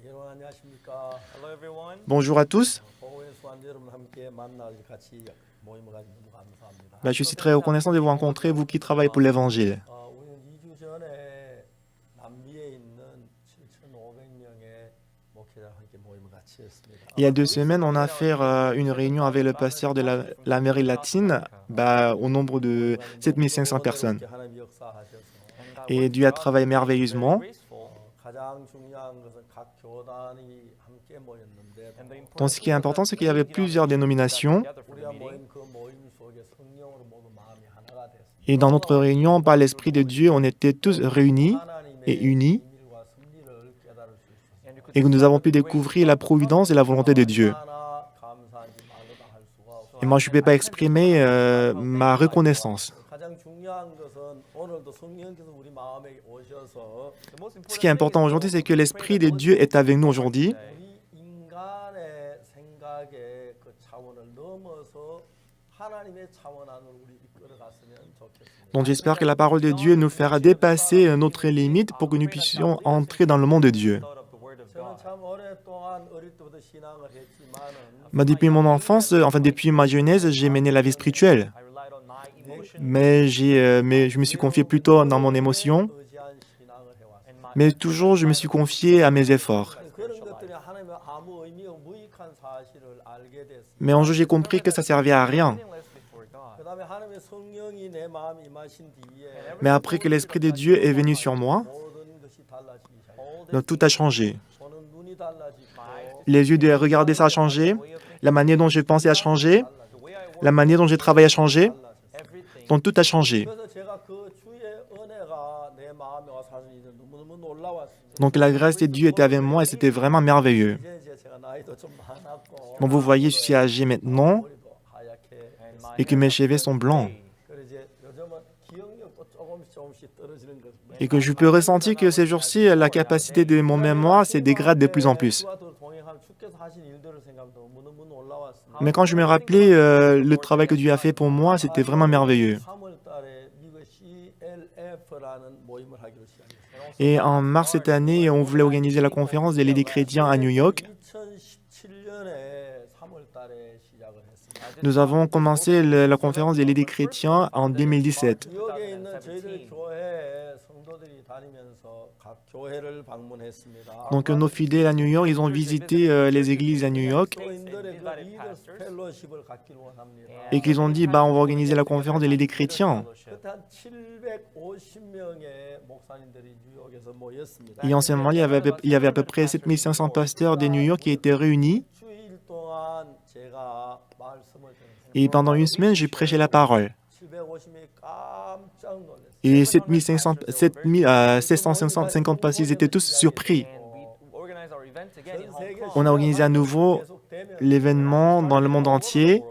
Hello everyone. Bonjour à tous. Je suis très reconnaissant de vous rencontrer, vous qui travaillez pour l'Évangile. Il y a 2 semaines, on a fait une réunion avec le pasteur de l'Amérique latine au nombre de 7500 personnes. Et Dieu a travaillé merveilleusement. Donc, ce qui est important, c'est qu'il y avait plusieurs dénominations. Et dans notre réunion, par l'Esprit de Dieu, on était tous réunis et unis. Et nous avons pu découvrir la providence et la volonté de Dieu. Et moi, je ne peux pas exprimer ma reconnaissance. Ce qui est important aujourd'hui, c'est que l'Esprit de Dieu est avec nous aujourd'hui. Donc j'espère que la parole de Dieu nous fera dépasser notre limite pour que nous puissions entrer dans le monde de Dieu. Depuis mon enfance, depuis ma jeunesse, j'ai mené la vie spirituelle. Mais je me suis confié plutôt dans mon émotion. Mais toujours, je me suis confié à mes efforts. Mais un jour, j'ai compris que ça ne servait à rien. Mais après que l'Esprit de Dieu est venu sur moi, donc tout a changé. Les yeux de regarder ça a changé, la manière dont je pensais a changé, la manière dont je travaillais a changé, donc tout a changé. Donc la grâce de Dieu était avec moi et c'était vraiment merveilleux. Donc vous voyez, je suis âgé maintenant et que mes cheveux sont blancs. Et que je peux ressentir que ces jours-ci, la capacité de mon mémoire se dégrade de plus en plus. Mais quand je me rappelais le travail que Dieu a fait pour moi, c'était vraiment merveilleux. Et en mars cette année, on voulait organiser la conférence des leaders chrétiens à New York. Nous avons commencé la conférence des leaders chrétiens en 2017. Donc nos fidèles à New York, ils ont visité les églises à New York et qu'ils ont dit, on va organiser la conférence des leaders chrétiens. Et en ce moment, il y avait à peu près 7500 pasteurs de New York qui étaient réunis. Et pendant une semaine, j'ai prêché la parole. Et 750 pasteurs, ils étaient tous surpris. On a organisé à nouveau l'événement dans le monde entier.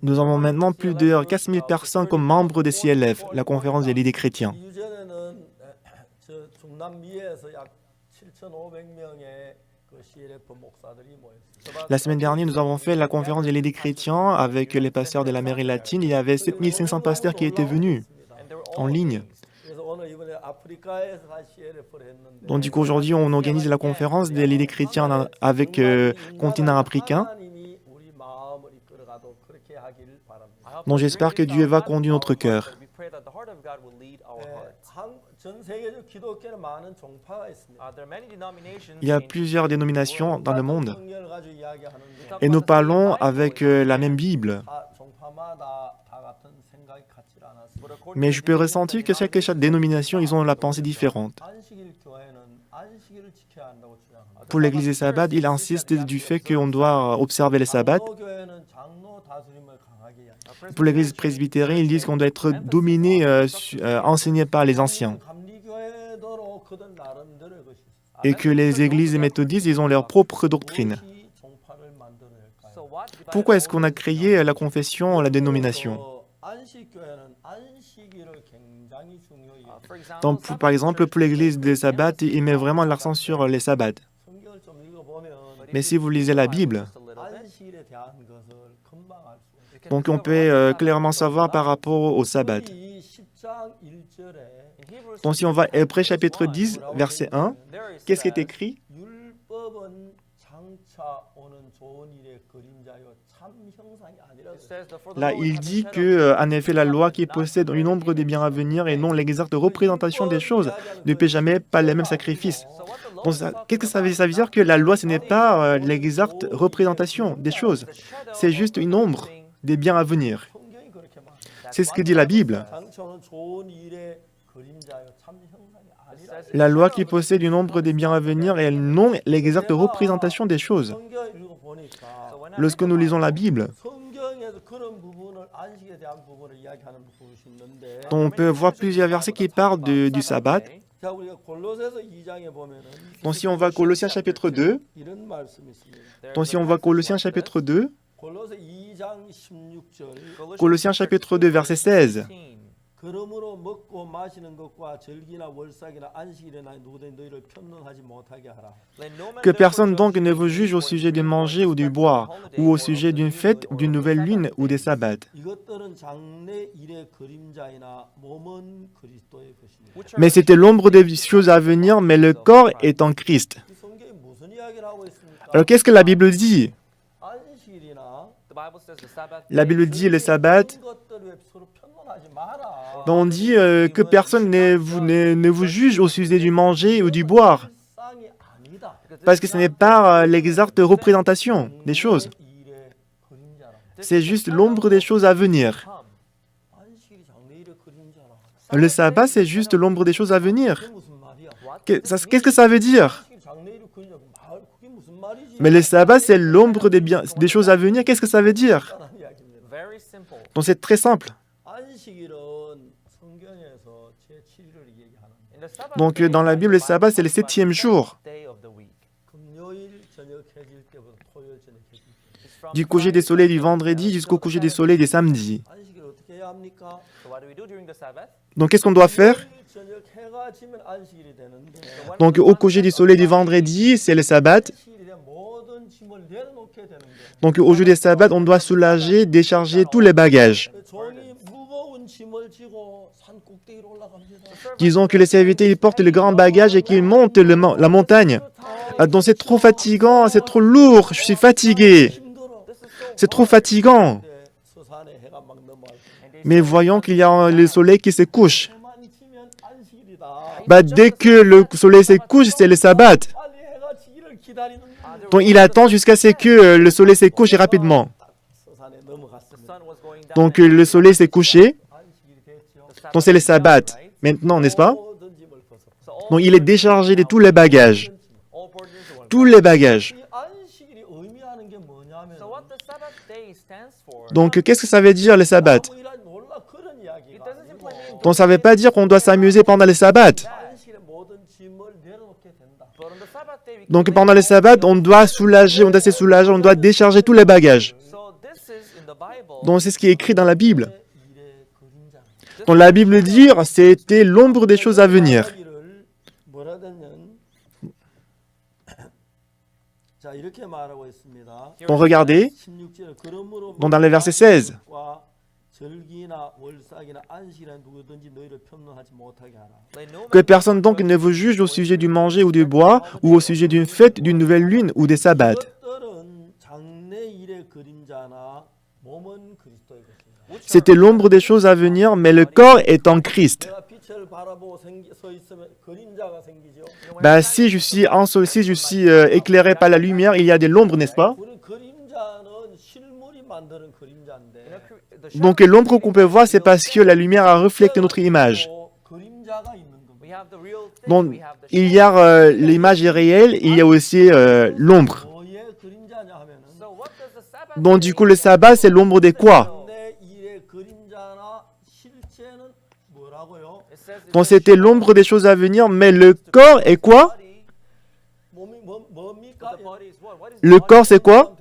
Nous avons maintenant plus de 4000 personnes comme membres de CLF, la conférence des leaders chrétiens. La semaine dernière, nous avons fait la conférence des leaders chrétiens avec les pasteurs de l'Amérique latine. Il y avait 7500 pasteurs qui étaient venus en ligne. Donc du coup, aujourd'hui, on organise la conférence des leaders chrétiens avec le continent africain. Donc j'espère que Dieu va conduire notre cœur. Il y a plusieurs dénominations dans le monde. Et nous parlons avec la même Bible. Mais je peux ressentir que chaque dénomination, ils ont la pensée différente. Pour l'église des sabbats, il insiste du fait qu'on doit observer les sabbats. Pour l'église presbytérienne, ils disent qu'on doit être dominé, enseigné par les anciens. Et que les églises méthodistes, ils ont leur propre doctrine. Pourquoi est-ce qu'on a créé la confession, la dénomination? Donc, par exemple, pour l'église des sabbats, il met vraiment l'accent sur les sabbats. Mais si vous lisez la Bible, donc on peut clairement savoir par rapport au sabbat. Donc si on va à Hébreux chapitre 10, verset 1, qu'est-ce qui est écrit? Là, il dit que, en effet, la loi qui possède une ombre des biens à venir et non l'exacte représentation des choses ne paie jamais pas les mêmes sacrifices. Donc, qu'est-ce que ça veut dire? Ça veut dire que la loi, ce n'est pas l'exacte représentation des choses. C'est juste une ombre des biens à venir. C'est ce que dit la Bible. La loi qui possède une ombre des biens à venir et non l'exacte représentation des choses. Lorsque nous lisons la Bible, on peut voir plusieurs versets qui parlent du sabbat. Donc si on va à Colossiens chapitre 2, Colossiens chapitre 2, verset 16. Que personne donc ne vous juge au sujet du manger ou du boire, ou au sujet d'une fête, d'une nouvelle lune ou des sabbats. Mais c'était l'ombre des choses à venir, mais le corps est en Christ. Alors qu'est-ce que la Bible dit? La Bible dit le sabbat. On dit que personne ne vous juge au sujet du manger ou du boire. Parce que ce n'est pas l'exacte représentation des choses. C'est juste l'ombre des choses à venir. Le sabbat, c'est juste l'ombre des choses à venir. Qu'est-ce que ça veut dire? Mais le sabbat, c'est l'ombre des choses à venir. Qu'est-ce que ça veut dire? Donc c'est très simple. Donc dans la Bible, le sabbat, c'est le 7e jour. Du coucher des soleils du vendredi jusqu'au coucher des soleils des samedis. Donc qu'est-ce qu'on doit faire? Donc au coucher du soleil du vendredi, c'est le sabbat. Donc au jour des sabbats, on doit soulager, décharger tous les bagages. Disons que les serviteurs portent le grand bagage et qu'ils montent la montagne. Donc c'est trop fatigant, c'est trop lourd, je suis fatigué. C'est trop fatigant. Mais voyons qu'il y a le soleil qui se couche. Dès que le soleil se couche, c'est le sabbat. Donc il attend jusqu'à ce que le soleil se couche rapidement. Donc le soleil s'est couché. Donc c'est le sabbat. Maintenant, n'est-ce pas? Donc il est déchargé de tous les bagages. Tous les bagages. Donc qu'est-ce que ça veut dire le sabbat? Donc ça ne veut pas dire qu'on doit s'amuser pendant le sabbat. Donc pendant le sabbat, on doit soulager, on doit se soulager, on doit décharger tous les bagages. Donc c'est ce qui est écrit dans la Bible. Donc la Bible dit, c'était l'ombre des choses à venir. Donc regardez, donc dans le verset 16. Que personne donc ne vous juge au sujet du manger ou du bois, ou au sujet d'une fête, d'une nouvelle lune ou des sabbats. C'était l'ombre des choses à venir, mais le corps est en Christ. Si je suis éclairé par la lumière, il y a de l'ombre, n'est-ce pas? Donc l'ombre qu'on peut voir, c'est parce que la lumière a reflété notre image. Donc il y a l'image est réelle, il y a aussi l'ombre. Donc du coup, le sabbat, c'est l'ombre de quoi? Donc c'était l'ombre des choses à venir, mais le corps est quoi? Le corps, c'est quoi?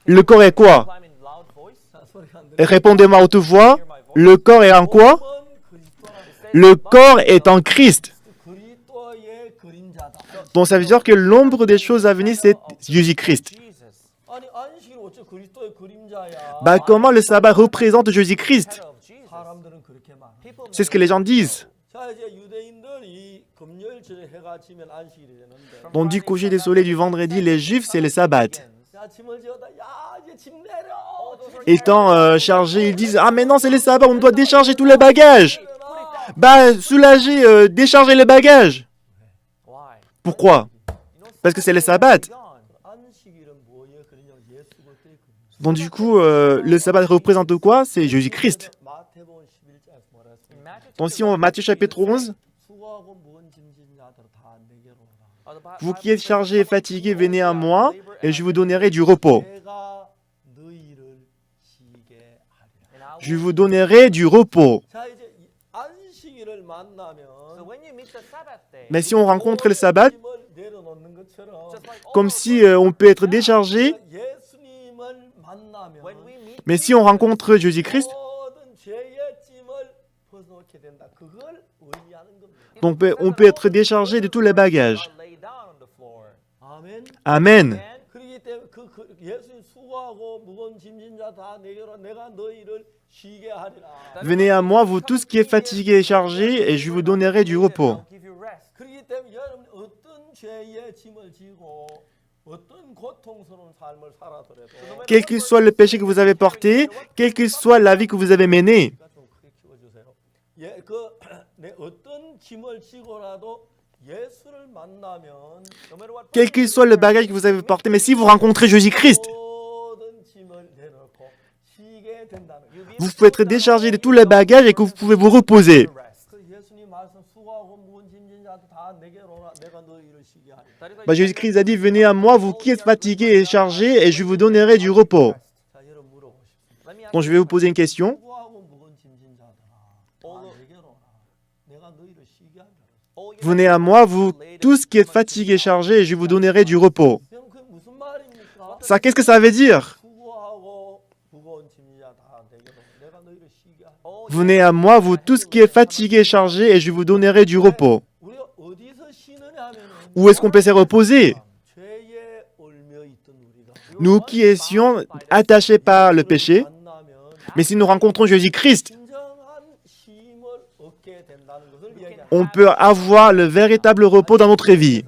Le corps est quoi? Répondez-moi à haute voix. Le corps est en quoi? Le corps est en Christ. Donc ça veut dire que l'ombre des choses à venir, c'est Jésus-Christ. Comment le sabbat représente Jésus-Christ? C'est ce que les gens disent. Donc du coucher du soleil du vendredi, les Juifs, c'est le sabbat. Étant chargés, ils disent « Ah, mais non, c'est le sabbat, on doit décharger tous les bagages. » Bah, soulagez, déchargez les bagages. Pourquoi? Parce que c'est le sabbat. Donc du coup, le sabbat représente quoi? C'est Jésus-Christ. Donc si on va Matthieu chapitre 11, vous qui êtes chargés et fatigués, venez à moi et je vous donnerai du repos. Je vous donnerai du repos. Mais si on rencontre le sabbat, comme si on peut être déchargé, mais si on rencontre Jésus-Christ, donc on peut être déchargé de tous les bagages. Amen. Venez à moi, vous tous qui êtes fatigués et chargés, et je vous donnerai du repos. Quel que soit le péché que vous avez porté, quelle que soit la vie que vous avez menée, quel que soit le bagage que vous avez porté, mais si vous rencontrez Jésus-Christ, vous pouvez être déchargé de tous les bagages et que vous pouvez vous reposer. Jésus-Christ a dit, venez à moi, vous qui êtes fatigués et chargés, et je vous donnerai du repos. Donc je vais vous poser une question. Venez à moi, vous tous qui êtes fatigués et chargés, et je vous donnerai du repos. Ça, qu'est-ce que ça veut dire? Venez à moi, vous tous qui êtes fatigués et chargés, et je vous donnerai du repos. Où est-ce qu'on peut se reposer? Nous qui étions attachés par le péché, mais si nous rencontrons Jésus-Christ, on peut avoir le véritable repos dans notre vie.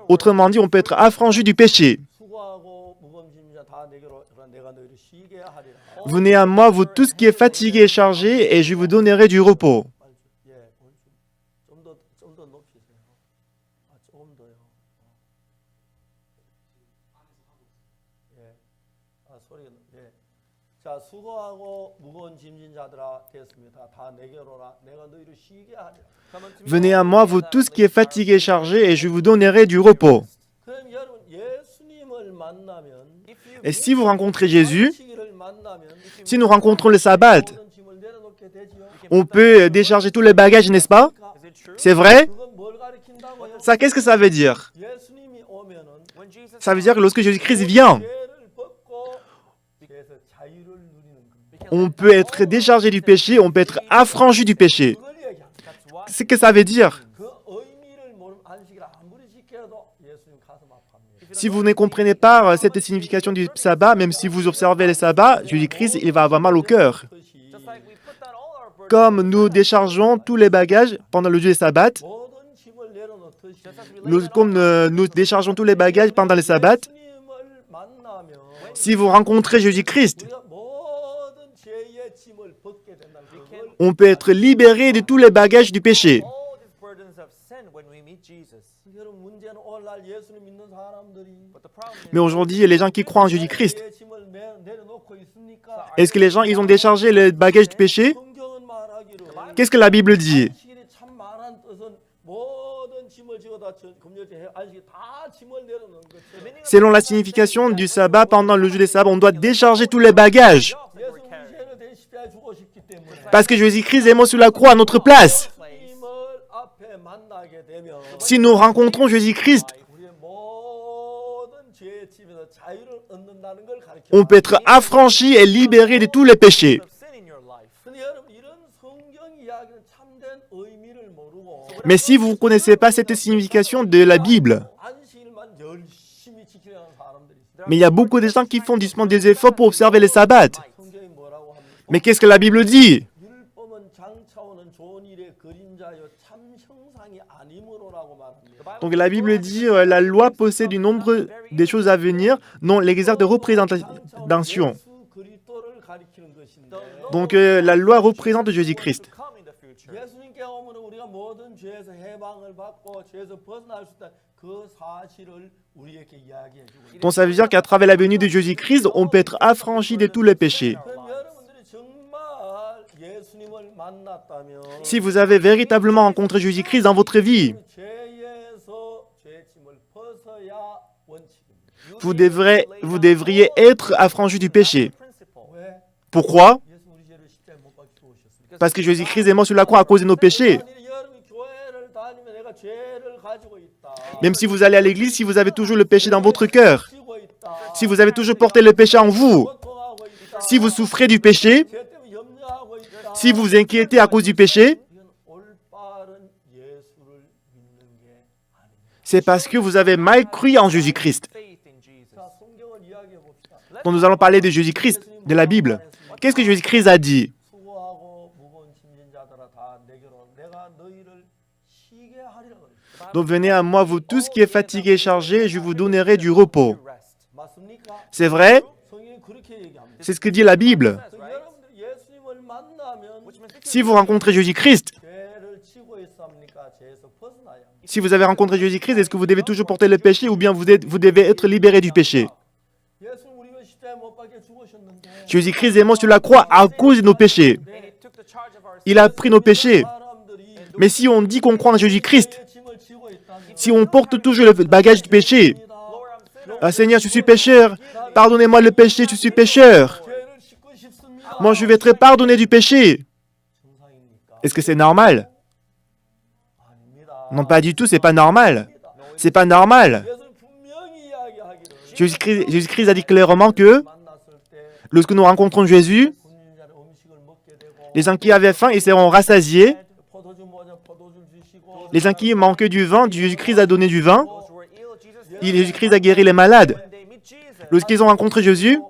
Autrement dit, on peut être affranchi du péché. Venez à moi, vous tous qui êtes fatigués et chargés, et je vous donnerai du repos. Venez à moi, vous tous qui êtes fatigués et chargés, et je vous donnerai du repos. Et si vous rencontrez Jésus, si nous rencontrons le sabbat, on peut décharger tous les bagages, n'est-ce pas? C'est vrai? Ça, qu'est-ce que ça veut dire? Ça veut dire que lorsque Jésus-Christ vient, on peut être déchargé du péché, on peut être affranchi du péché. C'est ce que ça veut dire. Si vous ne comprenez pas cette signification du sabbat, même si vous observez le sabbat, Jésus-Christ, il va avoir mal au cœur. Comme nous déchargeons tous les bagages pendant le jour du sabbat, comme nous déchargeons tous les bagages pendant le sabbat, si vous rencontrez Jésus-Christ, on peut être libéré de tous les bagages du péché. Mais aujourd'hui, les gens qui croient en Jésus-Christ, est-ce que les gens, ils ont déchargé les bagages du péché? Qu'est-ce que la Bible dit? Selon la signification du sabbat, pendant le jour des sabbats, on doit décharger tous les bagages. Parce que Jésus-Christ est mort sur la croix à notre place. Si nous rencontrons Jésus-Christ, on peut être affranchi et libéré de tous les péchés. Mais si vous ne connaissez pas cette signification de la Bible, mais il y a beaucoup de gens qui font des efforts pour observer le sabbat. Mais qu'est-ce que la Bible dit? Donc la Bible dit la loi possède une ombre des choses à venir, non l'exacte représentation. Donc la loi représente Jésus-Christ. Donc ça veut dire qu'à travers la venue de Jésus-Christ, on peut être affranchi de tous les péchés. Si vous avez véritablement rencontré Jésus-Christ dans votre vie, vous devriez être affranchi du péché. Pourquoi? Parce que Jésus-Christ est mort sur la croix à cause de nos péchés. Même si vous allez à l'église, si vous avez toujours le péché dans votre cœur, si vous avez toujours porté le péché en vous, si vous souffrez du péché, si vous vous inquiétez à cause du péché, c'est parce que vous avez mal cru en Jésus-Christ. Donc nous allons parler de Jésus-Christ, de la Bible. Qu'est-ce que Jésus-Christ a dit? Donc venez à moi, vous tous qui êtes fatigués et chargés, je vous donnerai du repos. C'est vrai? C'est ce que dit la Bible. Si vous rencontrez Jésus-Christ, si vous avez rencontré Jésus-Christ, est-ce que vous devez toujours porter le péché ou bien vous devez être libéré du péché? Jésus-Christ est mort sur la croix à cause de nos péchés. Il a pris nos péchés. Mais si on dit qu'on croit en Jésus-Christ, si on porte toujours le bagage du péché, Seigneur, je suis pécheur, pardonnez-moi le péché, je suis pécheur. Moi, je vais être pardonné du péché. Est-ce que c'est normal? Non, pas du tout, c'est pas normal. C'est pas normal. Jésus-Christ a dit clairement que lorsque nous rencontrons Jésus, les gens qui avaient faim, ils seront rassasiés. Les gens qui manquaient du vin, Jésus-Christ a donné du vin. Jésus-Christ a guéri les malades. Lorsqu'ils ont rencontré Jésus,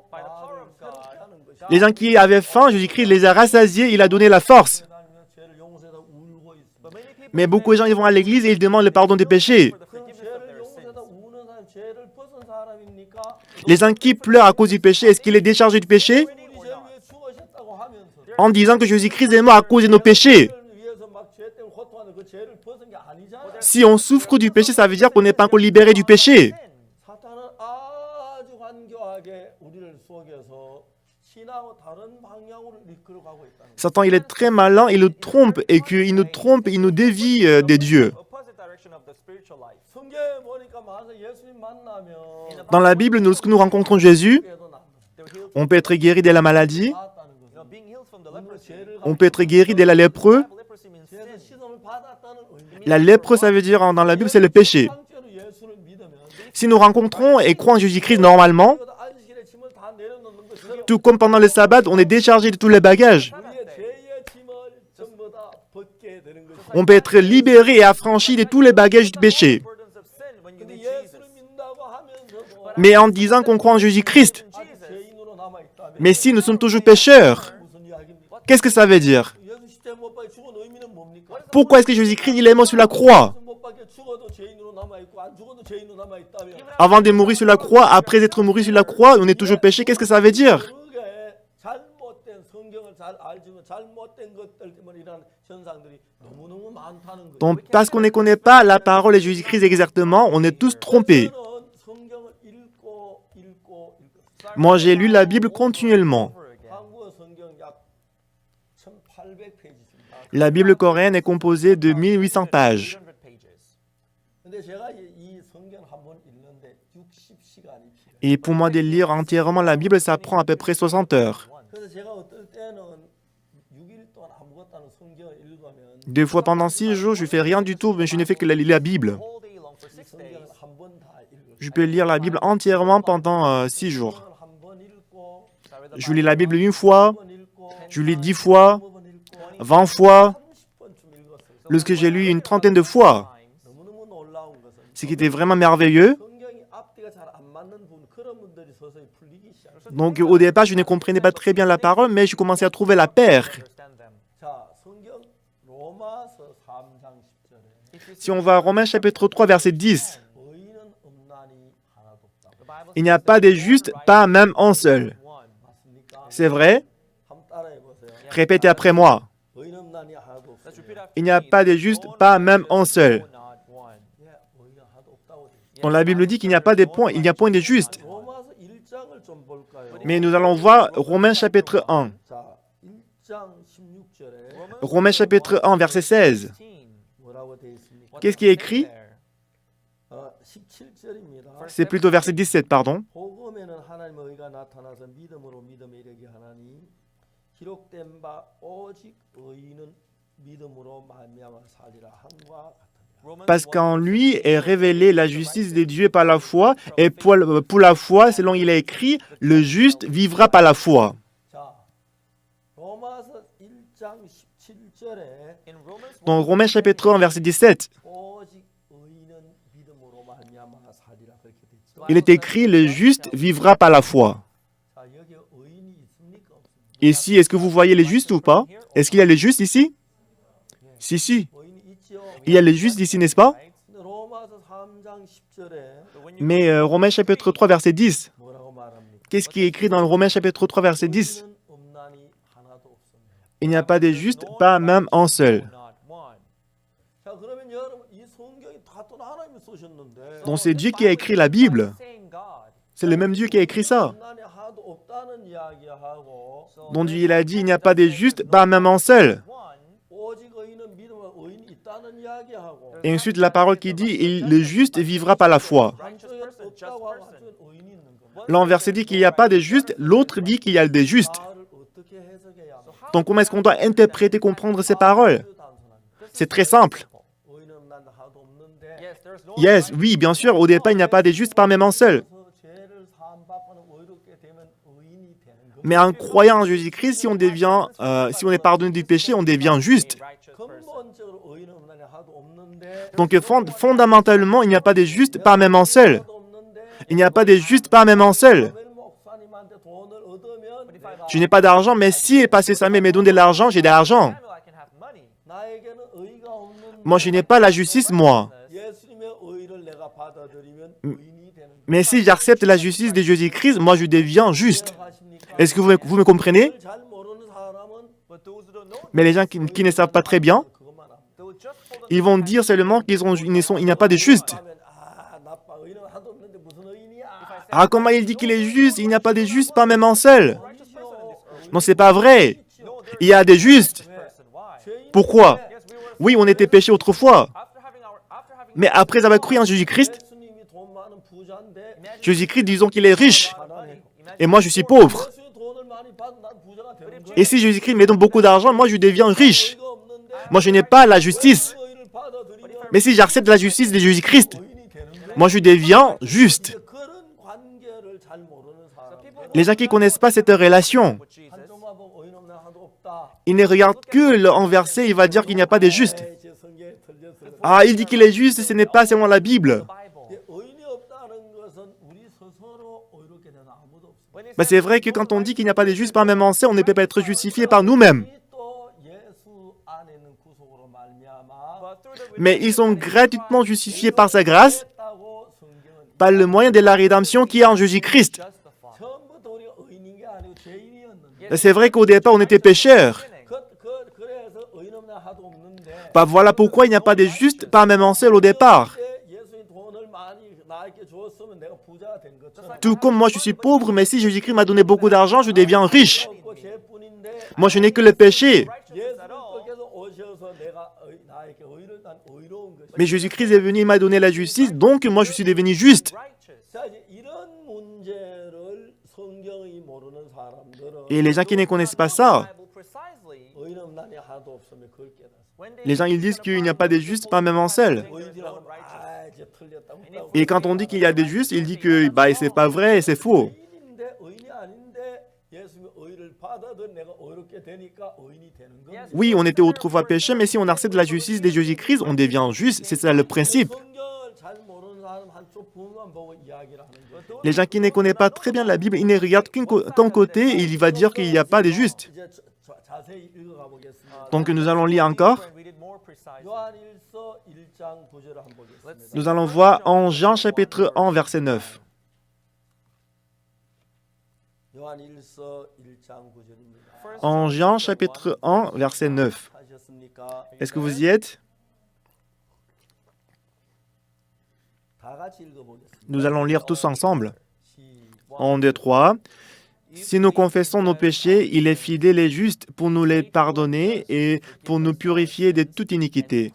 les gens qui avaient faim, Jésus-Christ les a rassasiés, il a donné la force. Mais beaucoup de gens ils vont à l'église et ils demandent le pardon des péchés. Les gens qui pleurent à cause du péché, est-ce qu'il est déchargé du péché? En disant que Jésus-Christ est mort à cause de nos péchés. Si on souffre du péché, ça veut dire qu'on n'est pas encore libéré du péché. Satan, il est très malin, il nous trompe, et qu'il nous trompe, il nous dévie des dieux. Dans la Bible, lorsque nous rencontrons Jésus, on peut être guéri de la maladie, on peut être guéri de la lèpre. La lèpre, ça veut dire, dans la Bible, c'est le péché. Si nous rencontrons et croyons en Jésus-Christ normalement, tout comme pendant le sabbat, on est déchargé de tous les bagages. On peut être libéré et affranchi de tous les bagages du péché. Mais en disant qu'on croit en Jésus-Christ, mais si nous sommes toujours pécheurs, qu'est-ce que ça veut dire? Pourquoi est-ce que Jésus-Christ il est mort sur la croix? Avant de mourir sur la croix, après être mort sur la croix, on est toujours péché. Qu'est-ce que ça veut dire? Donc, parce qu'on ne connaît pas la parole de Jésus-Christ exactement, on est tous trompés. Moi, j'ai lu la Bible continuellement. La Bible coréenne est composée de 1800 pages. Et pour moi, de lire entièrement la Bible, ça prend à peu près 60 heures. Deux fois pendant 6 jours, je ne fais rien du tout, mais je ne fais que lire la Bible. Je peux lire la Bible entièrement pendant 6 jours. Je lis la Bible une fois, je lis 10 fois, 20 fois, lorsque j'ai lu une trentaine de fois. Ce qui était vraiment merveilleux. Donc au départ, je ne comprenais pas très bien la parole, mais je commençais à trouver la paix. Si on va à Romains chapitre 3, verset 10, il n'y a pas de juste, pas même un seul. C'est vrai? Répétez après moi. Il n'y a pas de juste, pas même un seul. Donc la Bible dit qu'il n'y a pas de point, il n'y a point de juste. Mais nous allons voir Romains chapitre 1. Romains chapitre 1, verset 16. Qu'est-ce qui est écrit? C'est plutôt verset 17, pardon. Parce qu'en lui est révélée la justice de Dieu par la foi, et pour la foi, selon il est écrit, le juste vivra par la foi. Dans Romains chapitre 1, verset 17, il est écrit, le juste vivra par la foi. Ici, est-ce que vous voyez les justes ou pas? Est-ce qu'il y a les justes ici? Si. Il y a les justes ici, n'est-ce pas? Mais Romains chapitre 3, verset 10. Qu'est-ce qui est écrit dans Romains chapitre 3, verset 10? Il n'y a pas de juste, pas même un seul. Donc c'est Dieu qui a écrit la Bible. C'est le même Dieu qui a écrit ça. Donc il a dit, il n'y a pas de juste, pas même un seul. Et ensuite la parole qui dit, le juste vivra par la foi. L'un verset dit qu'il n'y a pas de juste, l'autre dit qu'il y a des justes. Donc comment est-ce qu'on doit interpréter, comprendre ces paroles? C'est très simple. Oui, bien sûr, au départ, il n'y a pas de juste, pas même un seul. Mais en croyant en Jésus-Christ, si on est pardonné du péché, on devient juste. Donc fondamentalement, il n'y a pas de juste, pas même un seul. Il n'y a pas de juste, pas même un seul. Je n'ai pas d'argent, mais si Pasteur Samuel me donne de l'argent, j'ai de l'argent. Moi, je n'ai pas la justice, moi. Mais si j'accepte la justice de Jésus-Christ, moi, je deviens juste. Est-ce que vous me comprenez? Mais les gens qui ne savent pas très bien, ils vont dire seulement qu'il n'y a pas de juste. Ah, comment il dit qu'il est juste? Il n'y a pas de juste, pas même un seul. Non, c'est pas vrai. Il y a des justes. Pourquoi? Oui, on était péchés autrefois. Mais après avoir cru en Jésus-Christ, Jésus-Christ, disons qu'il est riche. Et moi, je suis pauvre. Et si Jésus-Christ me donne beaucoup d'argent, moi, je deviens riche. Moi, je n'ai pas la justice. Mais si j'accepte la justice de Jésus-Christ, moi, je deviens juste. Les gens qui ne connaissent pas cette relation, ils ne regardent que un verset, il va dire qu'il n'y a pas de juste. Ah, il dit qu'il est juste, ce n'est pas seulement la Bible. Mais c'est vrai que quand on dit qu'il n'y a pas de juste par même en on ne peut pas être justifié par nous-mêmes. Mais ils sont gratuitement justifiés par sa grâce, par le moyen de la rédemption qui est en Jésus-Christ. C'est vrai qu'au départ, on était pécheurs. Bah voilà pourquoi il n'y a pas de juste, pas même en seul au départ. Tout comme moi, je suis pauvre, mais si Jésus-Christ m'a donné beaucoup d'argent, je deviens riche. Moi, je n'ai que le péché. Mais Jésus-Christ est venu, il m'a donné la justice, donc moi, je suis devenu juste. Et les gens qui ne connaissent pas ça, les gens ils disent qu'il n'y a pas de justes, pas même en seul. Et quand on dit qu'il y a des justes, il dit que c'est pas vrai et c'est faux. Oui, on était autrefois péchés, mais si on accepte la justice de Jésus-Christ, on devient juste. C'est ça le principe. Les gens qui ne connaissent pas très bien la Bible, ils ne regardent qu'un côté et il va dire qu'il n'y a pas de juste. Donc nous allons lire encore. 요한일서 1장 9절을 한번 보겠습니다. Nous allons voir en Jean chapitre 1, verset 9. 요한일서 1장 9절입니다. En Jean chapitre 1, verset 9. 하셨습니까? Est-ce que vous y êtes? 다 같이 읽어보겠습니다. Nous allons lire tous ensemble. 시작. 1, 2, 3. Si nous confessons nos péchés, il est fidèle et juste pour nous les pardonner et pour nous purifier de toute iniquité.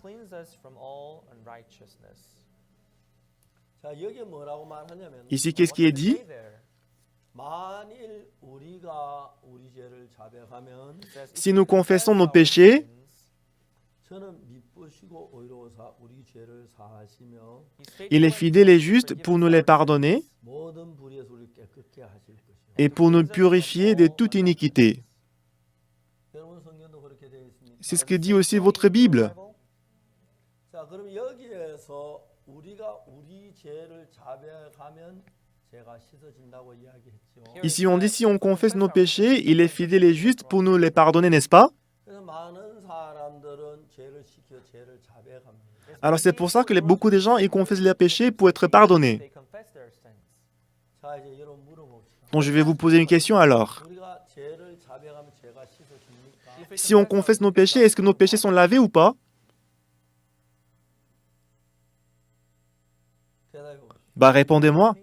자, 여기 뭐라고 말하냐면 Ici, qu'est-ce qui est dit? 만일 우리가 우리 죄를 자백하면 Si nous confessons nos péchés, 저는 미쁘시고 의로우사 우리 죄를 사하시며 il est fidèle et juste pour nous les pardonner 모든 불의에서 우리를 깨끗게 하실 것이요. et pour nous purifier de toute iniquité. 여러분 성경도 그렇게 되어 있습니다. C'est ce que dit aussi votre Bible. 자, 그럼 여기에서 우리가 우리 죄를 자백하면 죄가 씻어진다고 이야기했죠. Ici, on dit si on confesse nos péchés, il est fidèle et juste pour nous les pardonner, n'est-ce pas? 그래서 많은 사람들은 죄를 시켜 죄를 자백합니다. Alors c'est pour ça que beaucoup de gens, ils confessent leurs péchés pour être pardonnés. 자, 이제 여러분 물어봅시다. Donc je vais vous poser une question alors. 우리가 죄를 자백하면 죄가 씻어집니까? Si on confesse nos péchés, est-ce que nos péchés sont lavés ou pas? 대답해 봅시다. Bah répondez-moi.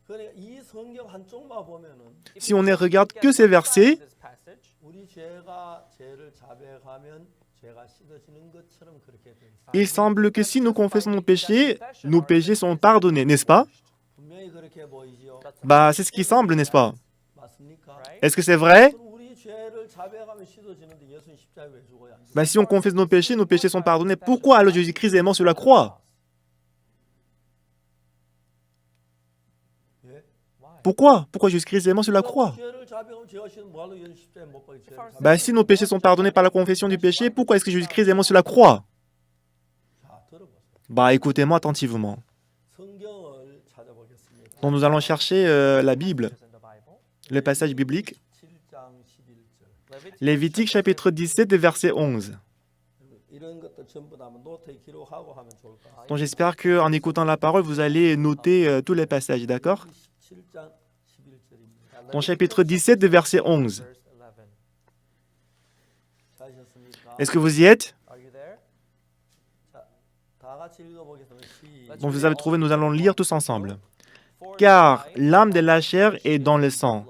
그러니까 이 성경 한쪽만 보면은 Si on ne regarde que ces versets, 우리 죄가 죄를 자백하면 죄가 씻어지는 것처럼 그렇게 돼 있어요. il semble que si nous confessons nos péchés sont pardonnés, n'est-ce pas? 분명히 그렇게 보이지요. Bah c'est ce qui semble, n'est-ce pas? 맞습니까? Est-ce que c'est vrai? 그럼 우리 죄를 자백하면 씻어지는데 예수님 십자가에 왜 죽어야? Bah si on confesse nos péchés sont pardonnés. Pourquoi alors Jésus-Christ est mort sur la croix? 예? Pourquoi? Pourquoi Jésus-Christ est mort sur la croix? 죄를 자백하면 죄가 씻으면 뭐하러 예수 십자가에 못 박이 죄를 자백? Bah si nos péchés sont pardonnés par la confession du péché, pourquoi est-ce que Jésus-Christ est mort sur la croix? 자, 들어보세요. Bah écoutez-moi attentivement. 성경을 찾아보겠습니다. Donc nous allons chercher la Bible, le passage biblique. 7장 11절. Lévitique chapitre 17 verset 11. 이런 것들 전부 다 한번 노트에 기록하고 하면 좋을 것 같아요. Donc j'espère qu'en écoutant la parole, vous allez noter tous les passages, d'accord? 7장 11절입니다. Donc chapitre 17 verset 11. 찾으셨습니까? Est-ce que vous y êtes? 자, 다 같이 읽어보겠습니다. 시작. Donc vous avez trouvé, nous allons lire tous ensemble. Car l'âme de la chair est dans le sang.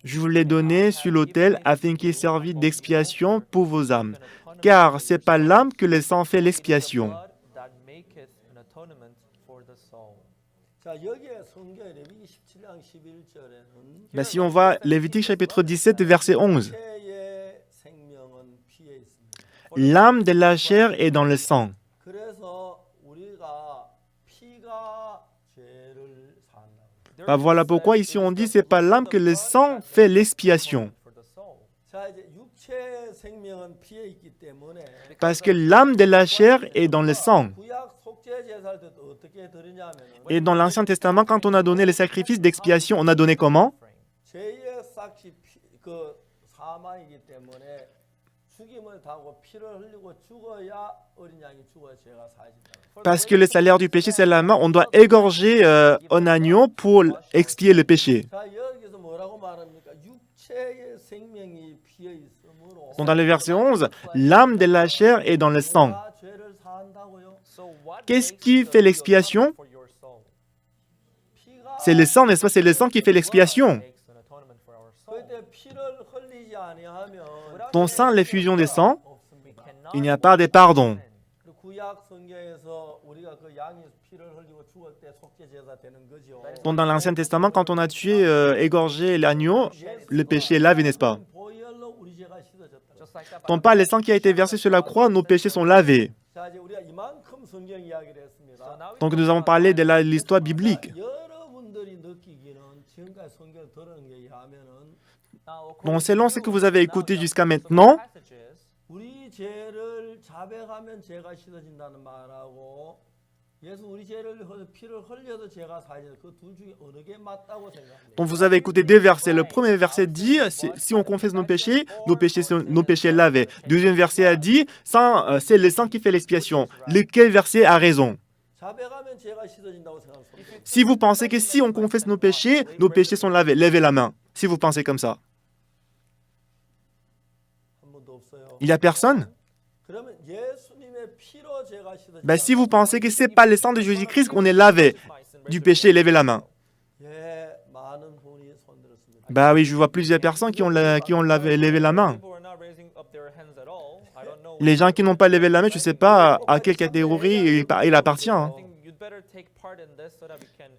Je vous l'ai donné sur l'autel afin qu'il servît d'expiation pour vos âmes. Car c'est pas l'âme que le sang fait l'expiation. 자, 여기에 성경에 레위기 17장 11절에는 Ben, si on va Lévitique chapitre 17 verset 11. 육체의 생명은 피에 있습니다. L'âme de la chair est dans le sang. 그래서 우리가 피가 죄를 산다. Ben, voilà pourquoi ici on dit c'est pas l'âme que le sang fait l'expiation. 자, 이제 육체의 생명은 피에 있기 때문에 Parce que l'âme de la chair est dans le sang. 구약 속죄 제사할 때 어떻게 드리냐면은 Et dans l'Ancien Testament, quand on a donné les sacrifices d'expiation, on a donné comment? 죄의 삭시 그 사망이기 때문에 죽임을 당하고 피를 흘리고 죽어야 어린 양이 죽어야 죄가 사해진다. Parce que le salaire du péché, c'est la mort. On doit égorger un agneau pour expier le péché. 자, 여기서 뭐라고 말합니까? 육체의 생명이 피에 있으므로 Donc dans le verset 11, l'âme de la chair est dans le sang. 다 죄를 사한다고요? Qu'est-ce qui fait l'expiation? 피가 C'est le sang, n'est-ce pas? C'est le sang qui fait l'expiation. 그때 피를 흘리지 아니하면 Ton sang, l'effusion des sangs, 없습니다. il n'y a pas de pardon. 그리고 구약 성경에서 우리가 그 양이 피를 흘리고 죽을 때 속죄 제사 되는 거죠. Donc dans l'Ancien Testament, quand on a tué, égorgé l'agneau, le péché est lavé, n'est-ce pas? 보혈로 우리 죄가 씻어졌다. Donc par le sang qui a été versé sur la croix, nos péchés sont lavés. 자, 이제 우리가 이만큼 성경 이야기를 했습니다. Donc nous avons parlé de l'histoire biblique. 여러분들이 느끼기는 지금까지 성경 들은 게 의하면은 Donc selon ce que vous avez écouté jusqu'à maintenant, 우리 죄를 자백하면 죄가 씻어진다는 말하고 예수 우리 죄를 피를 흘려서 죄가 사해진다. 그 둘 중에 어느 게 맞다고 생각합니다. Donc vous avez écouté deux versets. Le premier verset dit, si on confesse nos péchés est lavé. Deuxième verset a dit, c'est le sang qui fait l'expiation. Lequel verset a raison? 자백하면 죄가 씻어진다고 생각합니다. Si vous pensez que si on confesse nos péchés sont lavés, levez la main. Si vous pensez comme ça. 한 번도 없어요. Il n'y a personne? 그러면 예수님의 피로 죄가 씻어진다. Ben, si vous pensez que c'est pas le sang de Jésus-Christ qu'on est lavé du péché, levez la main. 예, 많은 분이 손들었습니다. Bah oui, je vois plusieurs personnes qui ont levé la main. Les gens qui n'ont pas levé la main, je ne sais pas à quelle catégorie il appartient. Hein.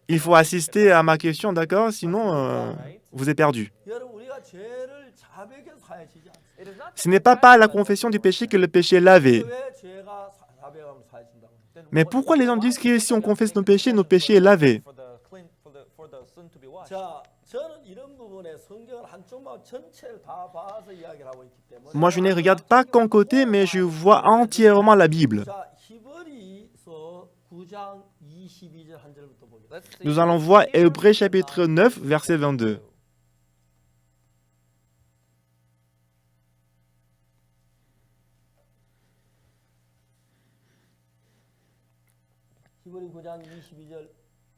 Il faut assister à ma question, d'accord? Sinon, vous êtes perdu. 여러분 우리가 죄를 자백해서 사해지지 않습니다. Ce n'est pas par la confession du péché que le péché est lavé. 왜 죄가 자백하면 사해진다고? Mais pourquoi les gens disent que si on confesse nos péchés est lavé? 자, 저는 이런 부분에 성경을 한쪽만 전체를 다 봐서 이야기를 하고 있기 때문에 Moi, je ne regarde pas qu'un côté, mais je vois entièrement la Bible. 자, 히브리서 9장 22절 한 절부터 보겠습니다. Nous allons voir Hébreux chapitre 9, verset 22. 히브리 9장 22절.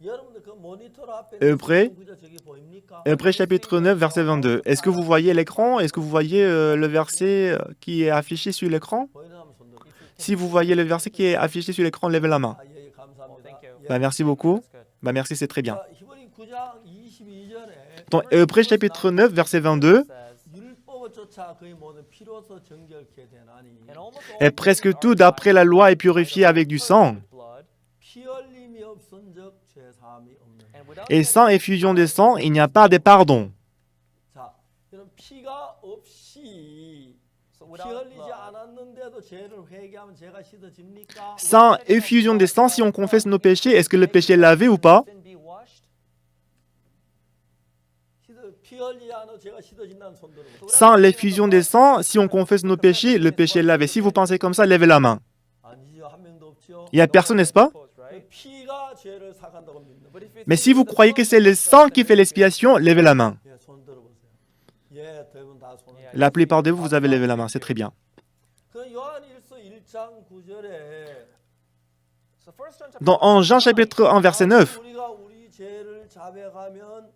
여러분들 그 모니터 앞에 Hébreux, 구절 저기 보입니까? Hébreux chapitre 9, verset 22. Est-ce que vous voyez l'écran? Est-ce que vous voyez le verset qui est affiché sur l'écran? 보이는 사람 손 들어. Si vous voyez le verset qui est affiché sur l'écran, levez la main. 아, 예, 감사합니다. 예. Bah, merci beaucoup. Bah, merci, c'est très bien. 자, 히브리 9장 22절에 Dans Hébreux chapitre 9, verset 22, 율법을 쫓아 그의 모든 피로서 정결케 되나니 et presque tout d'après la loi est purifié avec du sang. 피 흘림이 없은즉 죄 사함이 없는. Et sans effusion de sang, il n'y a pas de pardon. 자, 이런 피가 없이 피 흘리지 않았는데도 죄를 회개하면 죄가 씻어집니까? Sans effusion de sang, si on confesse nos péchés, est-ce que le péché est lavé ou pas? 피 흘리지 않아도 죄가 씻어진다는 손 들어보세요. Sans l'effusion de sang, si on confesse nos péchés, le péché est lavé. Si vous pensez comme ça, levez la main. 아니죠, 한 명도 없죠. Il n'y a personne, n'est-ce pas? 피가 죄를 사간다고 믿는. Mais si vous croyez que c'est le sang qui fait l'expiation, levez la main. 예, 손 들어보세요. 예, 대부분 다 손을. La plupart de vous, vous avez levé la main, c'est très bien. 그 요한일서 1장 9절에 Dans Jean chapitre 1, verset 9, 우리가 우리 죄를 자백하면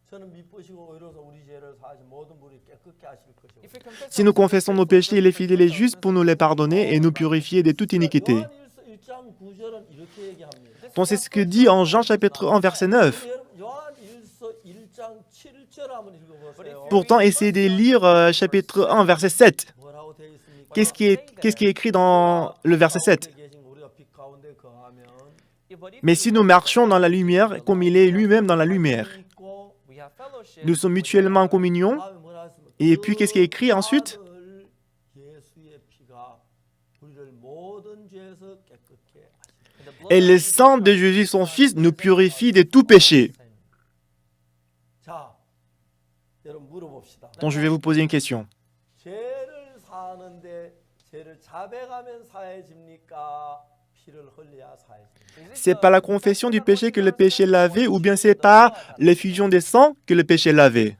저는 미쁘시고 의로서 우리 죄를 사하신 모든 분이 깨끗게 하실 것이고. si nous confessons nos péchés, il est fidèle et juste pour nous les pardonner et nous purifier de toute iniquité. 요한일서 1장 9절은 이렇게 얘기합니다. Donc c'est ce que dit en Jean chapitre 1, verset 9. 요한일서 1장 7절 한번 읽어보세요. Pourtant, essayez de lire chapitre 1, verset 7. 뭐라고 되어 있습니까? Qu'est-ce qui est écrit dans le verset 7? 가운데 계신 우리가 빛 가운데 거하면 Mais si nous marchons dans la lumière, comme il est lui-même dans la lumière, 있고 nous sommes mutuellement en communion. 다음에 뭐라 했습니까? Et puis, qu'est-ce qui est écrit ensuite? 아들 예수의 피가 우리를 모든 죄에서 깨끗게 하시고. Et le sang de Jésus, son Fils, nous purifie de tout péché. 자, 여러분 물어봅시다. Donc je vais vous poser une question. 죄를 사는데 죄를 자백하면 사해집니까? 피를 흘려야 사해집니까? C'est par la confession du péché que le péché est lavé ou bien c'est par l'effusion des sangs que le péché est lavé?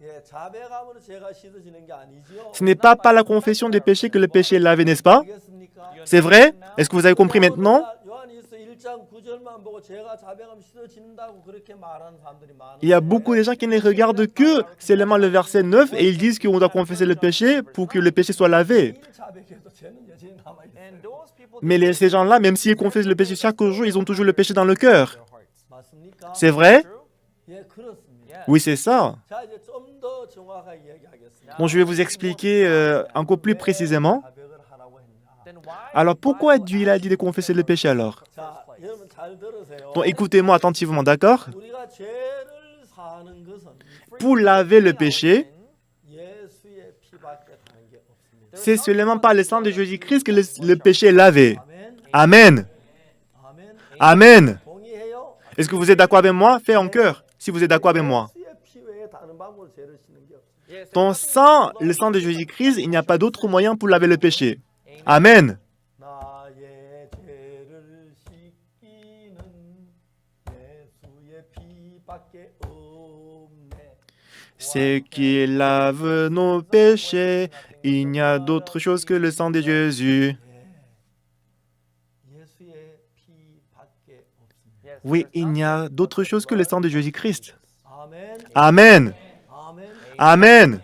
예, 자백함으로 죄가 씻어지는 게 아니죠. Ce n'est pas par la confession des péchés que le péché est lavé, n'est-ce pas? 알겠습니까? C'est vrai? Est-ce que vous avez compris maintenant? 요한일서 1장 9절만 보고 죄가 자백하면 씻어진다고 그렇게 말하는 사람들이 많은데. Il y a beaucoup de gens qui ne regardent que seulement le verset 9 et ils disent qu'on doit confesser le péché pour que le péché soit lavé. 매일 자백해도 죄는 여전히 남아 있어요. Mais ces gens-là, même s'ils confessent le péché chaque jour, ils ont toujours le péché dans le cœur. 맞습니까? C'est vrai? 예, 그렇습니다. Oui, c'est ça. 자, 이제 좀 더 정확하게 이야기하겠습니다. Bon, je vais vous expliquer encore plus précisément. 자백을 하라고 했냐? Alors, pourquoi Dieu il a dit de confesser le péché alors? 자, 여러분 잘 들으세요. Donc, écoutez-moi attentivement, d'accord? 우리가 죄를 사는 것은 Pour laver le péché, 예수의 피밖에 다른 게 없습니다. c'est seulement par le sang de Jésus-Christ que le péché est lavé. 아멘. Amen. 아멘. Amen. 동의해요? Est-ce que vous êtes d'accord avec moi? Faites en cœur, si vous êtes d'accord avec moi. 예수의 피 외에 다른 방법으로 죄를 씻는 게 없습니다. Donc, sans le sang de Jésus-Christ, il n'y a pas d'autre moyen pour laver le péché. Amen. 나의 죄를 빛밖에 없네. C'est qui lave nos péchés. Il n'y a d'autre chose que le sang de Jésus. 예수의 피밖에 없습니다. Oui, il n'y a d'autre chose que le sang de Jésus-Christ. 아멘. Amen. 아멘. Amen.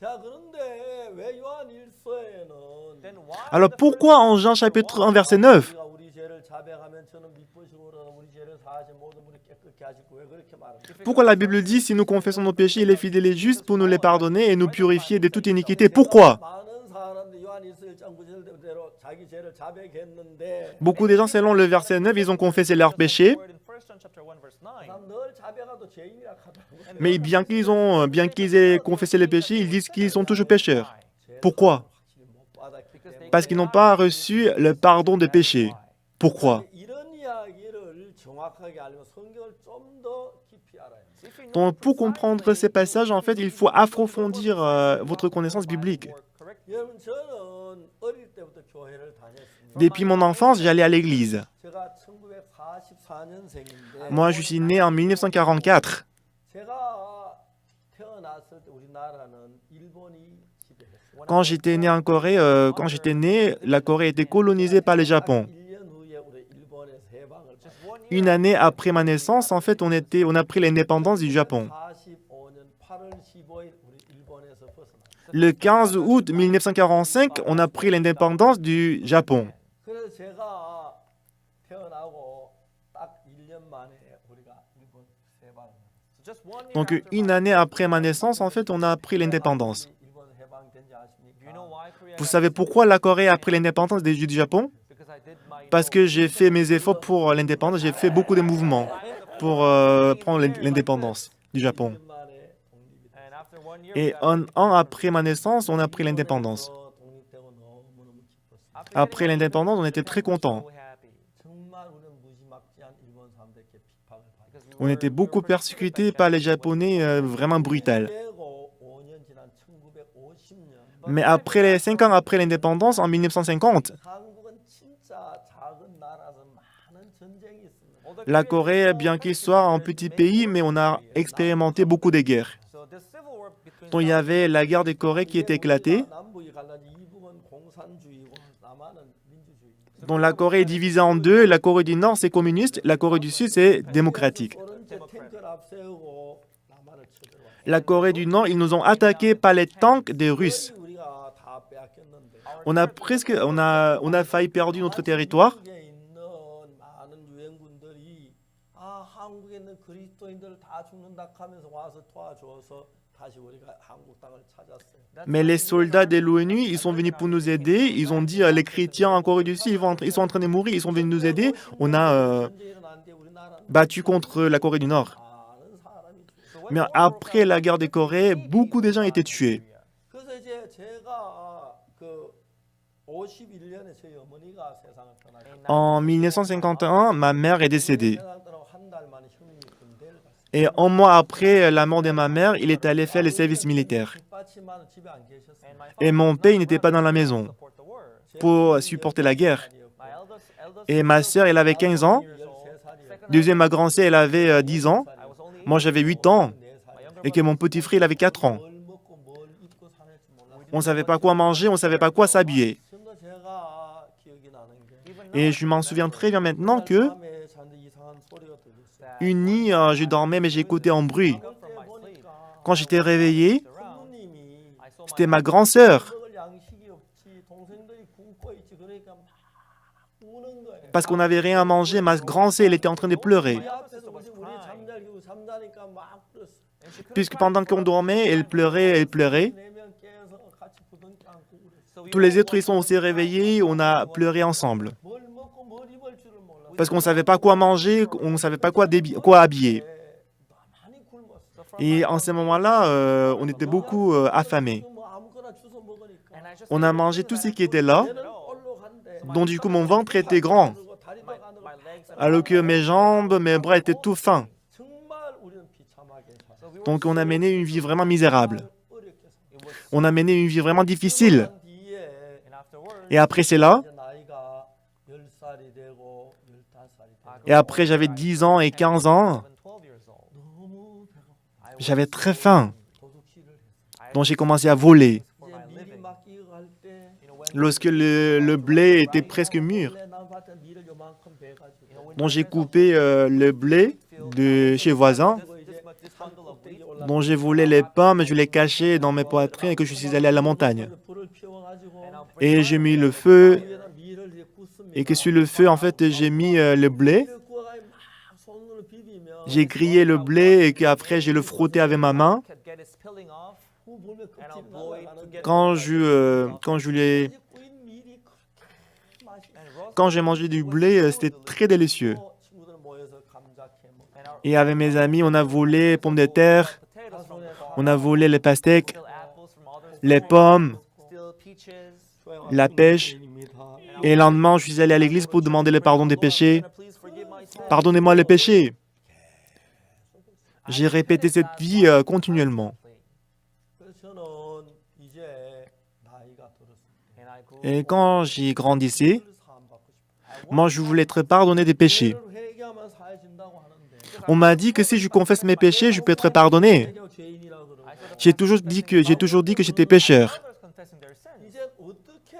자, 그런데 왜 요한 1서에는 Alors pourquoi en Jean chapitre 1 verset 9, 우리가 우리 죄를 자백하면 저는 미쁘시고 우리 죄를 사하신 모든 분이 깨끗게 하시고 왜 그렇게 말합니까? pourquoi la Bible dit si nous confessons nos péchés, il est fidèle et juste pour nous les pardonner et nous purifier de toute iniquité? Pourquoi? 많은 사람들 요한 1서 1장 9절대로 자기 죄를 자백했는데 Beaucoup de gens, selon le verset 9, ils ont confessé leurs péchés, 늘 자백하도 죄인이라 하더라고요. mais bien qu'ils aient confessé les péchés, ils disent qu'ils sont toujours pécheurs. Pourquoi? 확실히 못 받았기 때문에 Parce qu'ils n'ont pas reçu le pardon des péchés. Pourquoi? 이런 이야기를 정확하게 알면 성경을 좀 더 깊이 알아야 돼요. Donc, pour comprendre ces passages, en fait, il faut approfondir votre connaissance biblique. 여러분 저는 어릴 때부터 교회를 다녔습니다. Depuis mon enfance, j'allais à l'église. 제가 1944년생인데 Moi, je suis né en 1944. 제가 태어났을 때 우리나라는 일본이 지배했어요. Quand j'étais né en Corée, la Corée était colonisée par le Japon. 1년 후에 우리 일본에서 해방을 받았어요. Une année après ma naissance, en fait, on a pris l'indépendance du Japon. 45년 8월 15일 우리 일본에서 벗어났어요. Le 15 août 1945, on a pris l'indépendance du Japon. 그래서 제가 태어나고 딱 1년 만에 우리가 일본 해방을 받았어요. Donc, une année après ma naissance, en fait, on a pris l'indépendance. 일본 해방된지 아십니까? Vous savez pourquoi la Corée a pris l'indépendance du Japon? Parce que j'ai fait mes efforts pour l'indépendance, j'ai fait beaucoup de mouvements pour prendre l'indépendance du Japon. 1년 만에 독립이 됐어요. Et un an après ma naissance, on a pris l'indépendance. 독립되고 너무너무 기뻤어요. Après l'indépendance, on était très contents. 정말 우리는 무지막지한 일본 사람들께 핍박을 받았어요. On était beaucoup persécutés par les Japonais, vraiment brutal. 505년 지난 1950년 Mais après les 5 ans après l'indépendance, en 1950, 한국은 진짜 작은 나라서 많은 전쟁이 있습니다. la Corée, bien qu'il soit un petit pays, mais on a expérimenté beaucoup de guerres. Donc, il y avait la guerre de Corée qui était éclatée. 남북이 갈라지 이북은 공산주의고 남한은 민주주의. Donc, la Corée est divisée en deux. La Corée du Nord, c'est communiste. La Corée du Sud, c'est démocratique. 소련제 탱크를 앞세우고 남한을 쳐들어왔어요. La Corée du Nord, ils nous ont attaqués par les tanks des Russes. 우리가 다 빼앗겼는데 On a failli perdre notre territoire. 한국에 있는 많은 유엔군들이 한국에 있는 그리스도인들 다 죽는다 하면서 와서 도와줘서 다시 우리가 한국 땅을 찾았어요. Mais les soldats de l'ONU, ils sont venus pour nous aider. Ils ont dit, les chrétiens en Corée du Sud, ils sont en train de mourir. Ils sont venus nous aider. On a 전쟁이 일어났는데 우리나라는 battu contre la Corée du Nord. 많은 사람이 죽었어요. Mais après la guerre de Corée, beaucoup de gens étaient tués. 그래서 이제 제가 그 51년에 저희 어머니가 세상을 떠나셨어요. En 1951, ma mère est décédée. 세상 떠나고 한 달 만에 형님이 군대를 갔어요. Et un mois après la mort de ma mère, il est allé faire le service militaire. 뒷받침하는 집에 안 계셨어요. Et mon père, il n'était pas dans la maison pour supporter la guerre. Et ma sœur, elle avait 15 ans. 13살이에요. Deuxième, ma grande sœur, elle avait 10 ans. Moi, j'avais 8 ans. Et que mon petit frère, il avait 4 ans. 뭘 먹고 뭘 입고 사는지 몰랐어요. On ne savait pas quoi manger, on ne savait pas quoi s'habiller. 지금도 제가 기억이 나는 게 Et je m'en souviens très bien maintenant que 밤에 자는데 이상한 소리가 들렸어요. une nuit, je dormais, mais j'écoutais un bruit. 그때 보니까 Quand j'étais réveillé, 부모님이 c'était ma grande sœur. 먹을 양식이 없지 동생들이 굶고 있지 그러니까 막 우는 거예요. Parce qu'on n'avait rien à manger, ma grande sœur, elle était en train de pleurer. 우리 앞에서 우리 잠자니까 막 그랬어. Puisque pendant qu'on dormait, elle pleurait, elle pleurait. 4명 깨서 같이 부둥켜 안고 그랬어. Tous les êtres, ils sont s'est réveillés, on a pleuré ensemble. 뭘 먹고 뭘 입을 줄을 몰라. Parce qu'on ne savait pas quoi manger, on ne savait pas quoi habiller. 많이 굶었어. Et en ce moment-là, on était beaucoup affamés. 뭐 아무거나 주워 먹으니까. On a mangé tout ce qui était là, 얘는 볼록한데 donc du coup mon ventre était grand, 그리고 다리도 가늘고 alors que mes jambes, mes bras étaient tout fins. 정말 우리는 비참하게 살았어. Donc on a mené une vie vraiment misérable. 어렵게 살았어. On a mené une vie vraiment difficile. 그런 뒤에 Et après cela, 이제 나이가 10살이 되고 15살이 되고 et après j'avais 10 ans et 15 ans, 너무 J'avais très faim, 도둑질을 했어요. donc j'ai commencé à voler. 이제 밀이 막 익어갈 때 Lorsque le blé était presque mûr, 원래 남한테 밀을 요만큼 베가지고 donc j'ai coupé le blé de chez voisin, dont j'ai volé les pommes, je les cachais dans mes poitrines et que je suis allé à la montagne. 불을 피워가지고 Et j'ai mis le feu, 위에다 밀을 이제 굽습니다. et que sur le feu, en fait, j'ai mis le blé. 밀을 구워가지고 막 손으로 비비면 J'ai grillé le blé et qu'après, j'ai le frotté avec ma main. 후 불면 껍질이 날아가는데 구인 밀이 그렇게 맛이 Quand j'ai mangé du blé, c'était très délicieux. 친구들 모여서 감자 캐먹고 Et avec mes amis, on a volé pommes de terre, on a volé les pastèques, les pommes, la pêche. Et le lendemain, je suis allé à l'église pour demander le pardon des péchés. Pardonnez-moi les péchés. J'ai répété cette vie continuellement. 그래서 저는 이제 나이가 들었을 Et quand j'ai grandissé, 때 사함받고 싶어요. moi, je voulais être pardonné des péchés. 죄를 회개하면 사해진다고 하는데 On m'a dit que si je confesse mes péchés, je peux être pardonné. 회개하고 죄인이라 그러고 J'ai toujours dit que j'étais pécheur. 이제 어떻게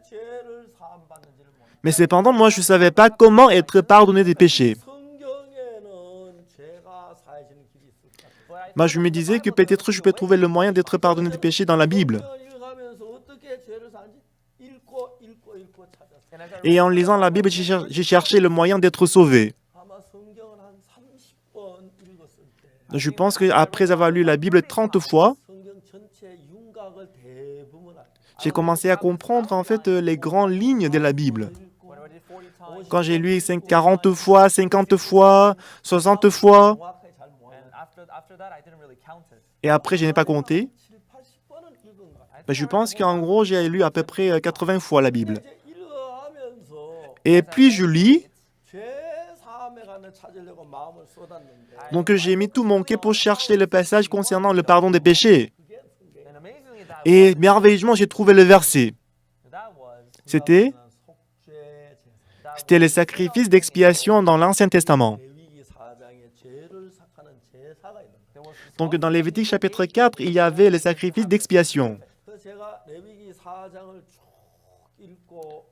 죄를 사함받는지를 모르고 Mais cependant, moi, je ne savais pas comment être pardonné des péchés. 성경에는 죄가 사해지는 길이 있을 것 같아요. Moi, je me disais que peut-être je peux trouver le moyen d'être pardonné des péchés dans la Bible. 성경을 읽어가면서 어떻게 죄를 사는지 읽고 찾았어요. Et en lisant la Bible, j'ai cherché le moyen d'être sauvé. 아마 성경을 한 30번 읽었을 때 Je pense qu'après avoir lu la Bible 30 fois, 성경 전체 윤곽을 대부분 j'ai commencé à comprendre en fait les grandes lignes de la Bible. Quand j'ai lu 40 fois, 50 fois, 60 fois, 정확하게 잘 모아요. et après je n'ai pas compté, 7, 80번은 읽은 것 같아요. je pense qu'en gros j'ai lu à peu près 80 fois la Bible. 이제 읽어가면서 Et puis je lis, 죄 사함에 관해 찾으려고 마음을 쏟았는데 donc j'ai mis tout mon cœur pour chercher le passage concernant le pardon des péchés. 그게 성경. Et merveilleusement, j'ai trouvé le verset. C'était le sacrifice d'expiation dans l'Ancien Testament. 레위기 4장에 죄를 삭하는 제사가 있는 거예요. Donc dans Lévitique chapitre 4, il y avait le sacrifice d'expiation. 그래서 제가 레위기 4장을 쭉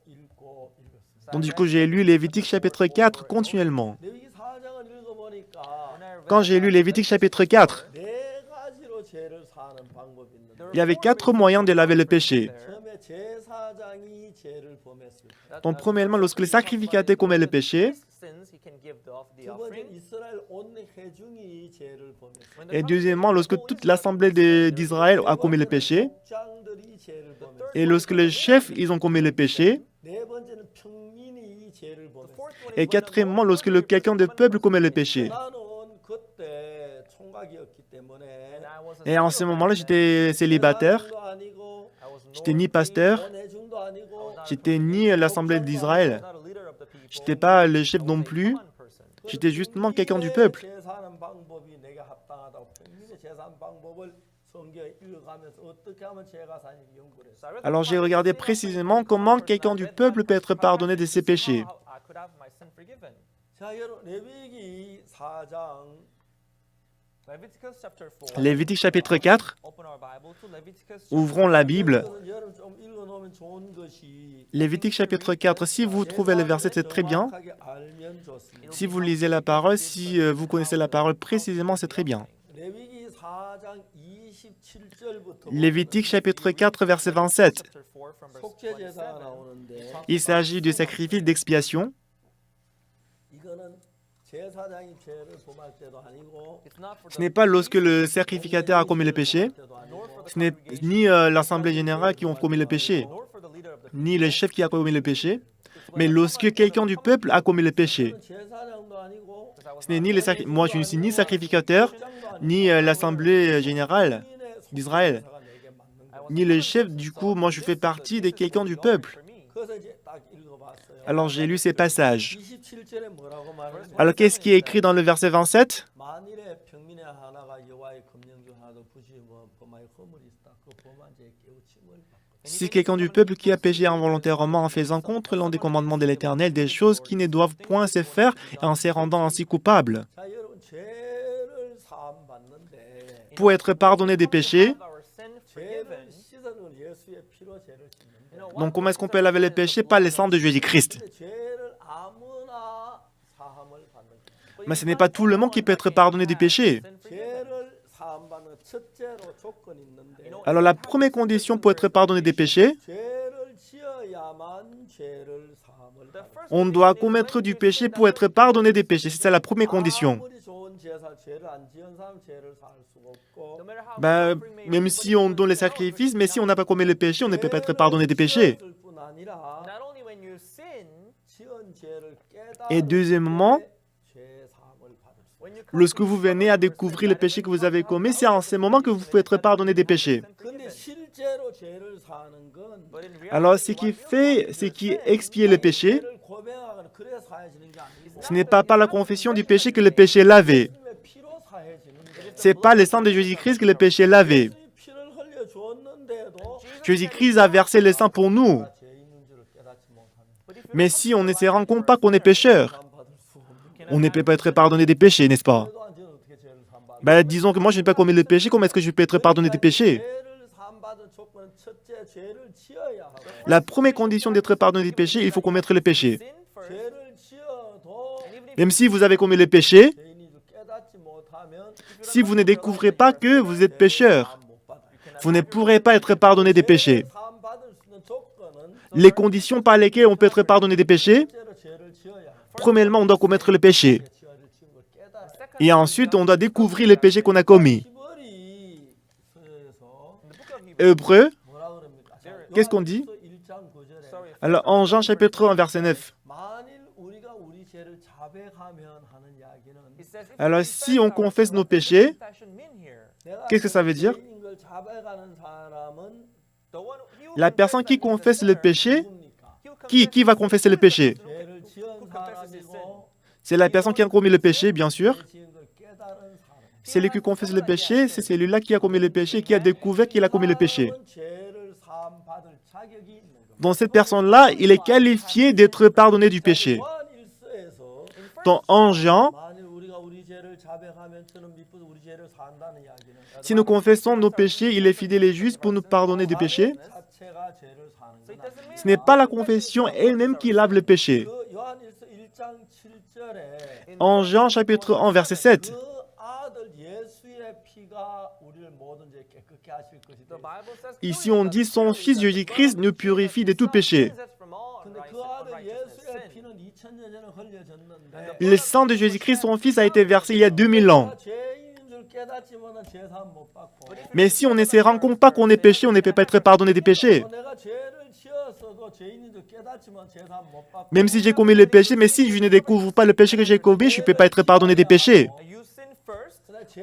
읽었습니다. Donc du coup, j'ai lu Lévitique chapitre 4 continuellement. 레위기 4장을 읽어보니까 Quand j'ai lu Lévitique chapitre 4, 네 가지로 죄를 사는 방법이 있는데 il y avait 4 moyens de laver le péché. 처음에 제사장이 죄를 범했을 때, Donc premièrement, lorsque le sacrificateur commet le péché, 두 번째 이스라엘 온 회중이 죄를 범했을 et deuxièmement, lorsque toute l'assemblée d'Israël a commis le péché, 장들이 죄를 범했을 때, et lorsque les chefs ils ont commis le péché, 네 번째는 평민이 죄를 범했을 때. et quatrièmement, lorsque quelqu'un du peuple commet le péché. 나는 그때 총각이었기 때문에 Et en ce moment-là, j'étais célibataire, 제사장도 아니고 j'étais ni pasteur, 온 회중도 아니고 j'étais ni l'assemblée d'Israël, j'étais pas le chef non plus, j'étais justement quelqu'un du peuple. 제사하는 방법이 내게 합당하다고 평민의 제사하는 방법을 성경에 읽어가면서 어떻게 하면 죄가 사는지 연구를 했어요. Alors j'ai regardé précisément comment quelqu'un du peuple peut être pardonné de ses péchés. 자, 여러분 레위기 4장 Lévitique chapitre 4, ouvrons la Bible. 여러분 좀 읽어놓으면 좋은 것이 Lévitique chapitre 4, si vous trouvez le verset, c'est très bien. 정확하게 알면 좋습니다. Si vous lisez la parole, si vous connaissez la parole précisément, c'est très bien. 레위기 4장 27절부터 Lévitique chapitre 4, verset 27. 속죄 제사가 나오는데 Il s'agit du sacrifice d'expiation. 이거는 제사장이 죄를 범할 때도 아니고 Ce n'est pas lorsque le sacrificateur a commis le péché, 때도 아니고 ce n'est ni l'assemblée générale qui ont commis le péché, ni le chef qui a commis le péché, mais lorsque quelqu'un du peuple a commis le péché. 제사장도 아니고 Ce n'est ni moi, je ne suis ni sacrificateur, ni l'assemblée générale d'Israël, 제사가 내게 맞는 거. ni le chef. Du coup, moi, je fais partie de quelqu'un du peuple. 그래서 이제 딱 읽어봤어요. Alors, j'ai lu ces passages. 27절에 뭐라고 말하는지 Alors, qu'est-ce qui est écrit dans le verset 27? 만일에 평민의 하나가 여호와의 검령 중 하나도 부지뭐 범하여 허물이 있다. 그 범한 자의 깨우침을 받고. Si quelqu'un du peuple qui a péché involontairement en faisant contre l'un des commandements de l'Éternel des choses qui ne doivent point se faire et en se rendant ainsi coupable. 자, 여러분 죄를 사함 받는데 pour être pardonné des péchés. 죄를 씻어준 예수의 피로 죄를 씻는데 Donc, comment est-ce qu'on peut laver les péchés? Par le sang de Jésus-Christ. 근데 죄를 아무나 사함을 받는 거예요. Mais ce n'est pas tout le monde qui peut être pardonné des péchés. 죄를 사함받는 첫째로 조건이 있는데 Alors, la première condition pour être pardonné des péchés, 죄를 지어야만 죄를 사함을 받는 거예요. on doit commettre du péché pour être pardonné des péchés. C'est ça la première condition. 아무리 좋은 제사 죄를 안 지은 사람 죄를 살 수가 없고 Ben, même si on donne les sacrifices, mais si on n'a pas commis le péché, on ne peut pas être pardonné des péchés. 지었을 뿐 아니라 지은 죄를 Et 깨달을 deuxièmement, 때 죄 사함을 받을 수 있어요. lorsque vous venez à découvrir le péché que vous avez commis, c'est en ce moment que vous pouvez être pardonné des péchés. 근데 실제로 죄를 사는 건 Alors, ce qui expie le péché, 죄를 고백하거나 그래 사해지는 게 아니고 ce n'est pas par la confession du péché que le péché est lavé. 예수님의 피로 사해지는 거예요. Ce n'est pas le sang de Jésus-Christ que le péché est lavé. 예수님이 피를 흘려 주었는데도 Jésus-Christ a versé le sang pour nous. 죄 있는 줄을 깨닫지 못하면 Mais si on ne se rend compte pas qu'on est pécheur, 안 받을 수 없는 on ne peut pas être pardonné des péchés, n'est-ce pas? 죄도 안 지은 어떻게 죄를 사함받을 Ben, disons que moi, je n'ai pas commis le péché, comment est-ce que je peux être pardonné des péchés? 죄를 사함받은 조건은 첫째 죄를 지어야 하고 La première condition d'être pardonné des péchés, il faut commettre le péché. 죄를 지어도 Même si vous avez commis le péché, 죄인인 줄 깨닫지 못하면 si vous ne découvrez pas que vous êtes pécheur, 못 받아요. vous ne pourrez pas être pardonné des péchés. 사함받을 수 있는 조건은 Les conditions par lesquelles on peut être pardonné des péchés, 첫째로 죄를 지어야 해요. premièrement, on doit commettre le péché. 죄를 지은 걸 깨달아요. Et ensuite, on doit découvrir le péché qu'on a commis. 히브리서에서 Hébreu, 뭐라 그럽니까? 자, Qu'est-ce qu'on dit? 요한일서 1장 9절에 alors en Jean chapitre 1, verset 9. 만일 우리가 우리 죄를 자백하면 하는 이야기는 Alors si on confesse nos péchés, 내가 qu'est-ce que ça veut dire? 죄인인 걸 자백하는 사람은 La personne qui confesse le péché, 누굽니까? qui va confesser le péché? 죄를 지은 사람이고 C'est la personne qui a commis le péché, bien sûr. 죄 지은 걸 깨달은 사람. Celui qui confesse le péché, c'est celui-là qui a commis le péché, qui a découvert qu'il a commis le péché. 사람은 죄를 사함 받을 자격이 있는 겁니다. Dans cette personne-là, il est qualifié d'être pardonné du péché. 요한일서에서 Dans en Jean, 만일 우리가 우리 죄를 자백하면 저는 믿고 우리 죄를 산다는 이야기는 si nous confessons nos péchés, il est fidèle et juste pour nous pardonner des péchés. 자체가 죄를 사는 건 아니에요. Ce n'est pas la confession elle-même qui lave le péché. 그 요한일서 1장 7절에 En Jean chapitre 1, verset 7, 그 아들 예수의 피가 우리를 모든 죄 깨끗게 하실 것이다. ici on dit son fils Jésus-Christ nous purifie de tout péché. 근데 그 아들 예수의 피는 2000년 전에 흘려졌는데 Le sang de Jésus-Christ, son fils, a été versé il y a 2000 ans. 죄인인 줄 깨닫지만은 제사함 못 받고 Mais si on ne se rend compte pas qu'on est péché, on ne peut pas être pardonné des péchés. 내가 죄를 지었어도 죄인인 줄 깨닫지만 제사함 못 받고 Même si j'ai commis le péché, mais si je ne découvre pas le péché que j'ai commis, je ne peux pas être pardonné des péchés.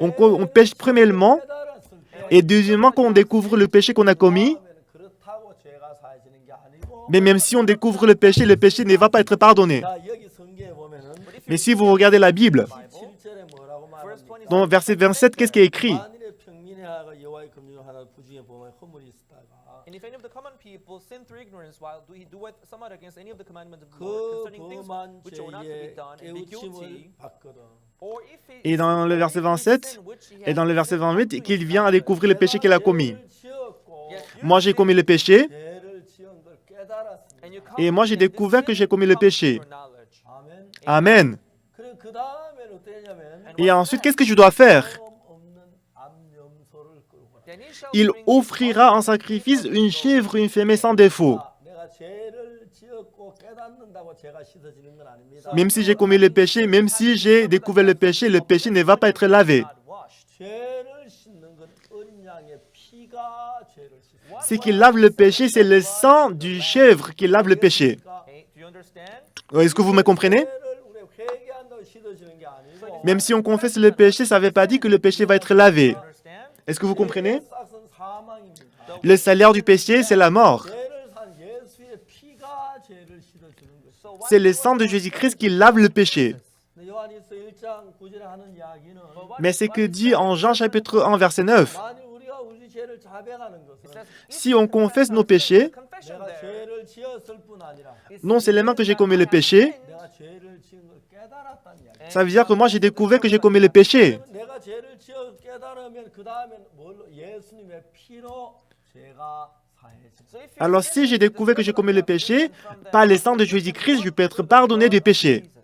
On pêche premièrement, 깨달았을 때 et deuxièmement, quand on découvre le péché qu'on a commis, 그렇다고 죄가 사해지는 게 아니고 mais même si on découvre le péché ne va pas être pardonné. 자 여기 성경에 보면은 Mais si vous regardez la Bible, 27절에 뭐라고 말합니까? dans verset 27, qu'est-ce qui est écrit? 만일의 평민의 하가 여호와의 금령을 하나 부중에 보면 허물이 있다가 And if any of the common people sin through ignorance while he doeth somewhat against any of the commandments of the 그 Lord concerning things 범한 which ought not to be 죄에 done and be 깨우침을 guilty, 받거든. or if he Et dans le verset 27 et dans le verset 28, qu'il vient à découvrir le péché qu'il a commis. 죄를 지었고 Moi, j'ai commis le péché, 죄를 지은 걸 깨달았습니다. and you come et moi, j'ai in this découvert sin, que j'ai commis le péché. your knowledge. 아멘. Amen. 그래 그 다음에는 어떠냐면 Et ensuite, qu'est-ce que je dois faire? 없는 암염소를 끌고 Then he shall Il bring offrira en sacrifice une chèvre, une femelle sans défaut. 내가 죄를 지었고 깨닫는다고 죄가 씻어지는 건 아닙니다. Même si j'ai commis le péché, même si j'ai découvert le péché ne va pas être lavé. God washed. 죄를 씻는 건 어린 양의 피가 죄를 씻습니다. Ce qui lave le péché, c'est le sang du chèvre qui lave le péché. Okay, do you understand? Est-ce que vous me comprenez? 죄를 우리 회개한다고 씻어지는 게 아니고 Même si on confesse le péché, ça ne veut pas dire que le péché va être lavé. Understand? Est-ce que vous comprenez? 싹은 사망입니다. Le salaire du péché, c'est la mort. 죄를 산 예수의 피가 죄를 씻어주는 것이죠. C'est le sang de Jésus-Christ qui lave le péché. 요한일서 1장 9절에 하는 이야기는 Mais c'est que dit en Jean chapitre 1, verset 9. 만일 우리가 우리 죄를 자백하는 It 것은 says, if Si we on confesse confess nos our sins, péchés, the confession 내가 there 죄를 지었을 뿐 아니라 is non seulement que j'ai commis le that I have péché, sinned, 내가 죄를 지은 걸 깨달았다는 이야기. and ça veut dire que moi j'ai découvert que j'ai commis le discovered péché. 내가 죄를 지어 깨달으면 그 다음에 뭘로 예수님의 피로 죄가 사해져. So if you Alors sin, si j'ai découvert que j'ai commis le péché, from par the les sang de Jésus-Christ, je peux être pardonné du péché. Jesus.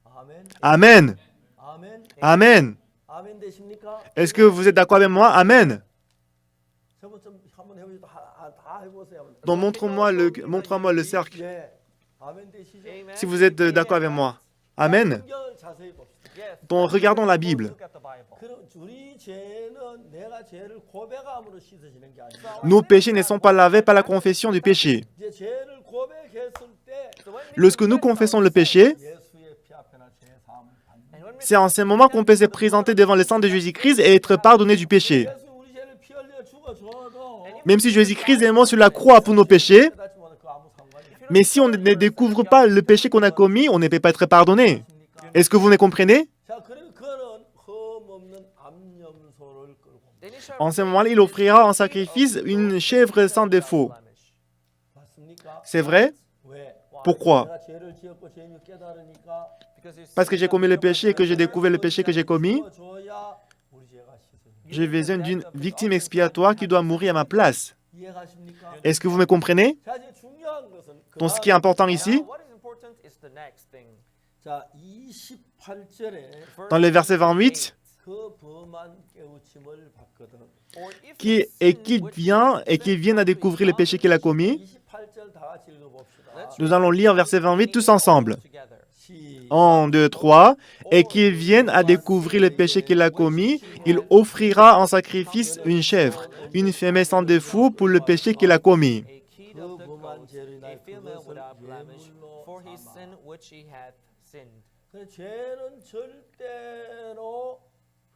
아멘. Amen. 아멘. Amen. 아멘 되십니까? Est-ce que vous êtes d'accord avec moi? Amen. 저번 좀 한번 해보시죠. 다 해보세요. Donc montre-moi le cercle. 예. 아멘 되시죠? Amen. Si vous êtes d'accord avec moi. Amen. 성경을 자세히 봅시다. Yes. Donc regardons la Bible. Look at the Bible. 그럼 우리 죄는 내가 죄를 고백함으로 씻어지는 게 아니라 Nos péchés ne sont pas lavés par la confession du péché. 이제 죄를 고백했을 때 So when we Lorsque nous confess confessons our le péché, 예수의 피 앞에나 죄 사함을 받는. and when we c'est en ce moment qu'on peut se présenter devant le sang de Jésus-Christ et être pardonné du péché. 예수 우리 죄를 피 흘려 죽어줘도 Même si Jésus-Christ est mort sur la croix pour nos péchés, 깨닫지 못하면 그 아무 상관이 없습니다. mais si on ne découvre pas le péché qu'on a commis, on ne peut pas être pardonné. Est-ce que vous me comprenez? 자, 그러면 그는 흠없는 암염소를 끌고 옵니다. then he shall En ce moment-là, il offrira en sacrifice une chèvre sans défaut. blemish. 맞습니까? C'est vrai? 왜? Pourquoi? 내가 죄를 지었고 죄를 깨달으니까 Because you Parce que j'ai commis le péché et que j'ai découvert le péché que j'ai commis, 줘야 우리 죄가 씻어져요. j'ai besoin d'une victime expiatoire qui doit mourir à ma place. 이해가십니까? Est-ce que vous me comprenez? 자, 이제 중요한 것은 Donc ce qui est important ici, Now, what is important is the next thing. 자, 28절에 dans le verset 28, 그 범한 깨우침을 받거든. Or if qui vient et qui vient à découvrir le péché qu'il a commis, 28절 다 같이 읽어봅시다. nous allons lire verset 28 tous ensemble. together. 1, 2, 3. Et qu'il vienne à découvrir le péché qu'il a commis, il offrira en sacrifice une chèvre, une femelle sans défaut pour le péché qu'il a commis. A kid of the goats, a female without blemish, for his sin which he hath sinned. 그 죄는 절대로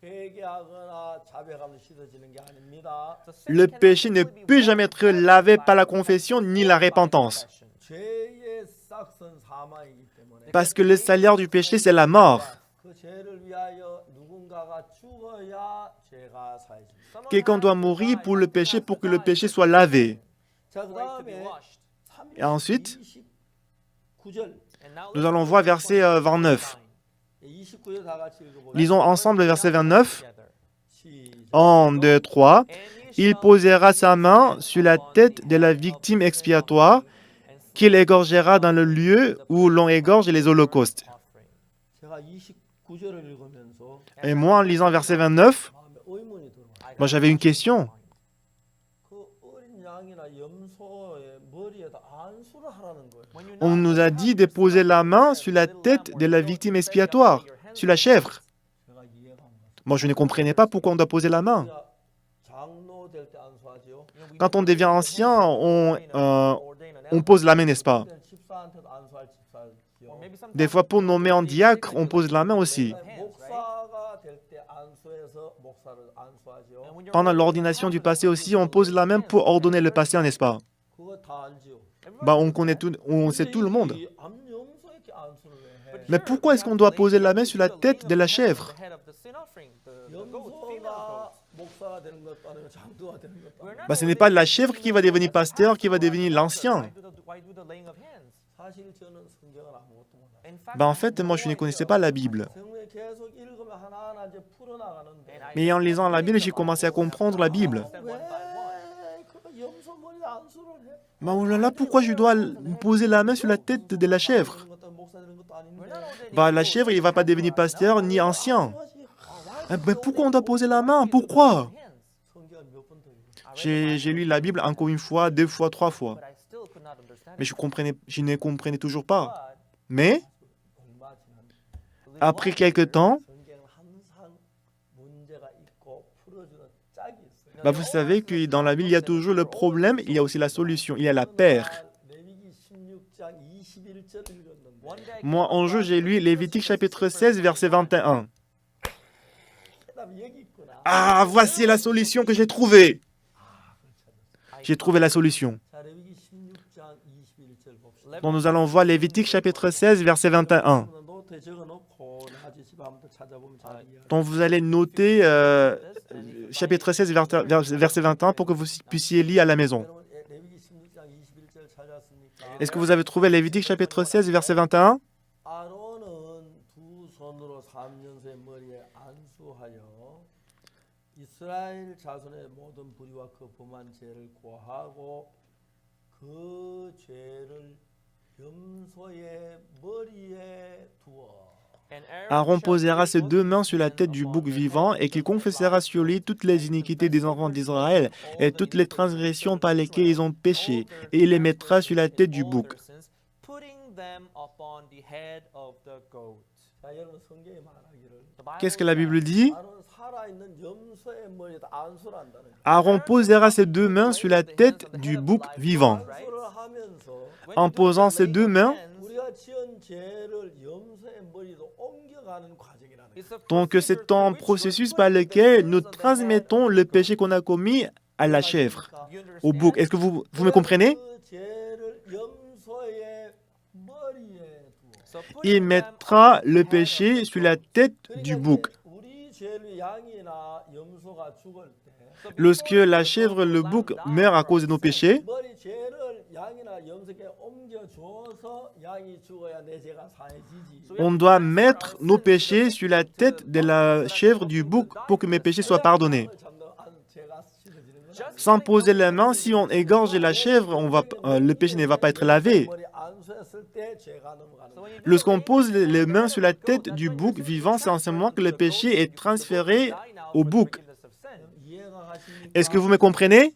회개하거나 자백하면 씻어지는 게 아닙니다. So sin Le cannot péché ne simply be peut washed jamais être away lavé by par la confession ni la repentance. confession. 죄의 싹은 사망이기 때문에 Parce que le salaire du péché, c'est la mort. 그 죄를 위하여 누군가가 죽어야 죄가 사해집니다. Someone Quelqu'un has doit to mourir die, pour le one péché, has pour to que le die péché soit lavé. 자, for it to be 그다음에 washed. Et ensuite, 29절. And now nous let's allons look voir at verset 29. 29절 다 같이 읽어보세요. Lisons ensemble le verset 29. together. 시작. 1, 2, 3. And ye Il shall posera sa main lay sur la upon tête the de la head of victime the sin expiatoire offering, and qu'il égorgera dans le lieu où l'on égorge les holocaustes. offering. 제가 29절을 읽으면서 Et moi, en lisant verset 29, 마음에 의문이 들어요. moi j'avais une question. 그 어린 양이나 염소의 머리에다 안수를 하라는 거예요. When you On nous a dit de poser la main sur la tête de la victime expiatoire, sur la chèvre. 제가 이해가 안 가요. Moi, je ne comprenais pas pourquoi on doit poser la main. 우리가 장로 될 때 안수하죠. Quand on devient ancien, on pose la main, n'est-ce pas? 집사한테도 안수할 집사죠. Des fois, pour nommer en diacre, on pose la main aussi. 목사가 될 때 안수해서 목사를 안수하죠. Pendant l'ordination du passé aussi, on pose la main pour ordonner le passé, n'est-ce pas? 그거 다 알지요. Bah, on sait tout le monde. 이 암염소에게 안수를 왜 해? Mais pourquoi est-ce qu'on doit poser la main sur la tête de la chèvre? 염소가 목사가 되는 것도 아니고 장로가 되는 것도 아니고 Bah, ce n'est pas la chèvre qui va devenir pasteur, qui va devenir l'ancien. 사실 저는 성경을 아무것도 몰라요. Bah, en fait, moi, je ne connaissais pas la Bible. 성경에 계속 읽으면 하나하나 이제 풀어나가는데 Mais en lisant la Bible, j'ai commencé à comprendre la Bible. 그 염소 머리에 안수를 해? Bah, oh là là, pourquoi je dois poser la main sur la tête de la chèvre? 되는 것도 목사 되는 것도 아닌데 Bah, la chèvre, il ne va pas devenir pasteur ni ancien. Eh ben, pourquoi on doit poser la main? Pourquoi? 성경을 몇 번 더 읽어. J'ai lu la Bible encore une fois, deux fois, trois fois. Mais je ne comprenais toujours pas. Mais, 얼마 지난 après quelque temps, 성경은 항상 문제가 있고 풀어주는 짝이 있어요. bah, vous savez que dans la Bible, il y a toujours le problème, il y a aussi la solution, il y a la paire. 레위기 16장 21절 읽었는데 Moi, en jeu, j'ai lu Lévitique chapitre 16, verset 21. 그다음 여기 있구나. Ah, voici la solution que j'ai trouvée. J'ai trouvé la solution. 자, 레위기 16장 21절 봅시다. Donc nous allons voir Lévitique chapitre 16, verset 21. 노트에 적어놓고 나중에 집에 한번 더 찾아보면 잘 이해해요. Donc vous allez noter chapitre 16, verset 21, pour que vous puissiez lire à la maison. 여러분 레위기 16장 21절 찾았습니까? Est-ce que vous avez trouvé Lévitique chapitre 16, verset 21? 아론은 두 손으로 3년소의 머리에 안수하여 이스라엘 자손의 모든 불의와 그 범한 죄를 고하고 그 죄를 염소의 머리에 두어. Aaron posera ses 2 mains sur la tête du bouc vivant et qu'il confessera sur lui toutes les iniquités des enfants d'Israël et toutes les transgressions par lesquelles ils ont péché, et il les mettra sur la tête du bouc. 자, 여러분 성경에 말하기를 Qu'est-ce que la Bible dit? 아론 살아있는 염소의 머리에다 안수를 한다는 거예요. Aaron posera ses 2 mains sur la tête du bouc vivant. 안수를 하면서 En posant ses 2 mains, 우리가 지은 죄를 염소의 머리로 옮겨가는 과정이라는 거예요. donc c'est un processus par lequel nous transmettons le péché qu'on a commis à la chèvre, au bouc. Est-ce que vous me comprenez? 그 죄를 염소의 머리에 두어. Il mettra le péché sur la tête du bouc. 우리 죄를 양이나 염소가 죽을 때 Lorsque la chèvre, le bouc meurt à cause de nos péchés, 머리 죄를 양이나 염소에게 옮겨 주어서 양이 죽어야 내 죄가 사해지지. on doit mettre nos péchés sur la tête de la chèvre du bouc pour que mes péchés soient pardonnés. 죄가 씻어지는 거야. Sans poser la main, si on égorge la chèvre, le péché ne va pas être lavé. 머리 안수했을 때 죄가 넘어가는 거야. Lorsqu'on pose les mains sur la tête du bouc vivant, c'est en ce moment que le péché est transféré au bouc. 이해가 가십니까? Est-ce que vous me comprenez?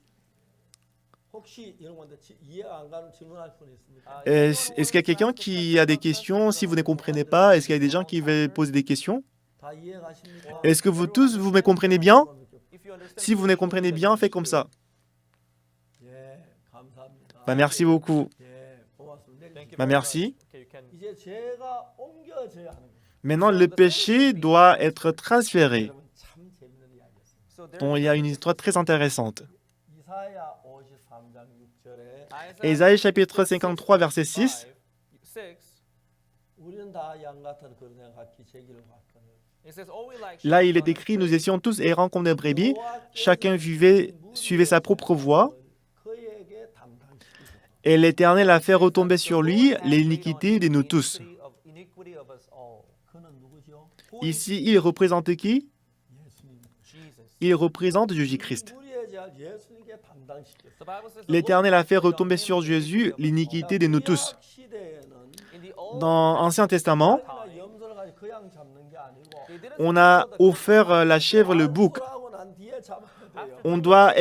혹시 이런 건데 이해가 안 가는 질문할 분 있습니까? Est-ce qu'il y a quelqu'un qui a des questions? Si vous ne comprenez pas, est-ce qu'il y a des gens qui veulent poser des questions? 다 이해 가십니까? Est-ce que vous tous, vous me comprenez bien? Si vous me comprenez bien, faites comme ça. 예, 감사합니다. Bah, merci beaucoup. 예, 고맙습니다. Bah, merci. 이제 죄가 옮겨져야 하는 거예요. Maintenant, le péché doit être transféré. 여러분 참 재밌는 이야기였습니다. Donc, il y a une histoire très intéressante. 이사야 53장 6절에 Ésaïe chapitre 53, verset 6. 우리는 다 양 같은 그런 각기 제 길을 갔거늘. Là, il est écrit, nous étions tous errants comme des brebis, chacun suivait sa propre voie, 그에게 담당시키소서. et l'Éternel a fait retomber sur lui l'iniquité de nous tous. 그는 누구죠? Ici, il représente qui? 예수님. Il représente Jésus-Christ. 우리의 죄를 예수님께 담당시켰어요. L'Éternel a fait retomber sur Jésus l'iniquité de nous tous. 구약 시대에는 Dans l'Ancien Testament, 양이나 염소를 가지고 그냥 잡는 게 아니고 on a offert la chèvre, le bouc. 안수하고 난 뒤에 잡아야 돼요. On doit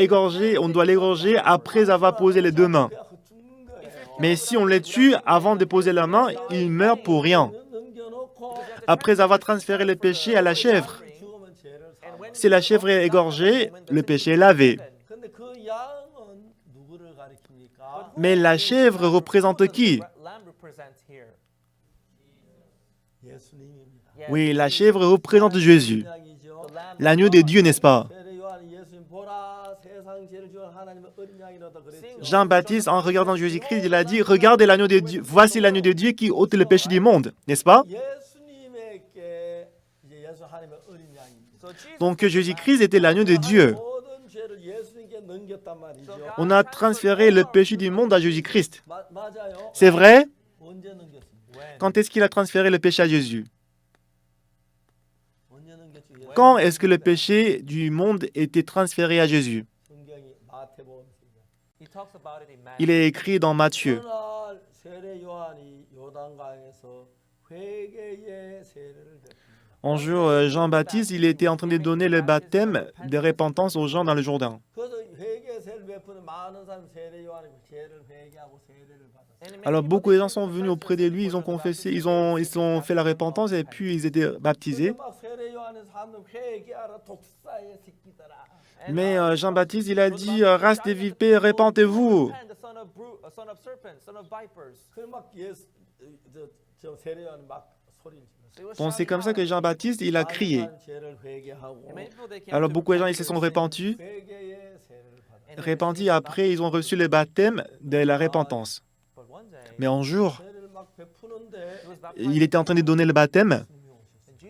l'égorger après avoir posé les 2 mains. 그냥 죽는 거예요. Mais si on les tue avant de poser la main, ils meurent pour rien. 넘겨놓고 Après avoir transféré le péché à la chèvre. 죽으면 죄를 사. Si la chèvre est égorgée, le péché est lavé. 근데 그 양은 누구를 가리킵니까? Mais la chèvre représente qui? 예수님입니다. Oui, la chèvre représente Jésus, 양이죠. l'agneau de Dieu, n'est-ce pas? 세례 요한이 예수님 보라 세상 죄를 지은 하나님의 어린 양이로다 그랬죠. Jean-Baptiste, en regardant Jésus-Christ, il a dit, regardez l'agneau de Dieu, voici l'agneau de Dieu qui ôte le péché du monde, n'est-ce pas? 예수님에게 이제 예수 하나님의 어린 양입니다. Donc Jésus-Christ était l'agneau de Dieu. 모든 죄를 예수님께 넘겼단 말이죠. On a transféré le péché du monde à Jésus-Christ. 맞아요. C'est vrai? 언제 넘겼습니까? Quand est-ce qu'il a transféré le péché à Jésus? 언제 넘겼지? Quand est-ce que le péché du monde était transféré à Jésus? 성경이 마태복음입니다. Il est écrit dans Matthieu. 그날 세례 요한이 요단강에서 회개의 세례를 베풉니다. Un jour, Jean-Baptiste, il était en train de donner le baptême de repentance aux gens dans le Jourdain. 그래서 회개의 세례를 베푸는 많은 사람이 세례 요한이 죄를 회개하고 세례를 받았어요. Alors beaucoup de gens sont venus auprès de lui, ils ont confessé, ils ont fait la repentance et puis ils étaient baptisés. 막 세례 요한의 사람들 회개하라 독사의 새끼들아. Mais Jean-Baptiste, il a dit, race des vipères, répentez-vous. 그막 예수 저 세례 요한이 막 소리를 질렀어요. Donc c'est comme ça que Jean-Baptiste, il a crié. 많은 죄를 회개하고 Alors beaucoup de gens, ils se sont repentis. 회개의 세례를 받았어요. Repentis, après, ils ont reçu le baptême de la repentance. Mais un jour, 세례를 막 베푸는데 il était en train de donner le baptême,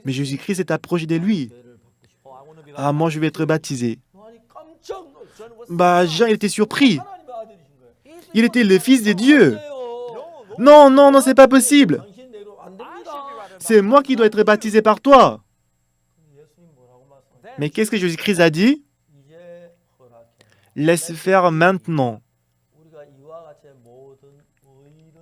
mais Jésus-Christ s'est approché de lui. 죄를 받고 싶어. Ah, moi je vais être baptisé. 요한이 깜짝 놀랐어요. John was Bah, Jean, il était surpris. 하나님의 아들이신 거예요. Il était le fils de Dieu. 맞아요. Non, non, non, c'est pas possible. 당신 내로 안 I 됩니다. should be rather C'est moi qui dois être baptisé par toi. 예수님 뭐라고 말씀하세요? Then Mais qu'est-ce que Jésus-Christ a dit? 이제 허락해. Laisse faire maintenant. 우리가 이와 같이 모든 의를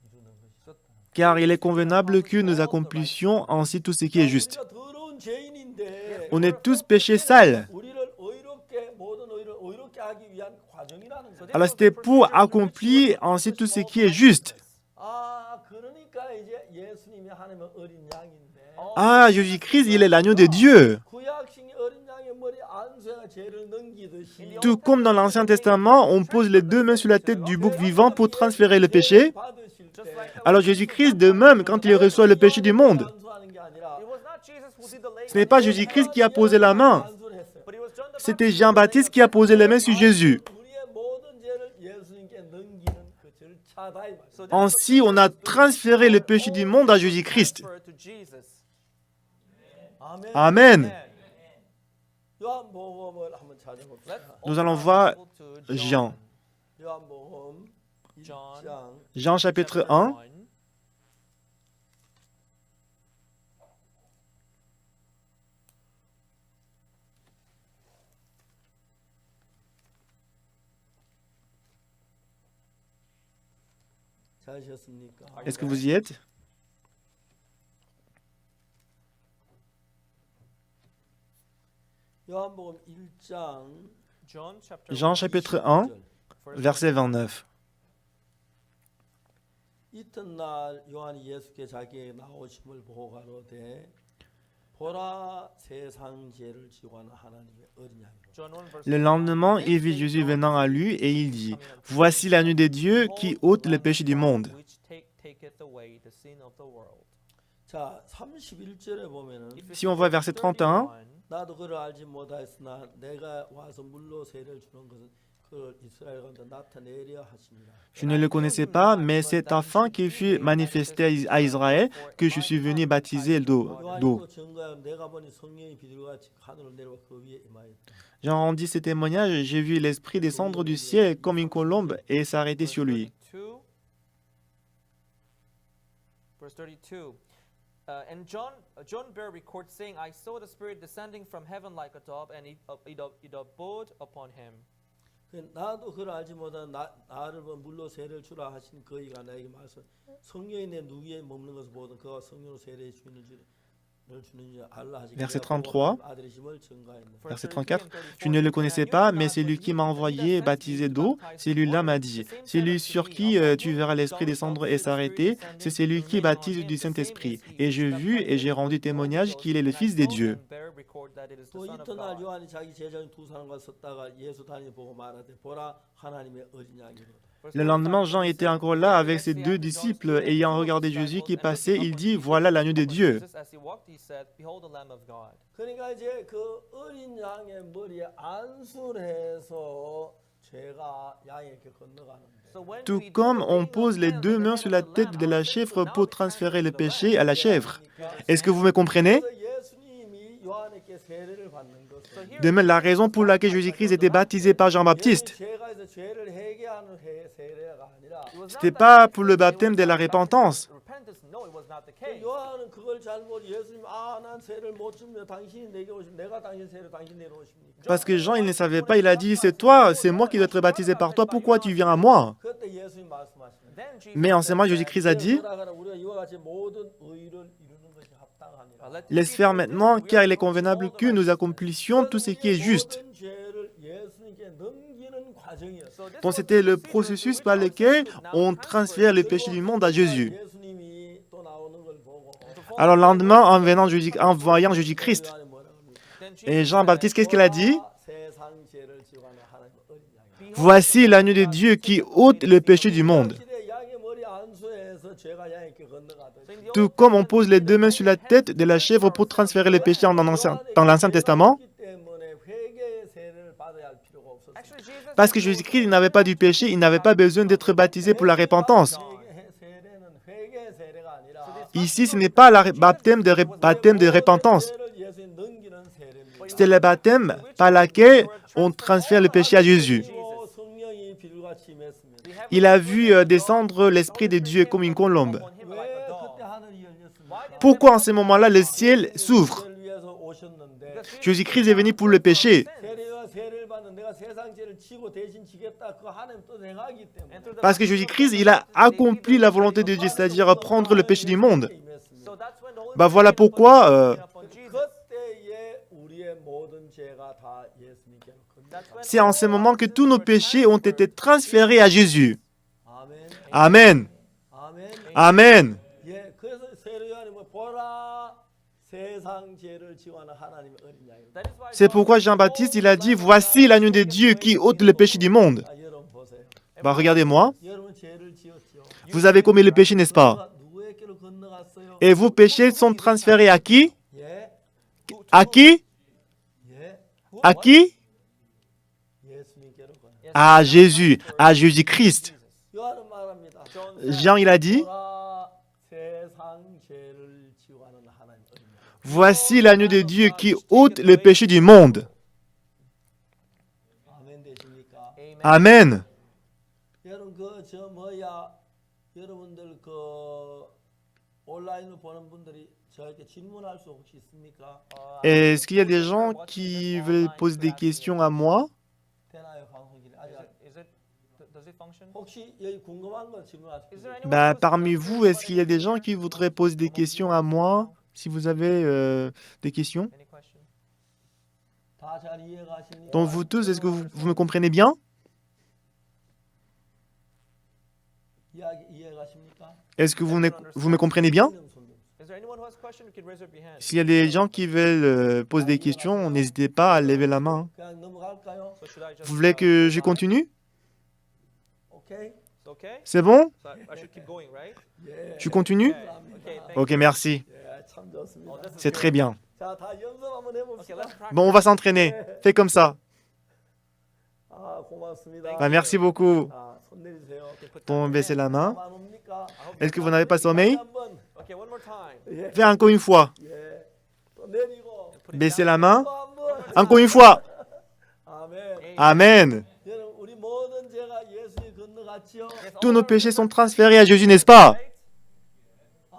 이루는 것이 있었다. Car il est convenable que nous accomplissions ainsi tout ce qui est juste. 우리가 더러운 죄인인데 On est tous péchés sales. 우리를 의롭게 모든 의를 의롭게 하기 위한 과정이라는 거죠. Alors c'était pour accomplir ainsi tout ce qui est juste. 아, 그러니까 이제 예수님이 하나님의 어린 양인데 Ah, Jésus-Christ, il est l'agneau de Dieu. 구약식이 어린 양의 머리 안수가 죄를 넘기듯이 Tout comme dans l'Ancien Testament, on pose les deux mains sur la tête du bouc vivant pour transférer le péché. 받으실 때 Alors Jésus-Christ, de même, quand il reçoit le péché du monde, 안수하는 게 아니라 it was not Jesus who did the laying ce n'est pas Jésus-Christ qui a posé la main, 안수를 했어요. but it was John the c'était Jean-Baptiste qui a posé les mains sur Jésus. 우리의 모든 죄를 예수님께 넘기는 그 절차다 이 말이에요. Ainsi, on a transféré le péché du monde à Jésus-Christ. transfer to Jesus. 아멘. Amen. 요한복음을 한번 찾아볼까요? Let's Nous open allons our voir Bible to Jean. 요한복음 John. 1장 Jean chapitre chapter 1. 1. 찾으셨습니까? Est-ce que vous y êtes? 요한복음 1장 John chapter Jean 1, chapitre 1, verse verset 29. 이튿날 요한이 예수께 자기의 나오심을 보고 가로되 보라 세상 죄를 지고 하는 하나님의 어린 양이로다. John 1 verse Le lendemain, il vit Jésus venant à lui et il dit, Voici l'agneau de Dieu qui ôte le péché du monde. which taketh away the sin of the world. 자, 31절에 보면은 If you Si on voit verset 31, 나도 그를 알지 못하였으나 내가 와서 물로 세례를 주는 것은 그를 이스라엘 가운데 나타내려 하십니다. je ne le connaissais pas, mais c'est afin qu'il fût manifesté à Israël que je suis venu baptiser d'eau. 요한도 증거하여 내가 보니 성령이 비둘기같이 하늘을 내려와 그 위에 임하였다. Jean rendit ce témoignage, j'ai vu l'Esprit descendre du ciel comme une colombe et s'arrêter sur lui. Verse 32. And John bare record, saying, I saw the Spirit descending from heaven like a dove, and it abode upon him. 나도 그를 알지 못하는 나를 물로 세례를 주라 하신 그이가 나에게 말씀 성령이 내 누구에 머무는 것을 보든 그가 성령으로 세례를 주는 줄 알라 하시기 Verset 33. 아들이심을 증거하였노라. Verset 34, je ne le connaissais pas, mais c'est lui qui m'a envoyé baptiser d'eau. Celui-là m'a dit, celui sur qui tu verras l'Esprit descendre et s'arrêter, c'est celui qui baptise du Saint-Esprit. Et j'ai vu et j'ai rendu témoignage qu'il est le Fils de Dieu. 또 이튿날 요한이 자기 제자인 두 사람과 섰다가 예수 다니 보고 말하되 보라 하나님의 어린 양이로다. Le lendemain, Jean était encore là avec ses deux disciples. Ayant regardé Jésus qui passait, il dit, Voilà l'agneau de Dieu. 그러니까 이제 그 어린 양의 머리에 안수를 해서 죄가 양에게 건너가는데 Tout comme on pose les deux mains sur la tête de la chèvre pour transférer le péché à la chèvre. Est-ce que vous me comprenez? 예수님이 요한에게 세례를 받는 것은 De même, la raison pour laquelle Jésus-Christ était baptisé par Jean-Baptiste, 죄가에서 죄를 회개하는 세례가 아니라 ce n'était pas pour le baptême de la repentance. 요한은 그걸 잘못 예수님 난 세례를 못 주면 당신이 내게 오시면 내가 당신 세례 당신 내려 오십니까? Parce que Jean, il ne savait pas, il a dit, c'est toi, c'est moi qui dois être baptisé par toi, pourquoi tu viens à moi? 그때 예수님 말씀하십니다. Mais en ce moment, Jésus-Christ a dit, 우리가 이와 같이 모든 의를 이루는 것이 합당하니라. laisse faire maintenant, car il est convenable que nous accomplissions tout ce qui est juste. 모든 죄를 예수님께 넘기는 과정이었어. Donc c'était le processus par lequel on transfère le péché du monde à Jésus. 예수님이 또 나오는 걸 보고 Alors le lendemain, en voyant Jésus-Christ, 요한이 뭐라고 합니까? et Jean-Baptiste, qu'est-ce qu'il a dit? 세상 죄를 지고 하는 하나님의 어린 양이. Voici l'agneau de Dieu qui ôte le péché du monde. 당신의 양의 머리 안수해서 죄가 양에게 건너가듯이 Tout comme on pose les deux mains sur la tête de la chèvre pour transférer le péché dans l'Ancien Testament, 때문에 회개의 세례를 받아야 할 필요가 없었어요. parce que Jésus-Christ il n'avait pas du péché, il n'avait pas besoin d'être baptisé pour la repentance. 세례는 회개의 세례가 아니라 Ici, ce n'est pas le baptême de repentance, 죄를 예수님 넘기는 세례입니다. c'était le baptême par lequel on transfère le péché à Jésus. 그리고 성령이 비둘같이 임했습니다. Il a vu descendre l'Esprit de Dieu comme une colombe. upon him like 왜 a dove. 그때 하늘이 열렸습니까? Pourquoi en ce moment-là, le ciel s'ouvre? 죄를 위해서 오셨는데 Jésus-Christ est venu pour le péché. 세례와 세례를 받는 내가 세상 죄를 지고 대신 지겠다 그 하나님 또 행하기 때문에 Parce que Jésus-Christ, il a accompli la volonté de Dieu, c'est-à-dire prendre le péché du monde. 임했습니다. So that's when the Holy Bah voilà Spirit came pourquoi upon Jesus. 그때에 우리의 모든 죄가 다 예수님께로 겁니다. That's when c'est en ce moment que tous nos péchés ont été transférés à Jésus. 아멘. Amen. 아멘. Amen. 예, 그래서 세례 요한이 보라 세상 죄를 지고하는 하나님의 어린 양이다. that is why C'est pourquoi Jean-Baptiste, il a dit, voici l'agneau de Dieu qui ôte le péché du monde. 아, 여러분 보세요. Bah regardez-moi, 여러분 죄를 지었죠. vous avez commis le péché, n'est-ce pas? 누구에게로 건너갔어요? Et vos péchés sont transférés à qui? 예, À qui? 예, À qui? 예수님께로 건너. À Jésus, à Jésus-Christ. 요한은 말합니다. Jean, il a dit, 보라 세상 죄를 지고하는 하나님 어린 양. voici l'agneau de Dieu qui ôte le péché du monde. 아멘 되십니까? Amen. Amen. 여러분 그저 뭐야 여러분들 그 온라인으로 보는 분들이 저에게 질문할 수 혹시 있습니까? Est-ce qu'il y a des gens qui veulent poser des questions à moi? 되나요 방송이 아직 Does it function? 혹시 여기 궁금한 거 질문하세요. Is there anyone Bah, who parmi wants to vous, est-ce qu'il y a des gens qui voudraient poser des questions à moi? Si vous avez des questions. Any question? 다 잘 이해가십니까? Donc vous tous, est-ce que vous me comprenez bien? 이해가십니까? Est-ce que vous me comprenez bien? Is there anyone who has a question? You can raise up your hand. S'il y a des gens qui veulent poser des questions, n'hésitez pas à lever la main. 그냥 넘어갈까요? So should I just Vous voulez que je continue? 오케이. It's okay? C'est bon? So I should keep going, right? 예. Tu continues? Okay, thank Ok, merci. 예, 참 좋습니다. you. This is C'est great. très bien. 자, 다 연습 한번 Okay, 해봅시다. let's practice. Bon, on va s'entraîner. Fais comme ça. 아, 고맙습니다. Bah, merci beaucoup. 자, 손 내리세요. Bon, baissez la main. 안 옵니까? Est-ce que vous n'avez pas sommeil? 한번. Okay, one more time. 예. Fais encore une fois. 예. 또 내리고 Baissez la main. 또 한번. Encore une fois. 아멘. Amen. 여러분, 우리 모든 죄가 예수님 건너갔지요. Tous nos péchés sont transférés à Jésus, n'est-ce pas?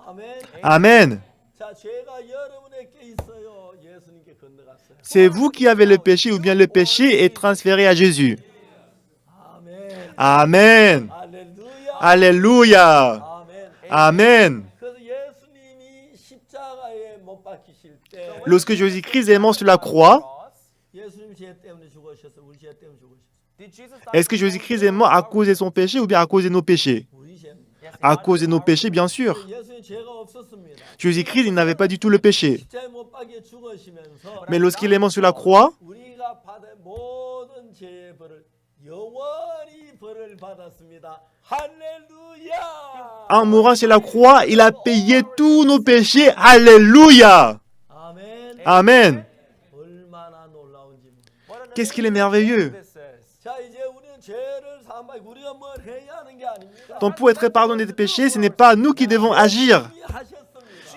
아멘. Amen. 자, 죄가 여러분에게 있어요. 예수님께 건너갔어요. C'est vous qui avez le péché ou bien le péché est transféré à Jésus. 아멘. Amen. 할렐루야. Alléluia. 아멘. Amen. 그래서 예수님이 십자가에 못 박히실 때 Lorsque Jésus-Christ est mort sur la croix, 예수님 죄 때문에 죽으셨어요. 우리 죄 때문에 죽으셨어요. Did Jesus die est-ce que Jésus-Christ est mort à cause de son péché ou bien à cause de nos péchés? 우리 죄입니다. À cause de nos péchés, bien sûr. 예수님 죄가 없었습니다. Jésus-Christ, il n'avait pas du tout le péché. 십자가에 못 박혀 죽으시면서 Mais lorsqu'il est mort sur la croix, 우리가 받은 모든 죄의 벌을 영원히 벌을 받았습니다. 할렐루야. en mourant sur la croix, il a payé tous nos péchés. Alléluia. 아멘. Amen. 얼마나 놀라운지. What an Qu'est-ce qu'il est merveilleux. this is. 자, 이제 우리는 죄를 사함 우리가 뭘 해야 하는 게 아닙니다. Donc pour être pardonné des péchés, ce n'est pas nous qui devons agir. 이미 하셨습니다.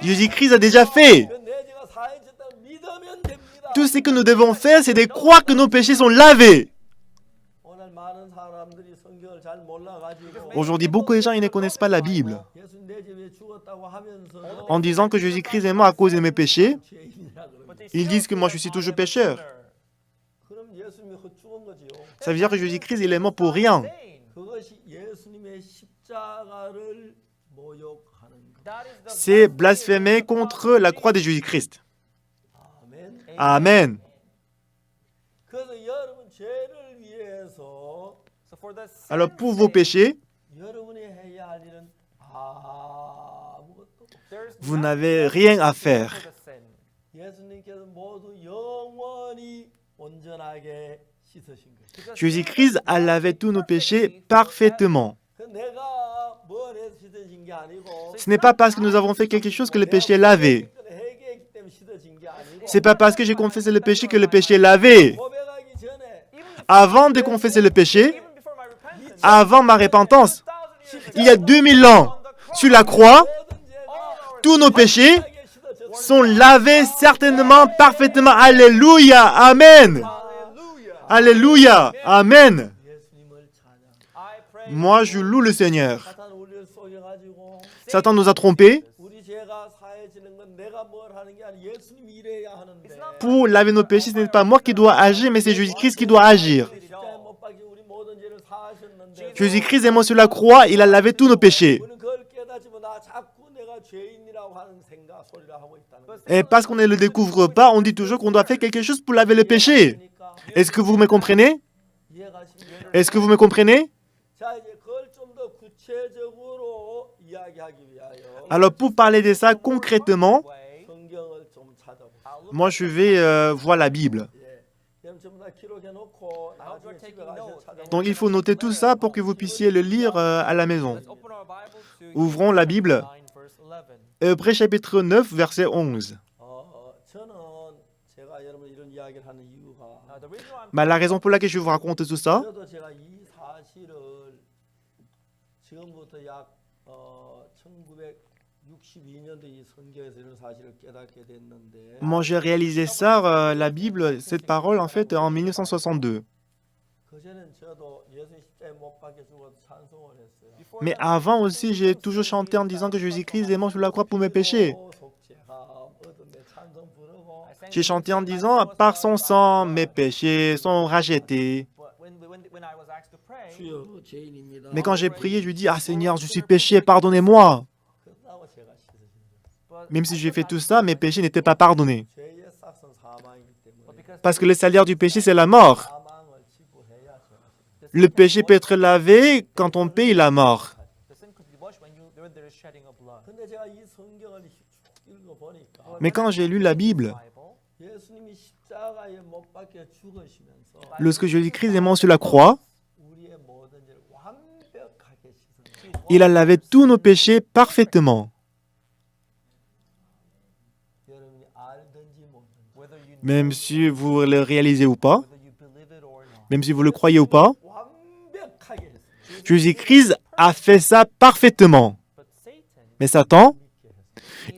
Jésus-Christ a déjà fait. 그 내 죄가 사해졌다고 믿으면 됩니다. Tout ce que nous devons faire, c'est de croire que nos péchés sont lavés. 오늘 많은 사람들이 성경을 잘 몰라가지고 Aujourd'hui, beaucoup de gens ils ne connaissent pas la Bible. 예수님 내 죄에 죽었다고 하면서 En disant que Jésus-Christ est mort à cause de mes péchés, 죄인이라 그러고 But they ils still disent que moi je say suis I toujours am a pécheur. sinner. 그럼 예수님이 죽은 거지요. Ça veut dire que Jésus-Christ il est mort pour rien. Vain. 그것이 예수님의 십자가를 모욕하는 것. That is the C'est blasphémer contre la croix de Jésus-Christ. 아멘. Amen. 그래서 여러분 죄를 위해서 So for the Alors sin's pour vos sake, péchés, 여러분이 해야 할 일은 아무것도 없어요. there's vous nothing n'avez else rien à to do faire. for the sin. 예수님께서 모두 영원히 온전하게 씻으신 거예요. Because Jésus-Christ a lavé tous nos péchés parfaitement. 그 내가 뭘 해서 씻어진 게 아니고 Ce n'est pas parce que nous avons fait quelque chose que le péché est lavé. 회개했기 때문에 씻어진 게 아니고 C'est pas parce que j'ai confessé le péché que le péché est lavé. 고백하기 전에 Avant de confesser le péché, even before my repentance, avant ma repentance, 2,000 years il y a 2000 ans, sur la croix, 모든 죄가 tous nos péchés 하게 씻어졌어요. sont lavés certainement, parfaitement. Alléluia, Amen. Alléluia, Amen. 예수님을 찬양. I pray Moi, je loue le Seigneur. 사탄 우리를 속여가지고 Satan nous a trompés. 우리 죄가 사해지는 건 내가 뭘 하는 게 아니라 예수님이 일해야 하는데. Pour laver nos péchés, ce n'est pas moi qui dois agir, mais c'est Jésus-Christ qui doit agir. 십자가에 못 박혀 우리 모든 죄를 사하셨는데. Jésus-Christ est mort sur la croix, il a lavé tous nos péchés. 우리는 그걸 깨닫지만 나 자꾸 내가 죄인이라고 하는 생각 소리를 하고 있다는 거예요. Et parce qu'on ne le découvre pas, on dit toujours qu'on doit faire quelque chose pour laver le péché. 그러니까 Est-ce que vous me comprenez? 이해가시면 Est-ce que vous me comprenez? 자 이제 그걸 좀 더 구체적으로 이야기하기 위하여 Alors, pour parler de ça concrètement, way. 성경을 좀 찾아보세요. moi, je vais voir la Bible. 예. 그럼 전부 다 기록해놓고 나중에 집에 가서 찾아보세요. Donc, il faut noter tout ça pour que vous puissiez le lire à la maison. Let's open our Bible to Ouvrons la Bible. 9 verse 11. Hébreux chapitre 9, verset 11. 저는 제가 여러분 이런 이야기를 하는 이유가 The reason why I'm Bah, la raison pour laquelle je vous raconte tout ça, 저도 제가 이 사실을 지금부터 약 1962년도 이 성경에서 이런 사실을 깨닫게 됐는데 moi j'ai réalisé ça, la Bible, cette parole en fait en 1962. 그전엔 저도 예수 십자가에 못 박혀 죽어서 찬송을 했어요. before Mais that, avant aussi, j'ai toujours chanté en disant que Jésus-Christ est mort sur la croix pour mes péchés. J'ai chanté en disant, par son sang, mes péchés sont rachetés. but when I was asked to pray, 주여 죄인입니다. Mais quand j'ai prié, je lui dis, ah Seigneur, je suis péché, pardonnez-moi. 끝나고 제가 씻어줍니다. Même si j'ai fait tout ça, mes péchés n'étaient pas pardonnés. 죄의 싹은 사망이기 때문에 because Parce que le salaire du péché, c'est la mort. 사망을 지불해야 제가 Le péché peut être lavé quand on paye la mort. the sin could be washed when there is shedding of blood. 근데 제가 이 성경을 읽어보니까 Mais quand j'ai lu la Bible, Bible, 예수님이 십자가에 못 박혀 죽으시면서 lorsque Jésus-Christ est mort sur la croix, 우리의 모든 죄를 완벽하게 씻어내셨어요. il a lavé tous nos péchés parfaitement. 여러분이 알든지 모르든지 whether you Même si vous le réalisez ou pas, whether you believe it or not. même si vous le croyez ou pas, 완벽하게 했어요. Jésus-Christ a fait ça parfaitement. But Satan, Mais Satan,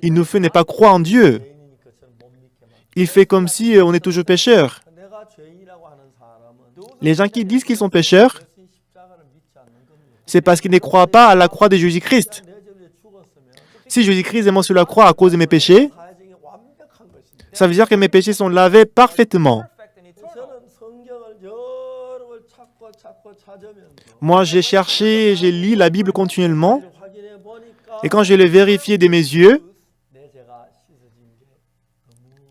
il nous fait ne pas croire en Dieu. 죄인이니까 저는 못 믿게 만들어요. Il fait comme si on est toujours pécheur. 내가 죄인이라고 하는 사람은 Les gens qui disent qu'ils sont pécheurs, 예수님 십자가를 믿지 않는 겁니다. c'est parce qu'ils ne croient pas à la croix de Jésus-Christ. 내 죄에 죽었으면 Si Jésus-Christ est mort sur la croix à cause de mes péchés, 사회적인 완벽한 것입니다. ça veut dire que mes péchés sont lavés parfaitement. perfect and eternal. 저는 성경을 여러 걸 찾고 찾으면서 Moi, j'ai cherché, j'ai lu la Bible continuellement, 확인해 보니까 et quand je l'ai vérifié de mes yeux, 내 죄가 씻어진 게 너무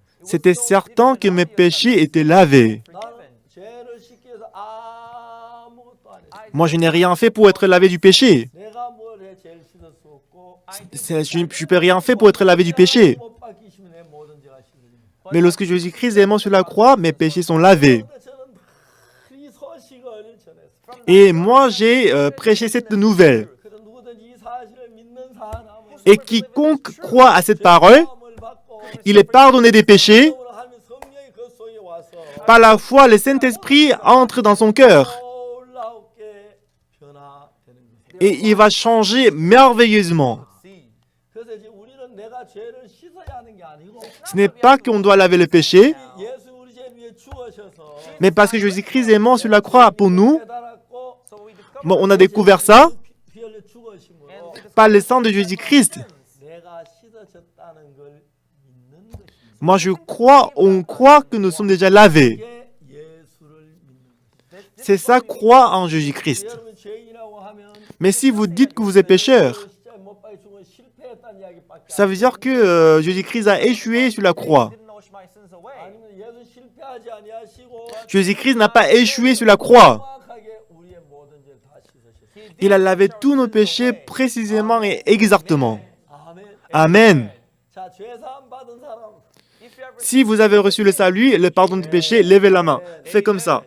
확실해요. c'était certain que mes péchés étaient lavés. 나는 죄를 씻기 위해서 아무것도 안 했어. Moi, je n'ai rien fait pour être lavé du péché. 내가 뭘 해 죄를 씻을 수 없고 Je ne peux rien faire pour être lavé du péché. 못 박히시면 내 모든 죄가 씻어집니다. Mais lorsque Jésus-Christ est mort sur la croix, mes péchés sont lavés. 그런데 저는 이 소식을 전했어요. Et moi, j'ai prêché cette nouvelle. 그래서 누구든지 이 사실을 믿는 사람은 Et quiconque croit à cette parole, 마음을 받고 il est pardonné des péchés. 성령으로 하면 성령이 그 속에 와서 Par la foi, le Saint-Esprit entre dans son cœur. 놀랍게 변화되는 거예요. Et il va changer merveilleusement. See, 그래서 이제 우리는 내가 죄를 씻어야 하는 게 아니고 Ce n'est pas qu'on doit laver le péché, 예수 우리 죄 위에 죽으셔서 mais parce que Jésus-Christ est mort sur la croix pour nous, 깨달았고 so we discover bon, on a découvert ça 피 흘려 죽으심으로 par le sang de Jésus-Christ. 내가 씻어졌다는 걸 믿는 것입니다. Moi, je crois, on croit que nous sommes déjà lavés. 이게 예수를 믿는 것입니다. C'est ça, croire en Jésus-Christ. 여러분 죄인이라고 하면 Mais si vous dites que vous êtes pécheur, 십자가에 못 박혀 죽은 실패했다는 이야기밖에 ça veut dire que Jésus-Christ a échoué sur la croix. didn't wash my sins away. 아니면 예수 실패하지 아니하시고 Jésus-Christ n'a pas échoué sur la croix. 정확하게 우리의 모든 죄를 다 씻으셨어요. Il a lavé tous nos péchés précisément et exactement. 아멘. Amen. 자, 죄사함 받은 사람. If you ever Si vous avez reçu le salut, le pardon du péché, levez la main. Faites comme ça.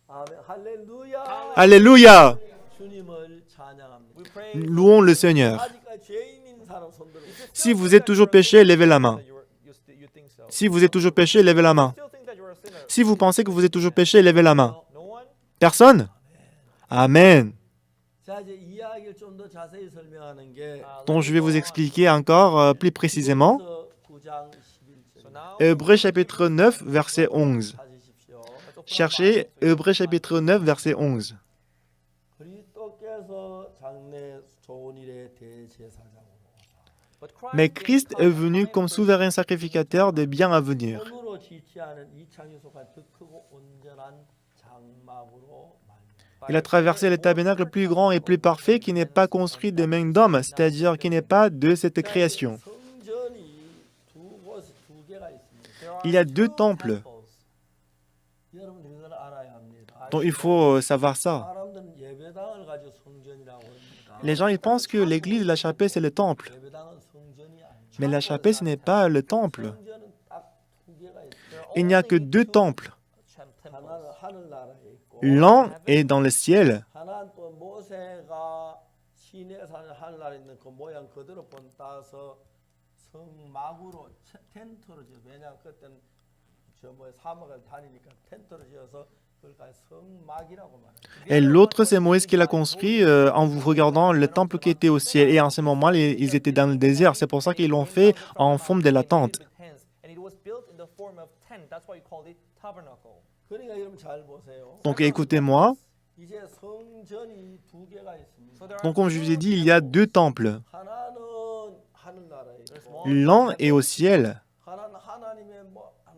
아멘. 할렐루야. Alléluia. 주님을 찬양합니다. we pray Louons le Seigneur. 아직까지 죄인인 사람 손 들어. Si vous êtes toujours péché, levez la main. that you think so. Si vous êtes toujours péché, levez la main. Still think that you're a sinner. Si vous pensez que vous êtes toujours péché, levez la main. No one? Personne? Amen. 자, 이제 이야기를 좀 더 자세히 설명하는 게 Donc je vais vous expliquer encore plus précisément. 9장 So 11절. now, Hébreux chapitre 9, verset 11. 찾으십시오. let's open up Cherchez Bibles. Hébreux chapitre 9, verset 11. 그리스도께서 장래 좋은 일의 대제사장으로 But Christ Mais being Christ come est as venu high comme priest souverain sacrificateur des biens à venir. 손으로 지치하는 이창에 속한 더 크고 온전한 장막으로 말미암아 Il a traversé le tabernacle plus grand et plus parfait qui n'est pas construit de main d'homme, c'est-à-dire qui n'est pas de cette création. 성전이 두 개가 있습니다. there are Il y a deux two temples. temples. 여러분 이걸 알아야 합니다. Donc il faut savoir ça. 사람들은 예배당을 가지고 성전이라고 합니다. Les gens ils pensent que l'église, la chapelle, c'est le temple. 예배당은 성전이 아니죠. Mais la chapelle, ce n'est pas le temple. 성전은 딱 두 개가 있어요. There are Il n'y a only que deux two temples. temples. 하나는 하늘나라에 있고 L'un est dans le ciel 하나는 또 모세가 시내 사는 하늘나라에 있는 그 모양 그대로 본 따서 성막으로 텐트로 지어. 왜냐하면 그때는 사막을 다니니까 텐트로 지어서 그걸 성막이라고 말해요. et l'autre, c'est Moïse qui l'a construit en vous regardant le temple qui était au ciel. Et en ce moment, ils étaient dans le désert. C'est pour ça qu'ils l'ont fait en forme de la tente. And it was built in the form of tent. That's why you called it tabernacle. 그러니까 여러분 잘 보세요. Donc écoutez-moi. 이제 성전이 두 개가 있습니다. So there are Donc comme je vous ai two dit, il y a deux temples. 하나는 하늘나라에 There's 있고 one L'un est au ciel. 하나는 하나님의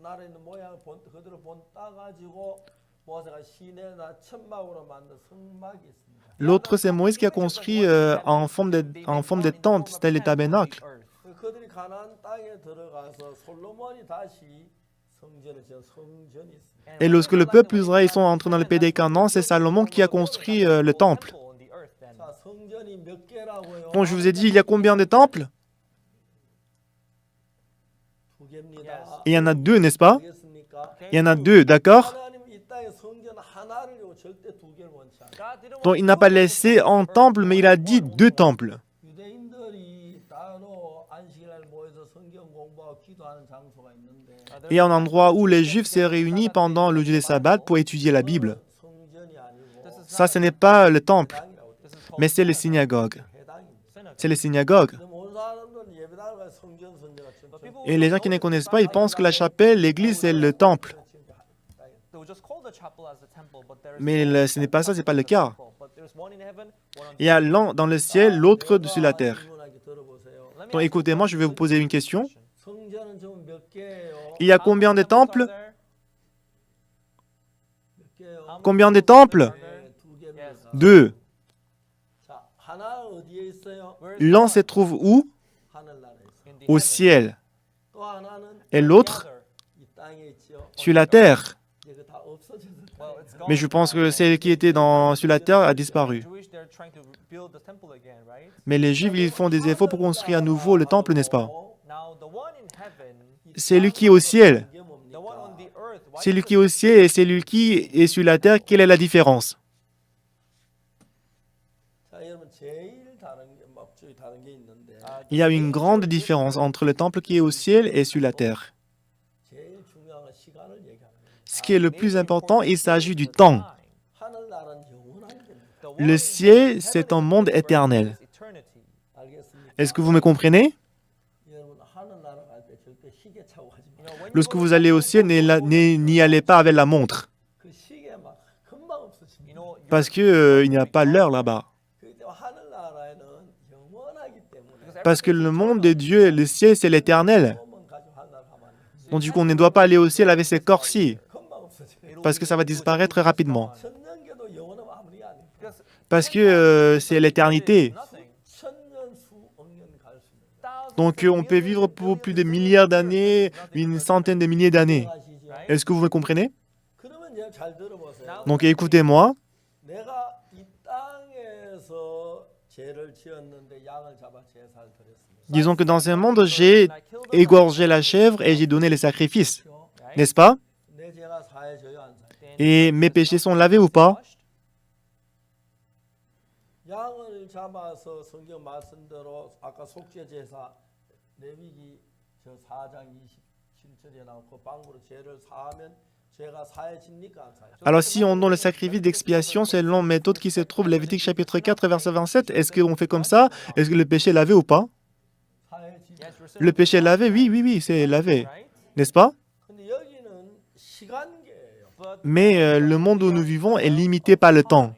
나라에 있는 모양을 그대로 따가지고 모세가 시내나 천막으로 만든 성막이 있습니다. L'autre, c'est Moïse qui a construit en forme de tente, c'était le tabernacle. 그들이 가나안 땅에 들어가서 솔로몬이 다시 성전을 지은 성전이 있습니다. Et lorsque le peuple Israël sont entrés dans le pays des Canaan, c'est Salomon qui a construit le temple. 자, 성전이 몇 개라고요? Bon, je vous ai dit, il y a combien de temples? 두 개입니다. Il y en a deux, n'est-ce pas? 알겠습니까? Il y en a deux, d'accord? 하나님 이 땅에 성전 하나를 요 절대 두 개를 원치 않아요. Donc il n'a pas laissé un temple, mais il a dit deux temples. 유대인들이 따로 안식일날 모여서 성경 공부하고 기도하는 장소가 있는데 Il y a un endroit où les Juifs s'est réunis pendant le jour des sabbats pour étudier la Bible. 성전이 아니고 Ça, ce n'est pas le temple, 해당이라고 돼요. mais c'est les synagogues. 해당입니다. C'est les synagogues. 근데 모르는 사람들은 예배당을 가서 성전 같은 Et les gens qui ne connaissent pas, ils pensent que la chapelle, l'église, c'est le temple. Mais ce n'est pas ça, ce n'est pas le cas. Il y a l'un dans le ciel, l'autre sur la terre. Donc écoutez-moi, je vais vous poser une question. 성전은 좀 몇 개예요? Il y a combien de temples? 몇 개예요? Combien de temples? 네, 두 개입니다. Deux. 자, 하나는 어디에 있어요? L'un se trouve où? 하늘나라에 있어요. Au ciel. 또 하나는 Et l'autre, 이 땅에 있죠. sur la terre. 이제 그 다 없어져서 Mais je pense que celle qui était sur la terre a disparu. Mais les Juifs, ils font des efforts pour construire à nouveau le temple, n'est-ce pas? Celui qui est au ciel. 이게 뭡니까? Celui qui est au ciel et celui qui est sur la terre, quelle est la différence? 자, 여러분 제일 다른 게 있는데 Il y a une grande différence entre le temple qui est au ciel et sur la terre. 제일 중요한 건 시간을 얘기하는 거예요. Ce qui est le plus important, il s'agit du temps. 하늘나라는 영원한 겁니다. Le ciel, c'est un monde éternel. 알겠습니까? Est-ce que vous me comprenez? 여러분 하늘나라 갈 때 절대 시계 차고 가지 마세요. Lorsque vous allez au ciel, n'y allez pas avec la montre. 그 시계 막 금방 없어집니다. Parce qu'il n'y a pas l'heure là-bas. 그렇기 때문에 하늘나라에는 영원하기 때문에 Parce que le monde de Dieu, le ciel, c'est l'éternel. 몸은 가지고 하늘나라 가면 안 돼요. Donc du coup, on ne doit pas aller au ciel avec ces corps-ci. 금방 없어져요. Parce que ça va disparaître rapidement. 천년계도 영원하면 아무리 안 돼요. Parce que c'est l'éternité. 천년 수억 년 갈 수 있는 Donc on peut vivre pour plus de milliards d'années, une centaine de milliers d'années. 아시죠? Est-ce que vous me comprenez? 그러면 이제 잘 들어보세요. Donc écoutez-moi. 내가 이 땅에서 죄를 지었는데 양을 잡아 제사를 드렸습니다. Disons que dans ce monde, j'ai égorgé la chèvre et j'ai donné les sacrifices. N'est-ce pas? 내 죄가 사해져요 안 사해져요? Et mes péchés sont lavés ou pas? 양을 잡아서 성경 말씀대로 아까 속죄 제사 레위기 저 4장 27절에 나온 그 방법으로 죄를 사하면 죄가 사해집니까 안 사해져요? Alors si on donne le sacrifice d'expiation selon la méthode qui se trouve Lévitique chapitre 4 verset 27, est-ce qu'on fait comme ça? Est-ce que le péché est lavé ou pas? 사해지죠. Le péché est lavé, oui, oui, oui, c'est lavé, n'est-ce pas? 근데 여기는 시간계예요. Mais le monde où nous vivons est limité par le temps.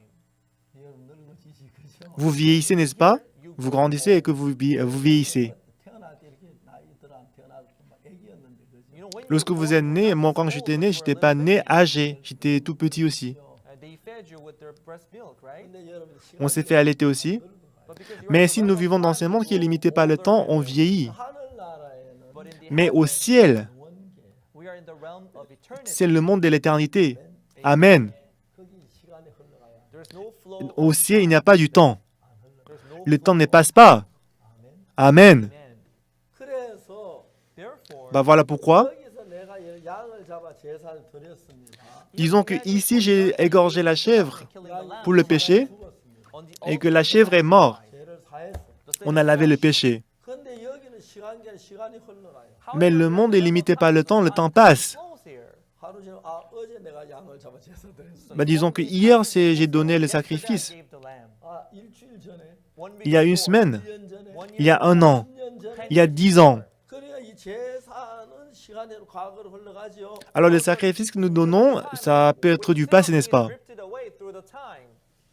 여러분 늙어지시 그죠? Vous vieillissez, n'est-ce pas? Vous grandissez et que vous vieillissez. 태어날 때 이렇게 나이들한 태어날 때막 애기였는데 그죠? Lorsque vous êtes né, moi quand j'étais né, je n'étais pas né âgé, j'étais tout petit aussi. 근데 여러분 On s'est fait allaiter aussi. Mais si nous vivons dans ce monde qui est limité par le temps, on vieillit. 하늘나라에는 Mais au ciel, 원계 c'est le monde de l'éternité. Amen. 거기 시간이 흘러가야 Au ciel, il n'y a pas du temps. Le temps ne passe pas. Amen. 그래서 Bah voilà pourquoi. 여기서 내가 양을 잡아 제사를 드렸습니다. Disons que ici, j'ai égorgé la chèvre pour le péché et que la chèvre est morte. 죄를 사했어. On a lavé le péché. 근데 여기는 시간이 흘러가요. Mais le monde est limité par le temps passe. 하루 전에 어제 내가 양을 잡아 제사 드렸어. Bah, disons que hier, j'ai donné le sacrifice. 일주일 전에, Il y a une semaine, 1년 전에, il y a un an, 10년 전에. il y a 10 ans. 그러니까 이 제사는 시간으로 과거로 흘러가지요. Alors le sacrifice que nous donnons, ça peut être du passé, n'est-ce pas?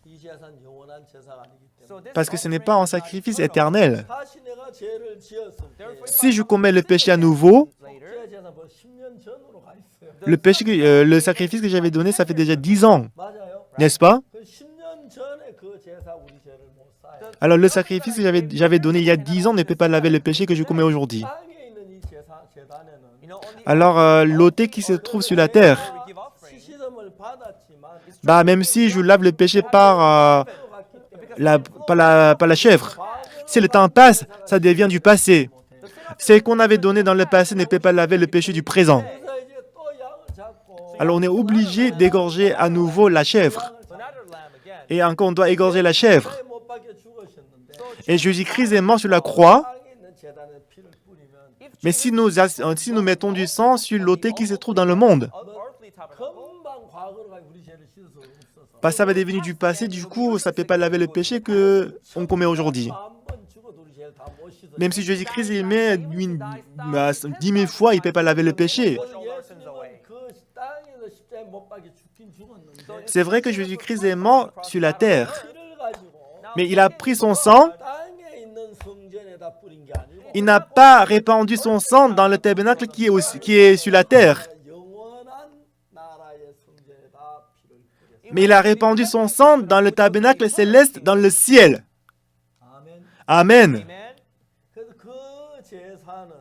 이 제사는 영원한 제사가 아니기 때문에. Parce que ce n'est pas un sacrifice éternel. 다시 내가 죄를 지었을 때 Si je commets le péché à nouveau, 속죄 제사 뭐 10년 전으로 가 있어요. le sacrifice que j'avais donné, ça fait déjà 10 ans, 맞아요. n'est-ce pas? 그 10년 전에 그 제사 우리 죄를 못 사요. Alors le sacrifice que j'avais donné il y a 10 ans ne peut pas laver le péché que je commets aujourd'hui. 땅에 있는 이 제단에는 Alors l'autel qui se trouve sur la terre, 시시점을 받았지만 bah même si je lave le péché par la chèvre, si le temps passe, ça devient du passé. Ce qu'on avait donné dans le passé ne peut pas laver le péché du présent. 그래서 이제 또 양을 잡고 Alors on est obligé d'égorger à nouveau la chèvre. Et encore on doit égorger la chèvre. 죄 못 박혀 죽으셨는데 Et Jésus-Christ est mort sur la croix. 땅에 있는 제단에 피를 뿌리면 Mais si nous mettons du sang sur l'autel qui se trouve dans le monde, 금방 과거로 가 우리 죄를 씻을 수 없어서 bah, ça va devenir du passé, du coup ça ne peut pas laver le péché qu'on commet aujourd'hui. 한번 죽어도 우리 죄를 다 못 씻어. Même si Jésus-Christ il met 10 000 fois, il ne peut pas laver le péché. 예수님은 그 땅에서 십자가에 못 박혀 죽긴 죽었는데 C'est vrai que Jésus-Christ est mort sur la terre, 피를 가지고 mais il a pris son sang, 땅에 있는 성전에다 뿌린 게 아니고 il n'a pas répandu son sang dans le tabernacle qui est sur la terre, 영원한 나라의 성전에다 피를 뿌렸어요. mais il a répandu son sang dans le tabernacle céleste dans le ciel. 아멘. Amen. 그래서 그 제사는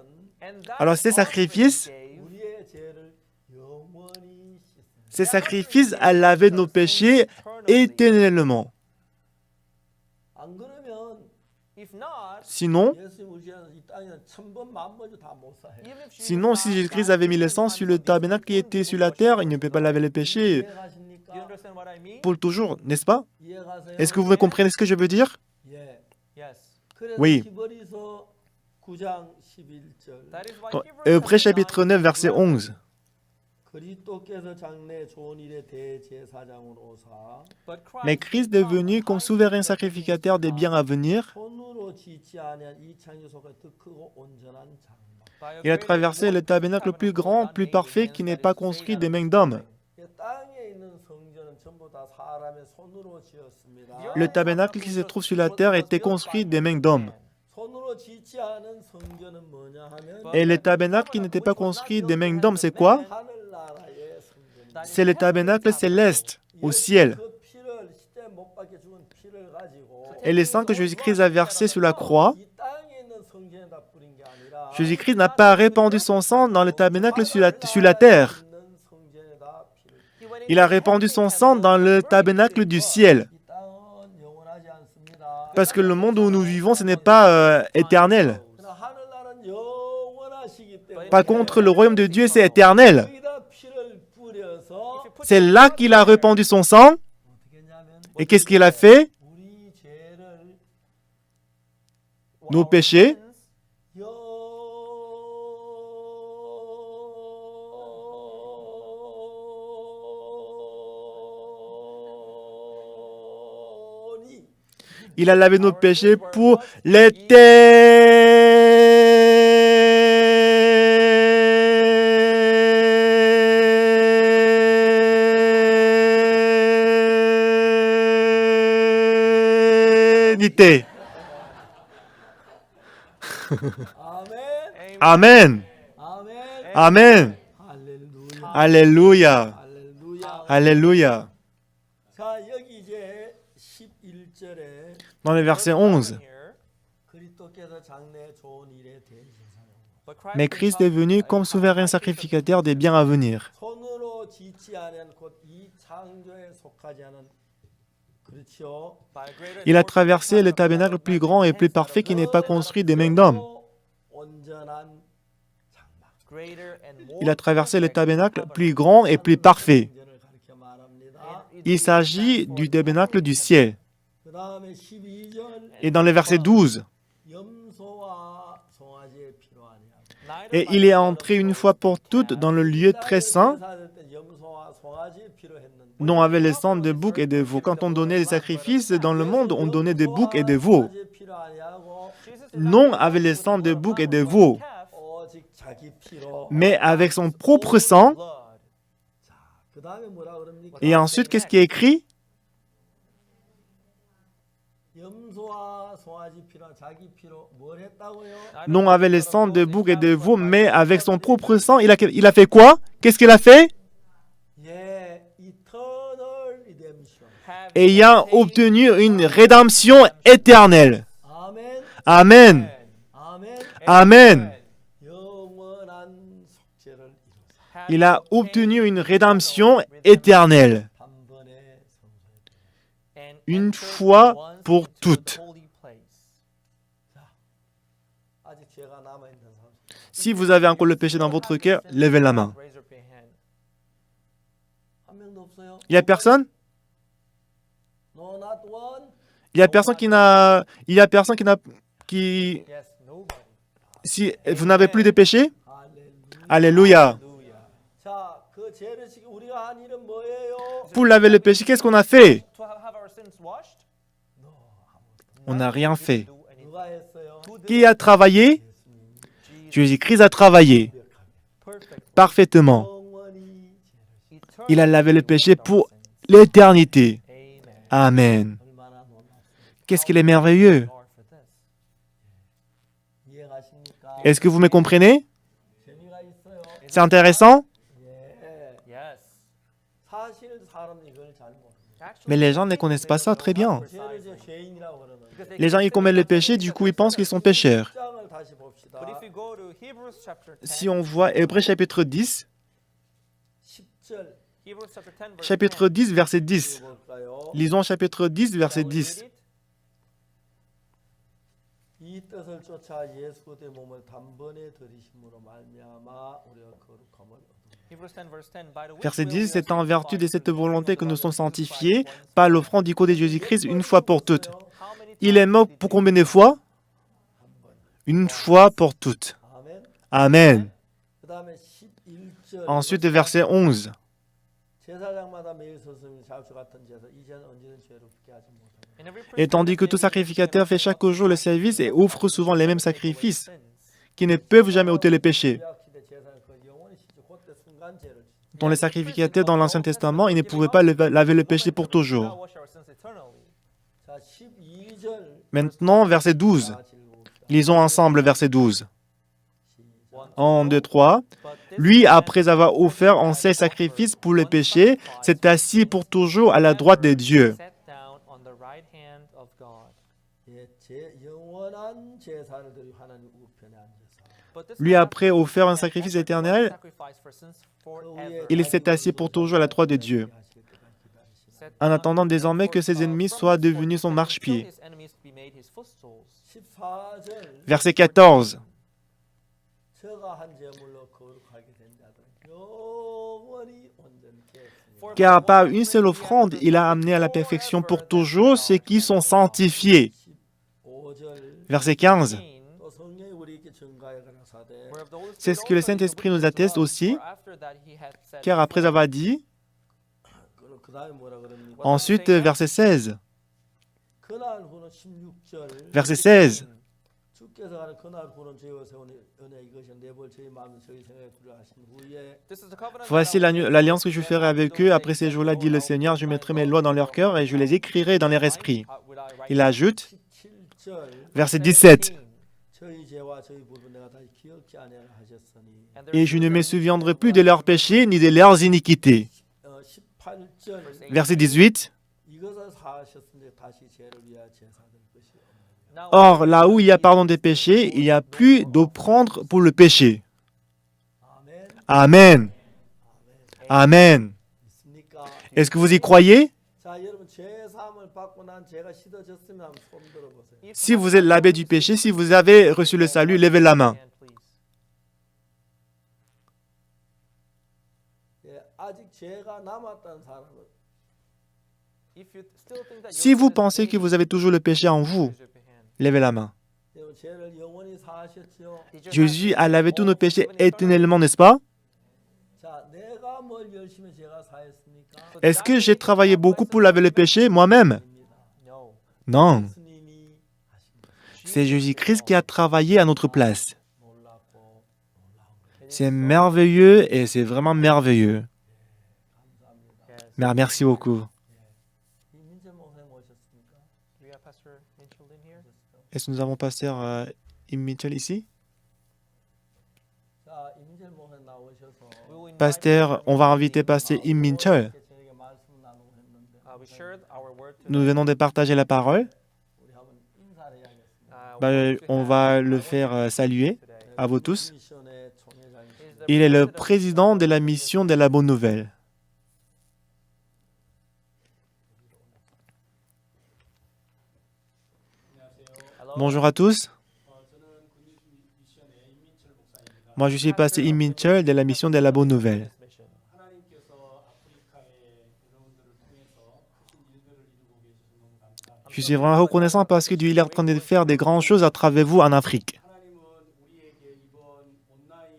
Alors ces sacrifices, 우리의 죄를 영원히 씻습니다. ces sacrifices a lavé nos péchés éternellement. 안 그러면 Sinon, 예수님 우리 죄는 이 땅에서 1000번 만번도 다 못 사해요. sinon si Jésus-Christ avait mis le sang sur le tabernacle qui était sur la terre, il ne peut pas laver les péchés 이해가십니까? pour toujours, n'est-ce pas? 이해가세요? Est-ce que vous me comprenez ce que je veux dire? 예. Yes. 그래서 Oui. 히브리서 9장 11절 That is why Dans Hebrews Hébreux chapter chapitre 9, verset 11. 그리스도께서 장래 좋은 일의 대제사장으로 오사 But Christ Mais Christ est venu comme souverain sacrificateur des biens à venir. 손으로 짓지 아니한 이 창조 속에 더 크고 온전한 장막. by a Il a greater traversé le tabernacle le plus grand, plus parfait, qui n'est pas construit des mains d'hommes. 이 땅에 있는 성전은 전부 다 사람의 손으로 지었습니다. Le tabernacle qui se trouve sur la terre était construit des mains d'hommes. 손으로 짓지 않은 성전은 뭐냐 하면 Et le tabernacle qui n'était pas construit des mains d'hommes, c'est quoi? 하늘나라의 성전. C'est le tabernacle céleste, au ciel. 그 피를 십자가에 못 박혀 죽은 피를 가지고 Et le sang que Jésus-Christ a versé sur la croix, 이 땅에 있는 성전에다 뿌린 게 아니라 Jésus-Christ n'a pas répandu son sang dans le tabernacle sur la terre. 있는 성전에다 피를. Il a répandu son sang dans le tabernacle du ciel. 이 땅은 영원하지 않습니다. Parce que le monde où nous vivons, ce n'est pas éternel. 그러나 하늘나라는 영원하시기 때문에 Par contre, le royaume de Dieu, c'est éternel. 여기다 피를 뿌려서 C'est là qu'il a répandu son sang. 어떻게 했냐면 Et qu'est-ce qu'il a fait? 우리 죄를 Nos péchés, 영원히 il a lavé nos péchés pour l'éternité. l'éternité. 아멘. Amen. 아멘. Amen. 할렐루야. Alléluia. 할렐루야. Alléluia. 자, 여기 이제 11절에 Dans le verset 11. 그리스도께서 장래 좋은 일에 대해서 Mais Christ est venu comme souverain sacrificateur des biens à venir. 손으로 짓지 않은 곧 이 창조에 속하지 않은 그렇죠. Il a traversé le tabernacle plus grand et plus parfait qui n'est pas construit des mains d'hommes. 온전한 장막. Il a traversé le tabernacle plus grand et plus parfait. 성전을 가리켜 말합니다. Il s'agit du tabernacle du ciel. 그다음에 12절 Et dans le verset 12, 염소와 송아지에 필요하냐. et il est entré une fois pour toutes dans le lieu très saint, 염소와 송아지에 필요했는데 non avec les sang de boucs et de veaux. Quand on donnait les sacrifices dans le monde, on donnait des boucs et des veaux. 송아지에 필요하냐고 Non avec les sangs de boucs et de veaux, 오직 자기 피로. mais avec son propre sang. 그다음에 뭐라 그럽니까? Et ensuite, qu'est-ce qui est écrit? 염소와 송아지 피로 자기 피로 뭘 했다고요? Non avec les sangs de boucs et de veaux, mais avec son propre sang. Il a fait quoi? Qu'est-ce qu'il a fait? 예, eternal redemption. Ayant obtenu une rédemption éternelle. 아멘. Amen. 아멘. Amen. 영원한 속죄를 이루사. Il a obtenu une rédemption éternelle. 단번에 성소에. Une fois pour toutes. 아직 죄가 남아 있는 사람. Si vous avez encore le péché dans votre cœur, levez la main. 한 명도 없어요? Il n'y a personne? No, not one. Il n'y a personne qui n'a... Il y a personne qui n'a... Qui... Si vous n'avez plus de péché? 할렐루야. Alléluia. 자, 그 죄를 지금 우리가 한 일은 뭐예요? Pour laver le péché, qu'est-ce qu'on a fait? On n'a rien fait. 누가 했어요? Qui a travaillé? Jésus-Christ a travaillé parfaitement. 영원히 죄를 Il a lavé le péché pour l'éternité. Amen. 얼마나 놀랍습니까? Qu'est-ce qu'il est merveilleux. 이해가십니까? Est-ce que vous me comprenez? 재미가 있어요. C'est intéressant? 예. 사실 사람은 이걸 잘 모릅니다. Mais les gens ne connaissent pas ça très bien. 죄를 저 죄인이라고 그러는. Les gens, ils commettent le péché, du coup, ils pensent qu'ils sont pécheurs. 장을 다시 봅시다. Si on voit Hébreux chapitre 10, 10절 chapitre 10, verset 10. 볼까요? Lisons chapitre 10, verset 10. 이 뜻을 쫓아 예수 그리스도의 몸을 단번에 들이심으로 말미암아 우리가 거룩함을 얻으리라. Verset 10, c'est en vertu de cette volonté que nous sommes sanctifiés par l'offrande du corps de Jésus-Christ une fois pour toutes. Il est mort pour combien de fois? Une fois pour toutes. 아멘. Amen. 그다음에 11절. Ensuite, verset 11. 제사장마다 매일 서슴이 잡수 같은 제사 이제는 언제는 죄를 붙게 하지 못하고. Et tandis que tout sacrificateur fait chaque jour le service et offre souvent les mêmes sacrifices, qui ne peuvent jamais ôter les péchés. 구약시대 제사는 그 영원히 시주 그때 순간 죄를 지고. Dans les sacrificateurs dans l'Ancien Testament, ils ne pouvaient pas laver le péché pour toujours. 자, 12절. Maintenant, verset 12. Lisons ensemble verset 12. 1, 2, 3. Lui, après avoir offert en ses sacrifices pour le péché, s'est assis pour toujours à la droite de Dieu. 예, 영원한 제사를 드리고 하나님 우편에 앉아서. Lui, après offert un sacrifice éternel, il s'est assis pour toujours à la droite de Dieu, en attendant désormais que ses ennemis soient devenus son marchepied. 14절. Verset 14. 저가 한 제물로 거룩하게 된 자들 영원히 온전케 했으니. Car par une seule offrande, il a amené à la perfection pour toujours ceux qui sont sanctifiés. 15절. Verset 15. 또 성령이 우리에게 증가해 가라사대 C'est ce que le Saint-Esprit nous atteste aussi, car après avoir dit, 그다음에 뭐라 그럽니까? ensuite, verset 16. 그날 후는 16절. Verset 16. 주께서 가는 그날 후는 죄와 세운 은혜 이것이 내볼 저희 마음에 저희 생각에 두려 하신 후에 Voici l'alliance que je ferai avec eux. Après ces jours-là, dit le Seigneur, je mettrai mes lois dans leur cœur et je les écrirai dans leur esprit. Il ajoute, verset 17. 저희 죄와 저희 불은 내가 다시 기억지 아니하라 하셨으니. Et je ne me souviendrai plus de leurs péchés ni de leurs iniquités. 18절 Verset 18. 이것을 사하셨으니 다시 죄를 위하여 제사될 것이 없느니라. Or, là où il y a pardon des péchés, il n'y a plus d'offrande pour le péché. 아멘. Amen. Amen. 있습니까? Est-ce que vous y croyez? 자, 여러분 죄 사함을 받고 난 죄가 씻어졌으면 한번 손 들어 보세요. Si vous êtes l'abbé du péché, si vous avez reçu le salut, levez la main. 예, 아직 죄가 남았다는 사람은 Si vous pensez que vous avez toujours le péché en vous, levez la main. 여러분 죄를 영원히 사하셨죠. Jésus a lavé tous nos péchés éternellement, n'est-ce pas? 자, 내가 뭘 열심히 죄가 사했습니까? Est-ce que j'ai travaillé beaucoup pour laver le péché moi-même? Non. 예수님이 하신 것. C'est Jésus-Christ qui a travaillé à notre place. 놀랍고 놀라운 거예요. C'est merveilleux et c'est vraiment merveilleux. 감사합니다. Merci beaucoup. 이민재 목사님 오셨습니까? Est-ce que nous avons pasteur Im Mitchell ici? 자, 이민재 목사님 나오셔서 Pasteur, on va inviter pasteur Im Mitchell. 저에게 말씀 나누고 했는데 Nous venons de partager la parole. 우리 한번 인사를 해야겠습니다. On va le faire saluer à vous tous. 미션의 총회장이십니다. Il est le président de la mission de la Bonne Nouvelle. Bonjour à tous. Moi, je suis pasteur Im Mitchell de la mission de la Bonne Nouvelle. Je suis vraiment reconnaissant parce que Dieu il est en train de faire des grandes choses à travers vous en Afrique. 하나님은 우리에게 이번 온라인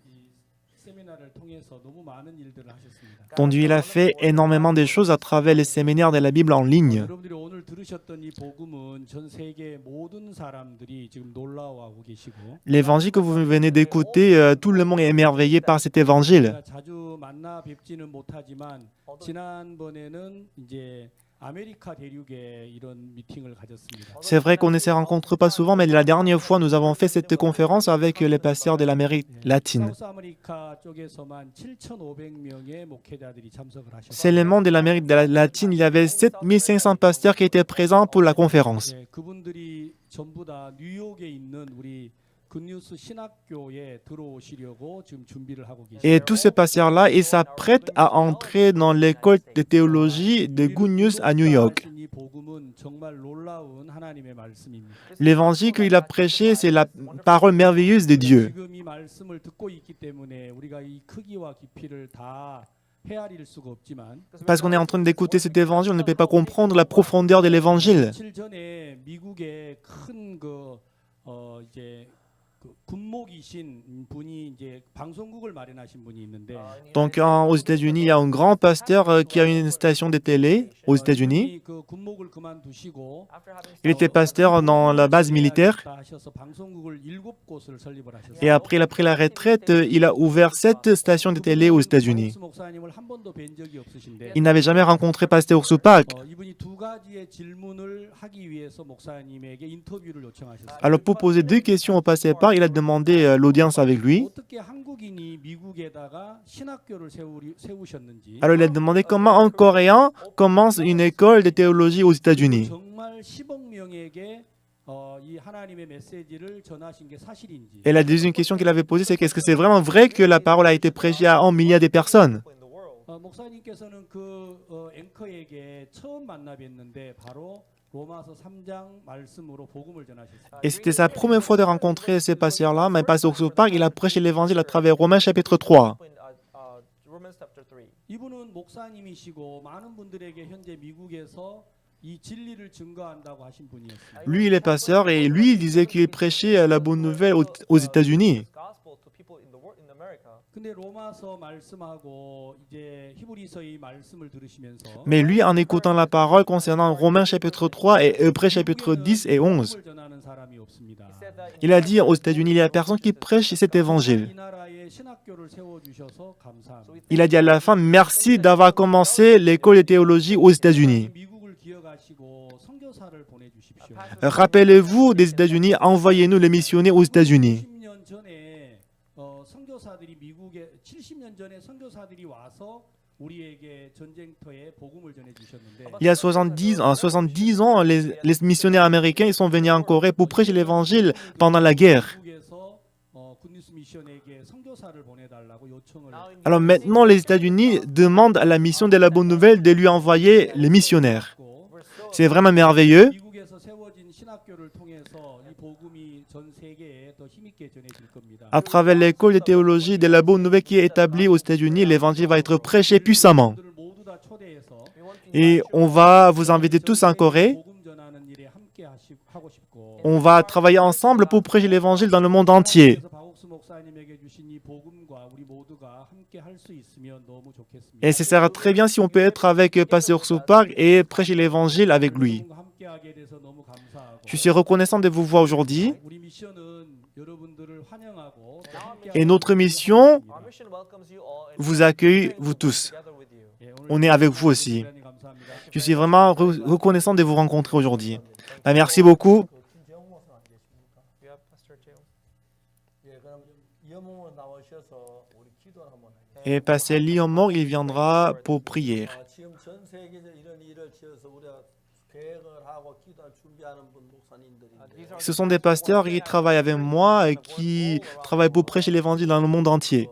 이 세미나를 통해서 너무 많은 일들을 하셨습니다. Donc Dieu il a fait énormément de choses à travers les séminaires de la Bible en ligne. 여러분들이 오늘 들으셨던 이 복음은 전 세계 모든 사람들이 지금 놀라워하고 계시고 L'évangile que vous venez d'écouter, tout le monde est émerveillé par cet évangile. 제가 자주 만나 뵙지는 못하지만 지난번에는 이제 아메리카 대륙에 이런 미팅을 가졌습니다. C'est vrai qu'on ne se rencontre pas souvent, mais la dernière fois, nous avons fait cette conférence avec les pasteurs de l'Amérique latine. 사우스 아메리카 쪽에서만 7,500명의 목회자들이 참석을 하셨습니다. Seulement de l'Amérique latine, il y avait 7500 pasteurs qui étaient présents pour la conférence. 예, 그분들이 전부 다 뉴욕에 있는 우리 굿뉴스 신학교에 들어오시려고 지금 준비를 하고 계십니다. Et tous ces pasteurs-là, ils s'apprêtent à entrer dans l'école de théologie de Good News à New York. 이 복음은 정말 놀라운 하나님의 말씀입니다. L'évangile qu'il a prêché, c'est la parole merveilleuse de Dieu. 지금 이 말씀을 듣고 있기 때문에 우리가 이 크기와 깊이를 다 헤아릴 수가 없지만 Parce qu'on est en train d'écouter cet évangile, on ne peut pas comprendre la profondeur de l'évangile. 며칠 전에 미국의 큰 이제 그 군목이신 분이 이제 방송국을 마련하신 분이 있는데 Donc aux États-Unis, il y a un grand pasteur qui a une station de télé aux États-Unis. 그 군목을 그만두시고 Il était pasteur dans la base militaire. 하셔서 방송국을 7곳을 설립을 하셨어요. Et après, il a pris la retraite, il a ouvert 7 stations de télé aux États-Unis. 목사님을 한 번도 뵌 적이 없으신데 Il n'avait jamais rencontré pasteur Soupak. 이분이 두 가지의 질문을 하기 위해서 목사님에게 인터뷰를 요청하셨어요. Alors pour poser 2 questions au pasteur Park, il a demandé l'audience avec lui. 어떻게 한국인이 미국에다가 신학교를 세우셨는지 Alors il a demandé comment un Coréen commence une école de théologie aux États-Unis. 정말 10억 명에게 이 하나님의 메시지를 전하신 게 사실인지. Et la deuxième question qu'il avait posée, c'est qu'est-ce que c'est vraiment vrai que la parole a été prêchée à 1 milliard de personnes? 목사님께서는 그 앵커에게 처음 만나 뵀는데 바로 로마서 3장 말씀으로 복음을 전하셨어요. Et c'était sa première fois de rencontrer ces pasteurs-là, mais pasteur Soupak, il a prêché l'évangile à travers Romains chapitre 3. 이분은 목사님이시고 많은 분들에게 현재 미국에서 이 진리를 증거한다고 하신 분이었어요. Lui, il est pasteur et lui, il disait qu'il prêchait la bonne nouvelle aux États-Unis. 근데 로마서 말씀하고 이제 히브리서의 말씀을 들으시면서 Mais lui, en écoutant la parole concernant Romains chapitre 3 et Hébreux chapitre 10 et 11, 복음을 전하는 사람이 없습니다. il a dit aux États-Unis, il y a personne qui prêche cet évangile. 이 나라에 신학교를 세워 주셔서 감사합니다. Il a dit à la fin, merci d'avoir commencé l'école de théologie aux États-Unis. 미국을 기억하시고 선교사를 보내 주십시오. 주십시오. Rappelez-vous des États-Unis, envoyez-nous les missionnaires aux États-Unis. 70년 전에 선교사들이 미국에 70년 전에 선교사들이 와서 우리에게 전쟁터에 복음을 전해 주셨는데 Il y a 70 ans, les missionnaires américains ils sont venus en Corée pour prêcher l'évangile pendant la guerre. 미국에서 굿뉴스 미션에게 선교사를 보내달라고 요청을 Alors maintenant, les États-Unis demandent à la mission de la bonne nouvelle de lui envoyer les missionnaires. 했고 C'est vraiment merveilleux. 미국에서 세워진 신학교를 통해서 이 복음이 전 세계에 더 힘있게 전해질 겁니다. À travers l'école de théologie de la bonne nouvelle qui est établie aux États-Unis, l'évangile va être prêché puissamment. 여러분들을 모두 다 초대해서 Et on va vous inviter tous en Corée. 복음 전하는 일에 함께 하고 싶고 On va travailler ensemble pour prêcher l'évangile dans le monde entier. 그래서 박옥수 목사님에게 주신 이 복음과 우리 모두가 함께 할 수 있으면 너무 좋겠습니다. Et ce sera très bien si on peut être avec Pasteur Soupark et prêcher l'évangile avec lui. 여러분과 함께하게 돼서 너무 감사하고 Je suis reconnaissant de vous voir aujourd'hui. 우리 미션은 여러분들을 환영하고 또 함께 Et notre mission Our mission welcomes you all and vous accueille, vous tous. together with you. 예, 오늘 On est avec vous aussi. 대단히 감사합니다. Je suis vraiment reconnaissant de vous rencontrer aujourd'hui. Merci beaucoup. 그 김재홍 목사 안 계십니까? We have Pastor Jeo. 예, 그럼 여몽으로 나오셔서 우리 기도를 한번 하겠습니다. Et Pasteur Liomor, il viendra pour prière. 지금 전 세계적으로 이런 일을 지어서 우리가 계획을 하고 기도할 준비하는 분 목사님들인데 Ce sont des pasteurs qui travaillent avec moi et qui travaillent pour prêcher l'évangile dans le monde entier.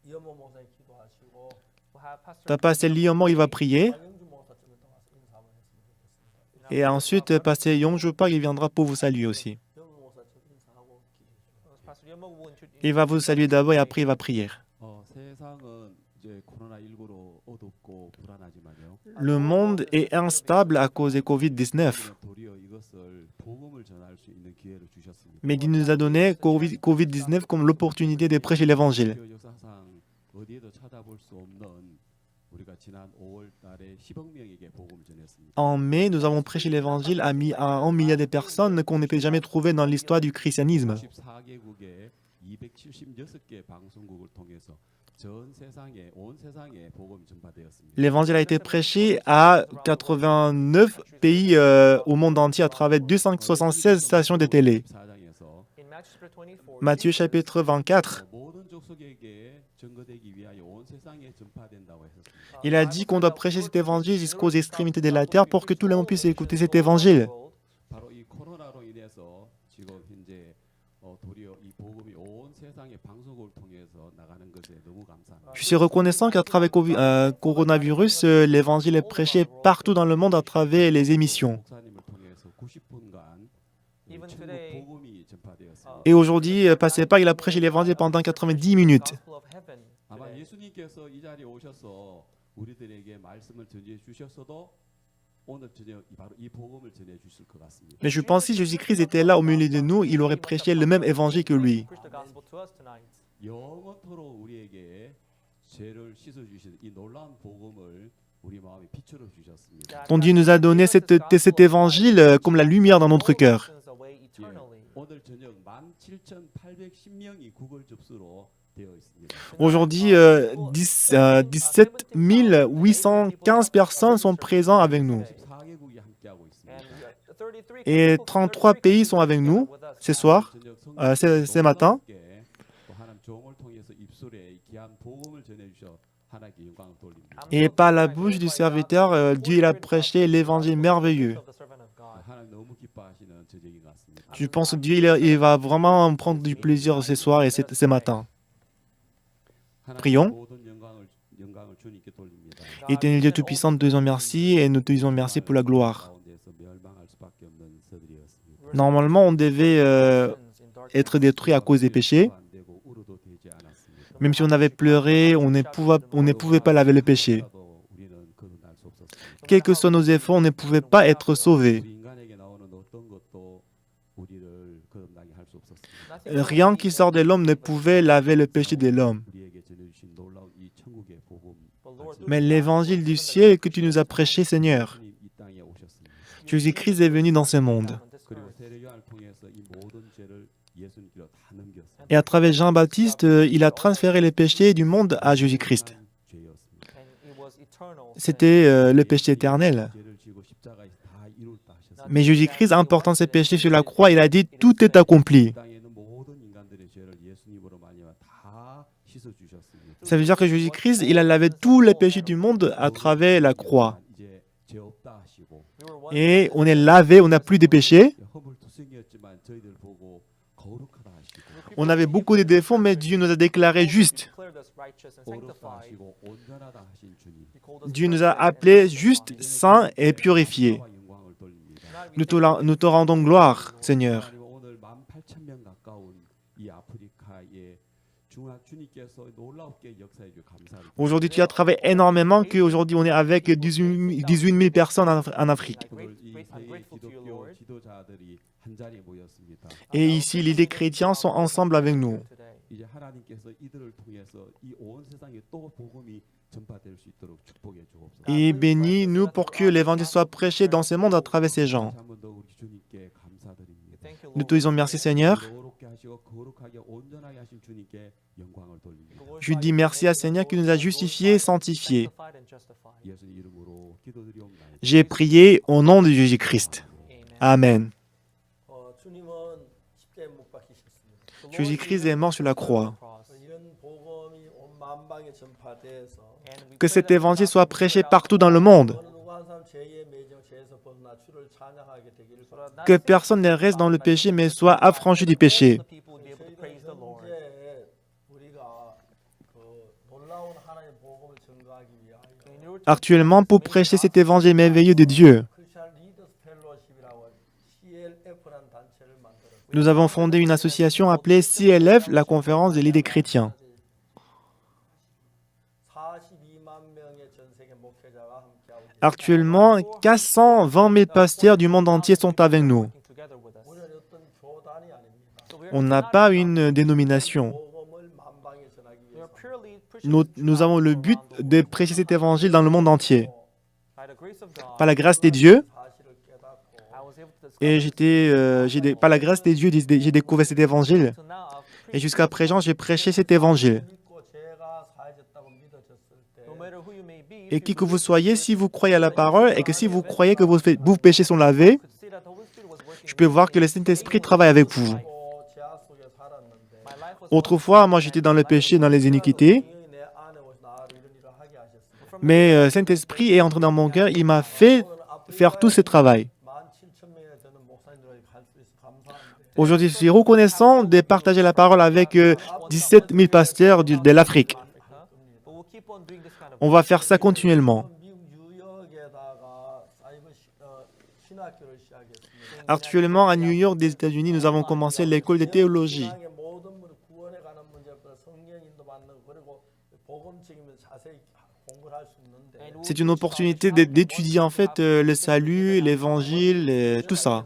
여몽 목사님 기도하시고 We'll have Pastor Ta Pasteur Liomor, il va prier. 박영주 목사 좀 이따 와서 인사 한번 했으면 좋겠습니다. Et ensuite, Pasteur Yongju Park, il viendra pour vous saluer aussi. 여몽 목사 좀 인사하고 기도해 주세요. Pastor Yeomok will introduce. Il va vous saluer d'abord et après il va prier. 세상은 이제 코로나19로 어둡고 불안하지만요. Le monde est instable à cause de Covid-19. 도리어 이것을 복음을 전할 수 있는 기회를 주셨습니다. Mais il nous a donné Covid-19 comme l'opportunité de prêcher l'évangile. 기독교 역사상 어디에도 찾아볼 수 없는 우리가 지난 5월 달에 10억 명에게 복음을 전했습니다. En mai, nous avons prêché l'évangile à 1 milliard de personnes qu'on ne peut jamais trouver dans l'histoire du christianisme. 94개국에 276개 방송국을 통해서 전 세상에 온 세상에 복음이 전파되었습니다. L'évangile a été prêché à 89 pays au monde entier à travers 276 stations de télé. 14장에서 In Matthew chapter 24, Matthieu chapitre 24, 모든 족속에게 증거되기 위하여 온 세상에 전파된다고 했었습니다. il a dit qu'on doit prêcher cet évangile jusqu'aux extrémités de la terre pour que tout le monde puisse écouter cet évangile. 바로 이 코로나로 인해서 지금 현재 도리어 이 복음이 온 세상의 방송국을 통해서 나가는 것에 너무 감사합니다. Je suis reconnaissant qu'à travers coronavirus, l'évangile est prêché partout dans le monde à travers les émissions. 목사님을 통해서 90분간 Even 천국 today, 복음이 전파되었습니다. Et aujourd'hui, Pasteur Park, il a prêché l'évangile pendant 90 minutes. gospel of heaven 아마 today. 예수님께서 이 자리에 오셔서 우리들에게 말씀을 전해 주셨어도 오늘 저녁 바로 이 복음을 전해 주실 것 같습니다. Mais je pense que si Jésus-Christ était là au milieu de nous, il aurait prêché le même évangile que lui. Preach the gospel to us tonight. 영원토록 우리에게 죄를 씻어 주신 이 놀라운 복음을 우리 마음에 비추어 주셨습니다. Ton Dieu nous a donné cet évangile comme la lumière dans notre cœur. 오늘 저녁 17,810명이 구글 접수로 되어 있습니다. Aujourd'hui, 17 815 personnes sont présentes avec nous. 14개국이 함께하고 있습니다. Et 33 pays sont avec nous ce soir, ce matin. 또 하나님 종을 통해서 입술에 귀한 복음을 전해 주셔 하나님께 영광을 돌립니다. Et par la bouche du serviteur, Dieu il a prêché l'évangile merveilleux. 하나님 너무 기뻐하시는 저녁인 것 같습니다. Je pense que Dieu il va vraiment prendre du plaisir ce soir et ce matin. Prions. 모든 영광을 주님께 돌립니다. Éternel Dieu Tout-Puissant, nous te disons merci et nous te disons merci pour la gloire. 가운데서 멸망할 수밖에 없는 서들이었습니다. Normalement, on devait être détruit à cause des péchés. 안 되고 울어도 되지 않았습니다. Même si on avait pleuré, on ne pouvait pas laver le péché. 그래도 우리는 거듭날 수 없었습니다. Quels que soient nos efforts, on ne pouvait pas être sauvés. 우리 인간에게 나오는 어떤 것도 우리를 거듭나게 할 수 없었습니다. Rien qui sort de l'homme ne pouvait laver le péché de l'homme. 우리에게 전해주신 놀라운 이 천국의 복음. Mais l'évangile du ciel que tu nous as prêché, Seigneur, 주님 이 땅에 오셨습니다. Jésus-Christ est venu dans ce monde. 그리고 세례요한을 통해서 이 모든 죄를 예수님께로 다 넘겼습니다. Et à travers Jean-Baptiste, il a transféré les péchés du monde à Jésus-Christ. 죄였습니다. And it was eternal. C'était le péché éternel. 죄를 지고 십자가에서 다 이룰다 Mais Jésus-Christ, en portant ses péchés sur la croix, il a dit, tout est accompli. 이 땅에 있는 모든 인간들의 죄를 예수님으로 말미암아 다 씻어 주셨습니다. Ça veut dire que Jésus-Christ, il a lavé tous les péchés du monde à travers la croix. 이제 죄 없다 하시고 Et on est lavé, on n'a plus de péchés. 허물투성이었지만 저희들 보고 거룩하다 하시고 On avait beaucoup de défauts, mais Dieu nous a déclarés justes. 거룩하다 하시고 온전하다 하신 주님. Dieu nous a appelés justes, saints et purifiés. 영광과 영광을 돌립니다. Nous te rendons gloire, Seigneur. 하나님 오늘 18,000명 가까운 이 아프리카의 주님께서 놀랍게 역사해 주 감사합니다. Aujourd'hui, tu as travaillé énormément, qu'aujourd'hui, on est avec 18 000 personnes en Afrique. 오늘 이 세계 기독교 지도자들이 한 자리에 모였습니다. Et ici, les chrétiens sont ensemble avec nous. 이제 하나님께서 이들을 통해서 이 온 세상에 또 복음이 전파될 수 있도록 축복해 주옵소서. Et bénis-nous pour que l'évangile soit prêché dans ce monde à travers ces gens. 한번 더 우리 주님께 감사드립니다. Nous te disons merci, Seigneur. 거룩게 하시고 거룩하게 온전하게 하신 주님께 영광을 돌립니다. Je dis merci à Seigneur qui nous a justifiés et sanctifiés. 예수님 이름으로 기도드리옵나이다. J'ai prié au nom de Jésus-Christ. Amen. 주님은 십자가에 못 박히셨습니다. Jésus-Christ est mort sur la croix. 이런 복음이 온 만방에 전파돼서 Que cet évangile soit prêché partout dans le monde. 어느 누구 한 사람 죄의 매정 죄에서 벗어나 주를 찬양하게 되기를 바랍니다. Que personne ne reste dans le péché, mais soit affranchi du péché. 현재 우리가 그 놀라운 하나님의 복음을 증거하기 위하여 Actuellement, pour prêcher cet évangile merveilleux de Dieu, 크리스천 리더스 펠로십이라고 CLF라는 단체를 만들었어요. nous avons fondé une association appelée CLF, la conférence des leaders chrétiens. 42만 명의 전 세계 목회자가 함께하고 있습니다. Actuellement, 420 000 pasteurs du monde entier sont avec nous. 우리는 어떤 교단이 아닙니다. On n'a pas une dénomination. 복음을 만방에 전하기 위해서 Nous avons le but de prêcher cet évangile dans le monde entier. Par la grâce des dieux, 사실을 깨닫고 et par la grâce des dieux, j'ai découvert cet évangile. Et jusqu'à présent, j'ai prêché cet évangile. 믿고 죄가 사해졌다고 믿어졌을 때 Et qui que vous soyez, si vous croyez à la parole et que si vous croyez que vos péchés sont lavés, je peux voir que le Saint-Esprit travaille avec vous. 또 죄악 속에 살았는데 Autrefois, moi j'étais dans le péché, dans les iniquités, 성령이 내 안에 오셔 나를 이런 일을 하게 하셨습니다. mais le Saint-Esprit est entré dans mon cœur, il m'a fait faire tout ce travail. 17,000명의 되는 목사님들에게 갈 수 있어 감사합니다. Aujourd'hui, je suis reconnaissant de partager la parole avec 17 000 pasteurs de l'Afrique. On va faire ça continuellement. 미국 뉴욕에다가 사이버 신학교를 시작했습니다. Actuellement, à New York, des États-Unis, nous avons commencé l'école de théologie. 신앙의 모든 구원에 관한 문제부터 성령 인도받는 그리고 복음 책임을 자세히 공부를 할 수 있는데 C'est une opportunité d'étudier en fait le salut, l'évangile, et tout ça.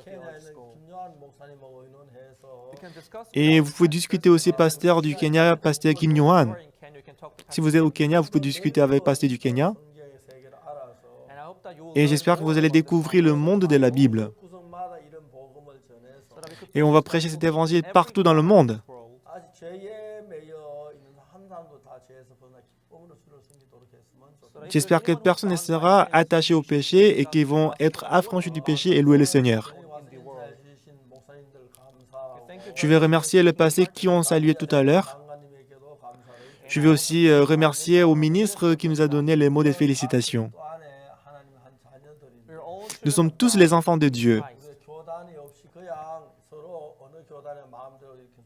케냐에는 김요한 목사님하고 의논해서 Et vous pouvez discuter aussi pasteur du Kenya, pasteur Kim Yohan. Si vous êtes au Kenya, vous pouvez discuter avec pasteur du Kenya. 성경의 세계를 알아서 Et j'espère que vous allez découvrir le monde de la Bible. 구석마다 이런 복음을 전해서 Et on va prêcher cet évangile partout dans le monde. 아직 죄에 매여 있는 한 사람도 다 죄에서 벗어나 기쁨으로 주를 섬기도록 했으면 좋겠습니다. J'espère que personne ne sera attaché au péché et qu'ils vont être affranchis du péché et louer le Seigneur. 인사해 주신 목사님들 감사하고 Je vais remercier le passé qui ont salué tout à l'heure. 장관님에게도 감사를 Je vais aussi remercier au ministre qui nous a donné les mots de félicitations. 또 안에 하나님 한 자녀들인데 Nous sommes tous les enfants de Dieu. 우리 교단이 없이 그냥 서로 어느 교단의 마음대로 이렇게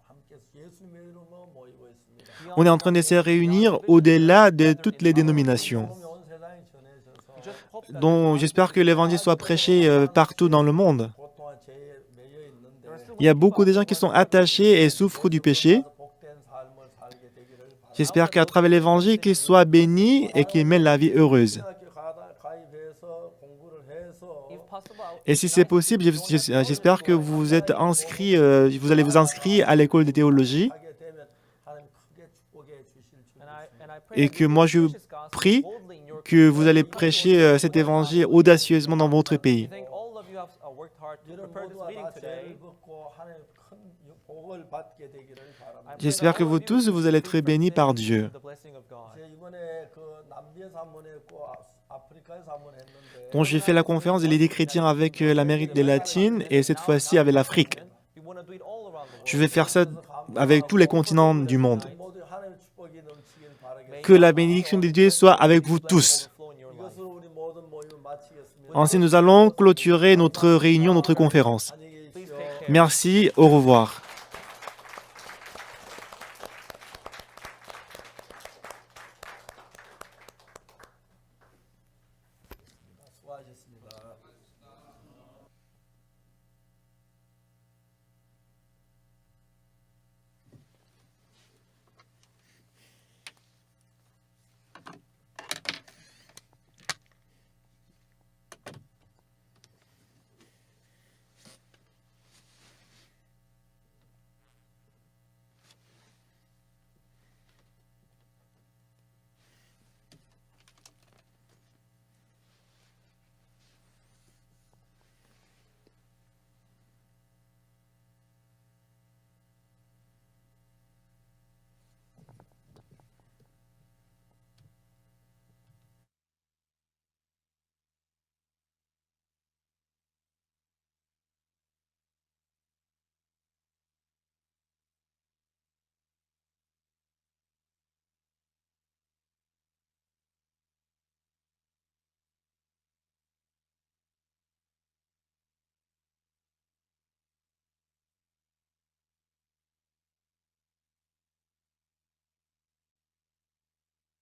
함께 예수님의 이름으로 모이고 있습니다. On est en train de se réunir au-delà de toutes les dénominations. 복음이 온 세상에 전해져서 Donc j'espère que l'évangile soit prêché partout dans le monde. 고통과 죄에 매여 있는데 Il y a beaucoup de gens qui sont attachés et souffrent du péché. 복된 삶을 살게 되기를 바랍니다. J'espère qu'à travers l'évangile, qu'ils soient bénis et qu'ils mènent la vie heureuse. 신학교 가입해서 공부를 해서 Et si c'est possible, j'espère que vous êtes inscrits, vous allez vous inscrire à l'école de théologie 하게 되면 하나님 크게 축복해 주실 줄 믿습니다. et que moi je prie que vous allez prêcher cet évangile audacieusement dans votre pays. 이런 모두가 다 죄를 벗고 하나님의 큰 복을 받게 되기를 바랍니다. J'espère que vous tous, vous allez être bénis par Dieu. 이제 이번에 그 남비에 산문에 있고 아프리카에서 한번 했는데 dont j'ai fait la conférence de l'idée chrétienne avec l'Amérique latine et cette fois-ci avec l'Afrique. We want to do it all around the world. Je vais faire ça avec tous les continents du monde. 모두 하나님의 축복이 넘치길 바라겠습니다. Que la bénédiction de Dieu soit avec vous tous. Flow in your life. 이것으로 우리 모든 모임을 마치겠습니다. Ainsi, nous allons clôturer notre réunion, notre conférence. 안녕히 Please 계십시오. take care. Merci, au revoir. 수고하셨습니다.